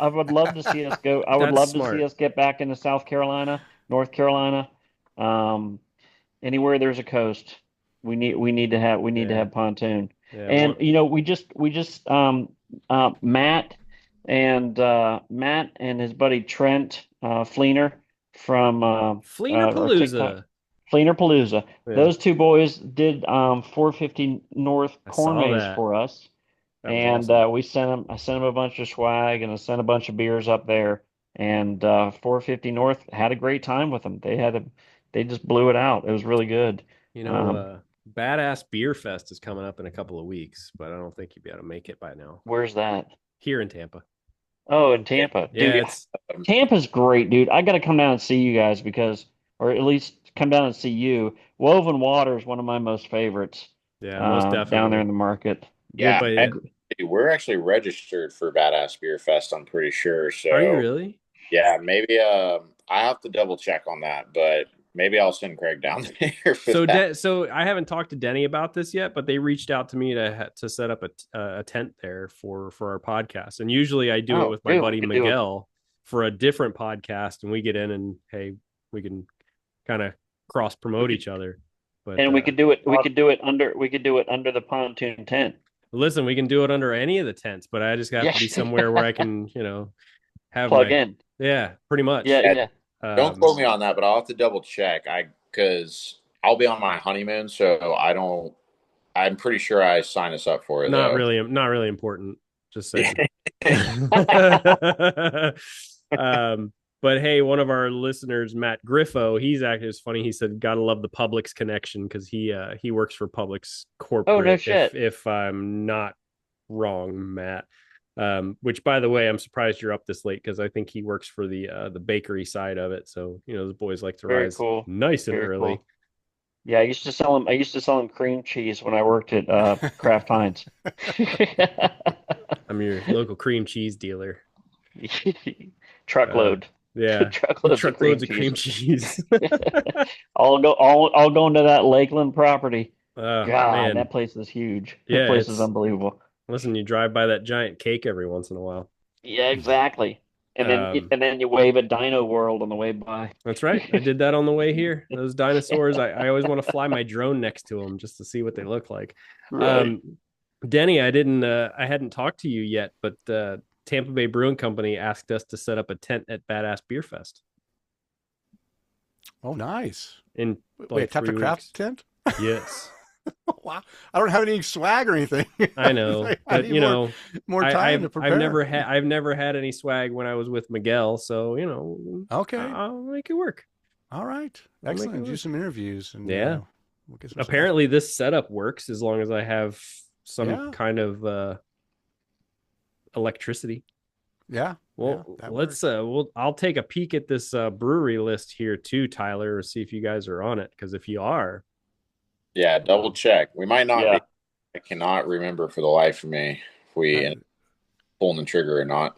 to see us go. I would love to see us get back into South Carolina, North Carolina, anywhere there's a coast. We need to have pontoon. Yeah, and we just Matt and his buddy Trent Fleener from Fleenerpalooza. Fleenerpalooza. Yeah. Those two boys did 450 North corn maze for us. And awesome. I sent them a bunch of swag, and I sent a bunch of beers up there. And 450 North had a great time with them. They just blew it out. It was really good. Badass Beer Fest is coming up in a couple of weeks, but I don't think you'd be able to make it by now. Where's that? Here in Tampa. Oh, in Tampa. Dude, Tampa's great, dude. I got to come down and see you guys or at least come down and see you. Woven Water is one of my most favorites. Yeah, most definitely. Down there in the market. Yeah, we're actually registered for Badass Beer Fest, I'm pretty sure. So are you really? Yeah, maybe I have to double check on that, but maybe I'll send Craig down there for that. So I haven't talked to Denny about this yet, but they reached out to me to set up a tent there for our podcast. And usually I do it with my buddy Miguel for a different podcast, and we get in and hey, we can kind of cross promote each other. But we could do it under the pontoon tent. Listen, we can do it under any of the tents, but I just got to be somewhere where I can, have plug in. Yeah, pretty much. Yeah. Don't quote me on that, but I'll have to double check. Because I'll be on my honeymoon, so I'm pretty sure I sign us up for it. Not really important. Just saying. But hey, one of our listeners, Matt Griffo, it's funny. He said, "Gotta love the Publix connection," because he works for Publix corporate. Oh no shit! If I'm not wrong, Matt. Which, by the way, I'm surprised you're up this late because I think he works for the bakery side of it. So the boys like to rise nice and early. Cool. Yeah, I used to sell him cream cheese when I worked at Kraft Heinz. I'm your local cream cheese dealer. Truckload. Yeah, truckloads of cream cheese. I'll go into that Lakeland property. God, man. that place is huge. Yeah, That place is unbelievable. Listen, you drive by that giant cake every once in a while. Yeah, exactly. And then you wave at Dino World on the way by. That's right. I did that on the way here. Those dinosaurs, I always want to fly my drone next to them just to see what they look like. Right. Denny, I hadn't talked to you yet, but Tampa Bay Brewing Company asked us to set up a tent at Badass Beer Fest. Oh, nice. In Wait, Tap to Craft tent? Yes. Wow. I don't have any swag or anything. I know, but you know, more time to prepare. I've never had any swag when I was with Miguel, so you know, okay, I'll make it work. All right, excellent. Do some interviews and we'll get some apparently stuff. This setup works as long as I have some kind of electricity. Yeah. Well, I'll take a peek at this brewery list here too, Tyler, or see if you guys are on it. Because if you are, yeah, double check. We might not be. I cannot remember for the life of me if we end up pulling the trigger or not.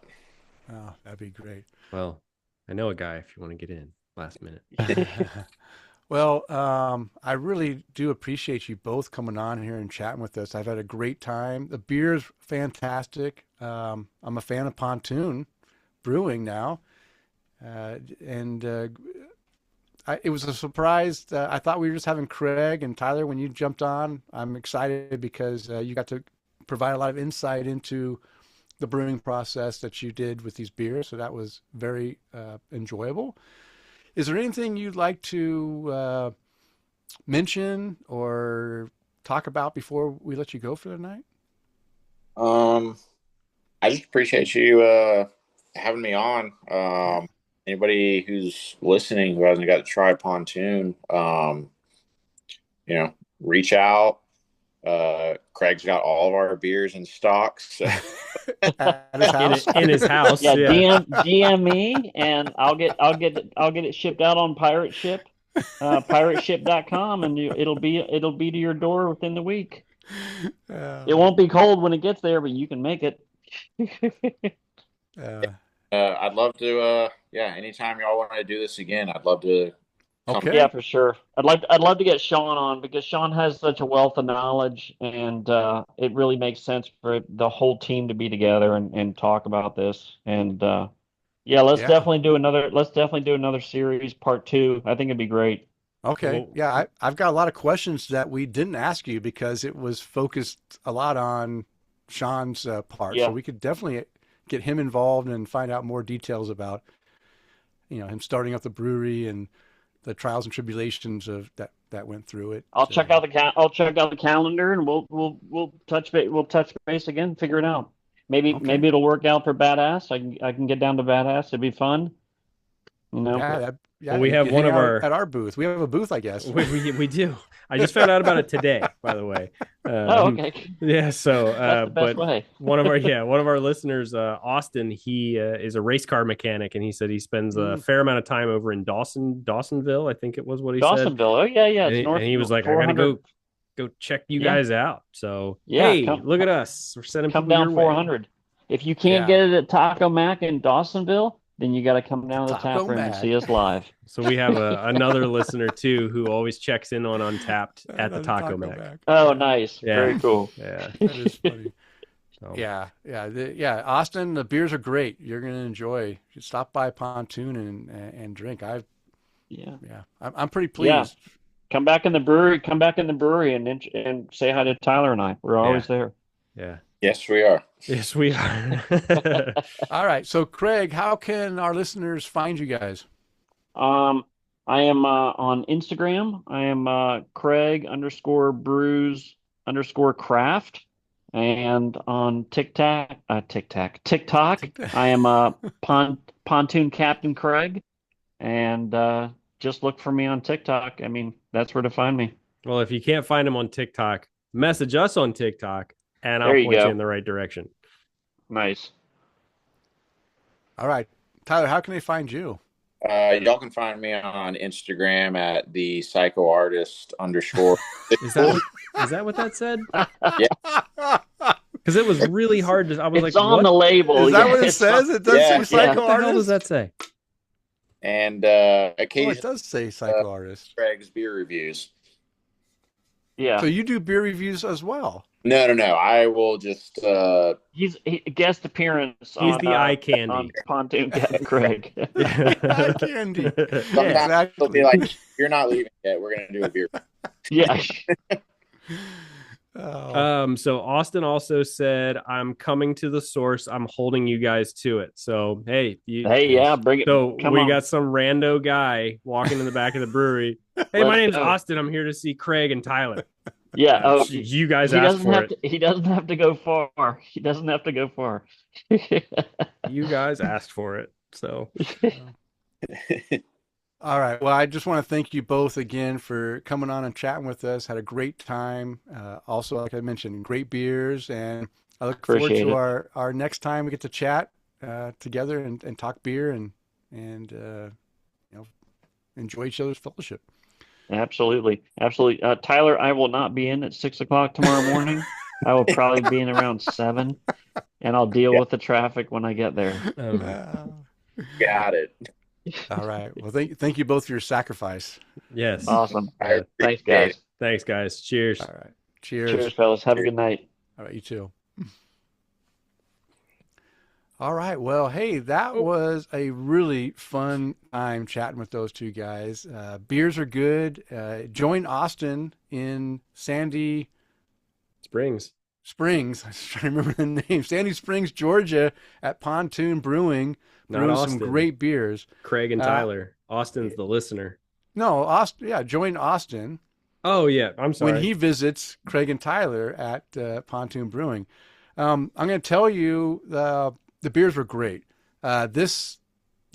Oh, that'd be great. Well, I know a guy if you want to get in last minute. Well, I really do appreciate you both coming on here and chatting with us. I've had a great time. The beer is fantastic. I'm a fan of Pontoon Brewing now. It was a surprise. I thought we were just having Craig and Tyler when you jumped on. I'm excited because you got to provide a lot of insight into the brewing process that you did with these beers. So that was very enjoyable. Is there anything you'd like to mention or talk about before we let you go for the night? I just appreciate you having me on. Anybody who's listening who hasn't got to try Pontoon, reach out. Craig's got all of our beers in stock. So. At his house. In his house. Yeah, DM me and I'll get it shipped out on pirate ship, pirateship.com, and it'll be to your door within the week. It won't be cold when it gets there, but you can make it. I'd love to. Anytime y'all want to do this again, I'd love to. Okay. Yeah, for sure. I'd love to get Sean on because Sean has such a wealth of knowledge, and it really makes sense for the whole team to be together and talk about this. And let's definitely do another series, part 2. I think it'd be great. Okay. Yeah, I've got a lot of questions that we didn't ask you because it was focused a lot on Sean's part. Yeah. So we could definitely get him involved and find out more details about, him starting up the brewery and the trials and tribulations of that went through it. I'll check out the calendar and we'll touch base again, figure it out. Maybe it'll work out for Badass. I can get down to Badass. It'd be fun. Yeah, we have one of our at our booth. We have a booth, I guess. We do. I just found out about it today, by the way. Okay. Yeah. So, that's the best way. one of our listeners, Austin, he is a race car mechanic, and he said he spends a fair amount of time over in Dawsonville. I think it was what he said. Dawsonville. Oh yeah. And he was like, I gotta go check you guys out. So look at us. We're sending come people down your 400. Way. If you can't get it at Taco Mac in Dawsonville, then you got to come down to the tap room and see us live. So we have another listener too who always checks in on Untapped at the Taco Mac. Oh, nice. Yeah. Very cool. Yeah, that is funny. So. Yeah. Austin, the beers are great. You're gonna enjoy. You should stop by Pontoon and drink. I'm pretty pleased. Yeah. Come back in the brewery and say hi to Tyler and I. We're always there. Yeah. Yes, we are. Yes, we are. All right. So, Craig, how can our listeners find you guys? I am on Instagram. I am Craig_brews_craft. And on TikTok, I am Pontoon Captain Craig. And just look for me on TikTok. I mean, that's where to find me. Well, if you can't find him on TikTok, message us on TikTok. And I'll point you in the right direction. Nice. All right. Tyler, how can they find you? Y'all can find me on Instagram at the psycho artist _ Is that what that said? Yeah. Because it was really hard to. I was it's on the label. Is that what it says? It does say psycho artist. What the hell artist. does that say? And occasionally, it does say psycho artist. Craig's beer reviews. Yeah. So you do beer reviews as well. No. I will just. He's a guest appearance He's on the eye on candy. Pontoon Craig. Eye candy. Sometimes Exactly. they'll be like, "You're not leaving yet. We're gonna do a beer." Yeah. Oh. So Austin also said, "I'm coming to the source. I'm holding you guys to it." So hey, Hey, yeah, bring it. so Come we on. got some rando guy walking in the back of the brewery. Hey, my Let's name's go. Austin. I'm here to see Craig and Tyler. Yeah. Oh, You guys he asked doesn't for have it. to. He doesn't have to go far. He doesn't have to go far. You guys asked for it. So All right. Well, I just want to thank you both again for coming on and chatting with us. Had a great time. Also, like I mentioned, great beers, and I look forward Appreciate to it. our next time we get to chat together and talk beer and enjoy each other's fellowship. Absolutely. Tyler, I will not be in at 6 o'clock tomorrow morning. I will probably be in around 7, and I'll deal with the traffic when I get there. Got it. All right. Well, thank you both for your sacrifice. yes. Awesome. I Thanks, appreciate guys. it. Thanks, guys. Cheers. All right. Cheers. Cheers, fellas. Have a good night. All right. You too. All right. Well, hey, that was a really fun time chatting with those two guys. Beers are good. Join Austin in Sandy Springs. Springs. I was trying to remember the name. Sandy Springs, Georgia, at Pontoon Brewing, Not brewing Austin. some great beers. Craig and Tyler. Austin's the listener. No, Austin. Yeah, join Austin Oh yeah, I'm sorry. when he visits Craig and Tyler at Pontoon Brewing. I'm going to tell you the beers were great. This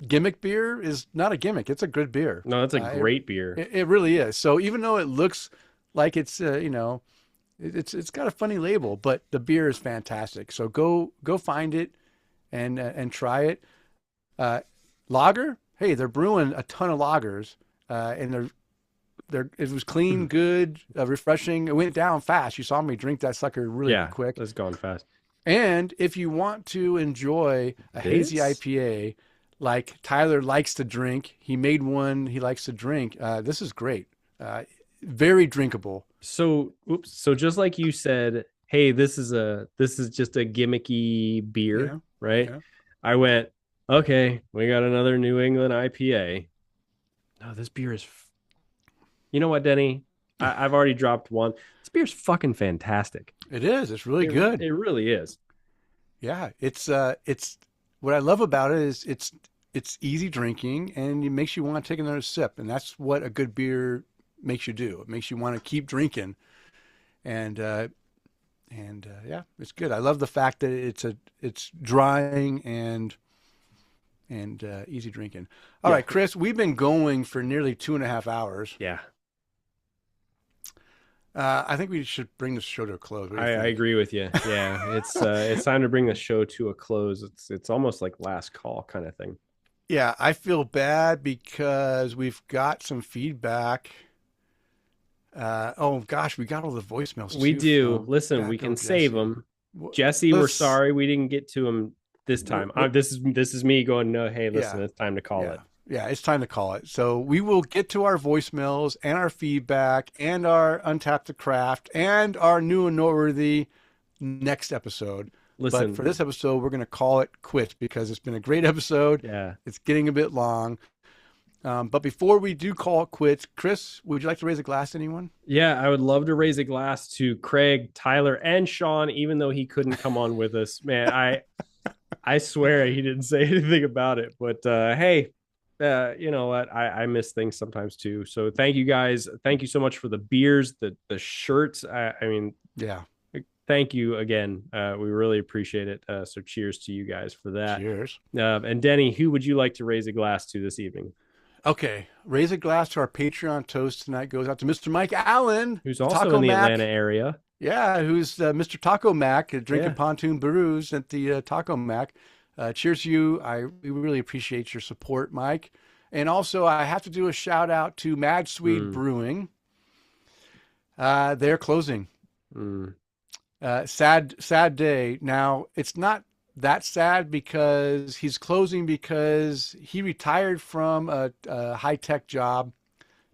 gimmick beer is not a gimmick. It's a good beer. No, that's a great beer. It really is. So even though it looks like it's it's got a funny label, but the beer is fantastic. So go find it and try it. Lager, hey, they're brewing a ton of lagers, and it was clean, good, refreshing. It went down fast. You saw me drink that sucker really quick. It's gone fast. And if you want to enjoy a hazy IPA like Tyler likes to drink, he made one he likes to drink. This is great. Very drinkable. So just like you said, hey, this is just a gimmicky beer, right? Yeah. I went, okay, we got another New England IPA. No, this beer is, you know what, Denny? I've already dropped one. This beer's fucking fantastic. It is. It's really good. It really is. Yeah, it's what I love about it is it's easy drinking and it makes you want to take another sip, and that's what a good beer makes you do. It makes you want to keep drinking, and yeah, it's good. I love the fact that it's drying and easy drinking. All right, Kris, we've been going for nearly 2.5 hours. Yeah. I think we should bring the show to a close. I agree with you. Yeah, it's time to bring the show to a close. It's almost like last call kind of thing. Yeah, I feel bad because we've got some feedback. Oh gosh, we got all the voicemails. We do. Listen, we can save them. Jesse, we're sorry we didn't get to him this time. This is me going, no, hey, listen, it's time to call it. Yeah, it's time to call it. So we will get to our voicemails and our feedback and our Untapped the Craft and our new and noteworthy next episode. Listen, but for this episode, we're going to call it quits because it's been a great episode. Yeah. It's getting a bit long. But before we do call it quits, Kris, would you like to raise a glass to anyone? Yeah, I would love to raise a glass to Craig, Tyler, and Sean, even though he couldn't come on with us. Man, I swear he didn't say anything about it. But hey, you know what? I miss things sometimes too. So thank you guys. Thank you so much for the beers, the shirts. I mean, yeah. Thank you again. We really appreciate it. So cheers to you guys for that. Cheers. And Denny, who would you like to raise a glass to this evening? Okay. Raise a glass to our Patreon toast tonight goes out to Mr. Mike Allen. Who's also in the Atlanta area. Yeah, who's Mr. Taco Mac, drinking Pontoon Brews at the Taco Mac. Cheers to you. We really appreciate your support, Mike. And also, I have to do a shout out to Mad Swede Brewing. They're closing. Sad day. Now, it's not that sad because he's closing because he retired from a high-tech job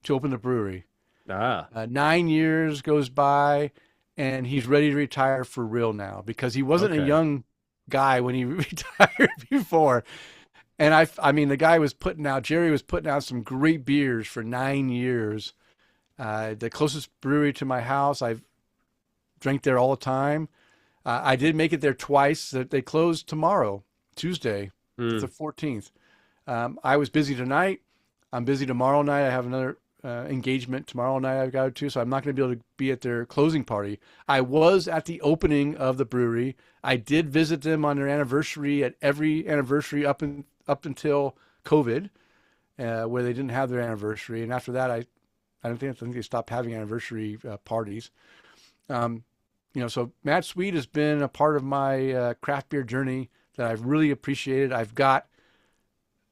to open the brewery. Ah, 9 years goes by, and he's ready to retire for real now because he wasn't a okay. young guy when he retired before. And I mean, Jerry was putting out some great beers for 9 years. The closest brewery to my house, I've drank there all the time. I did make it there twice. They close tomorrow, Tuesday, it's the 14th. I was busy tonight. I'm busy tomorrow night. I have another engagement tomorrow night I've got to, so I'm not going to be able to be at their closing party. I was at the opening of the brewery. I did visit them on their anniversary at every anniversary up until COVID, where they didn't have their anniversary. And after that, I think they stopped having anniversary parties. So Mad Swede has been a part of my craft beer journey that I've really appreciated. I've got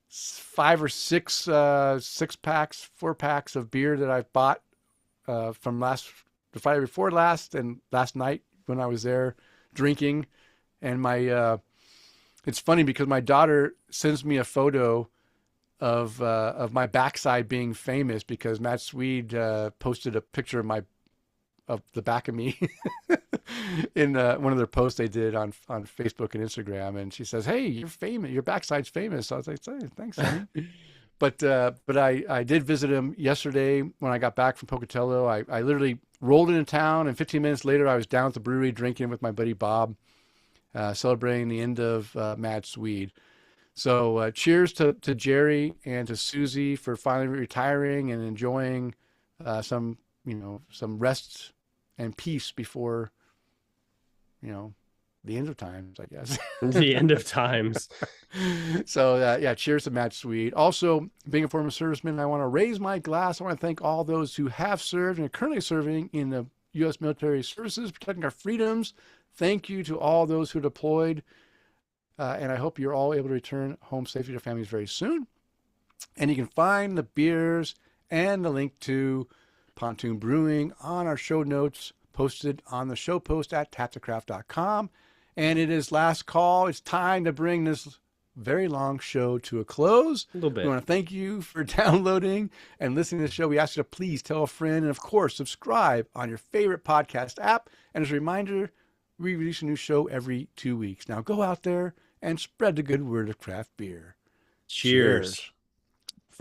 5 or 6 6-packs, 4-packs of beer that I've bought from the Friday before last and last night when I was there drinking. And it's funny because my daughter sends me a photo of my backside being famous because Matt Swede posted a picture of the back of me in one of their posts they did on Facebook and Instagram, and she says, "Hey, you're famous. Your backside's famous." So I was like, "Hey, thanks, honey." But I did visit him yesterday when I got back from Pocatello. I literally rolled into town, and 15 minutes later, I was down at the brewery drinking with my buddy Bob, celebrating the end of Mad Swede. So cheers to Jerry and to Susie for finally retiring and enjoying some rest and peace before, the end of times, I guess. The end of times. So cheers to Mad Swede. Also, being a former serviceman, I want to raise my glass. I want to thank all those who have served and are currently serving in the U.S. military services, protecting our freedoms. Thank you to all those who deployed. And I hope you're all able to return home safely to your families very soon. And you can find the beers and the link to Pontoon Brewing on our show notes posted on the show post at tapthecraft.com. And it is last call. It's time to bring this very long show to a close. A little bit. We want to thank you for downloading and listening to the show. We ask you to please tell a friend and, of course, subscribe on your favorite podcast app. And as a reminder, we release a new show every 2 weeks. Now go out there and spread the good word of craft beer. Cheers.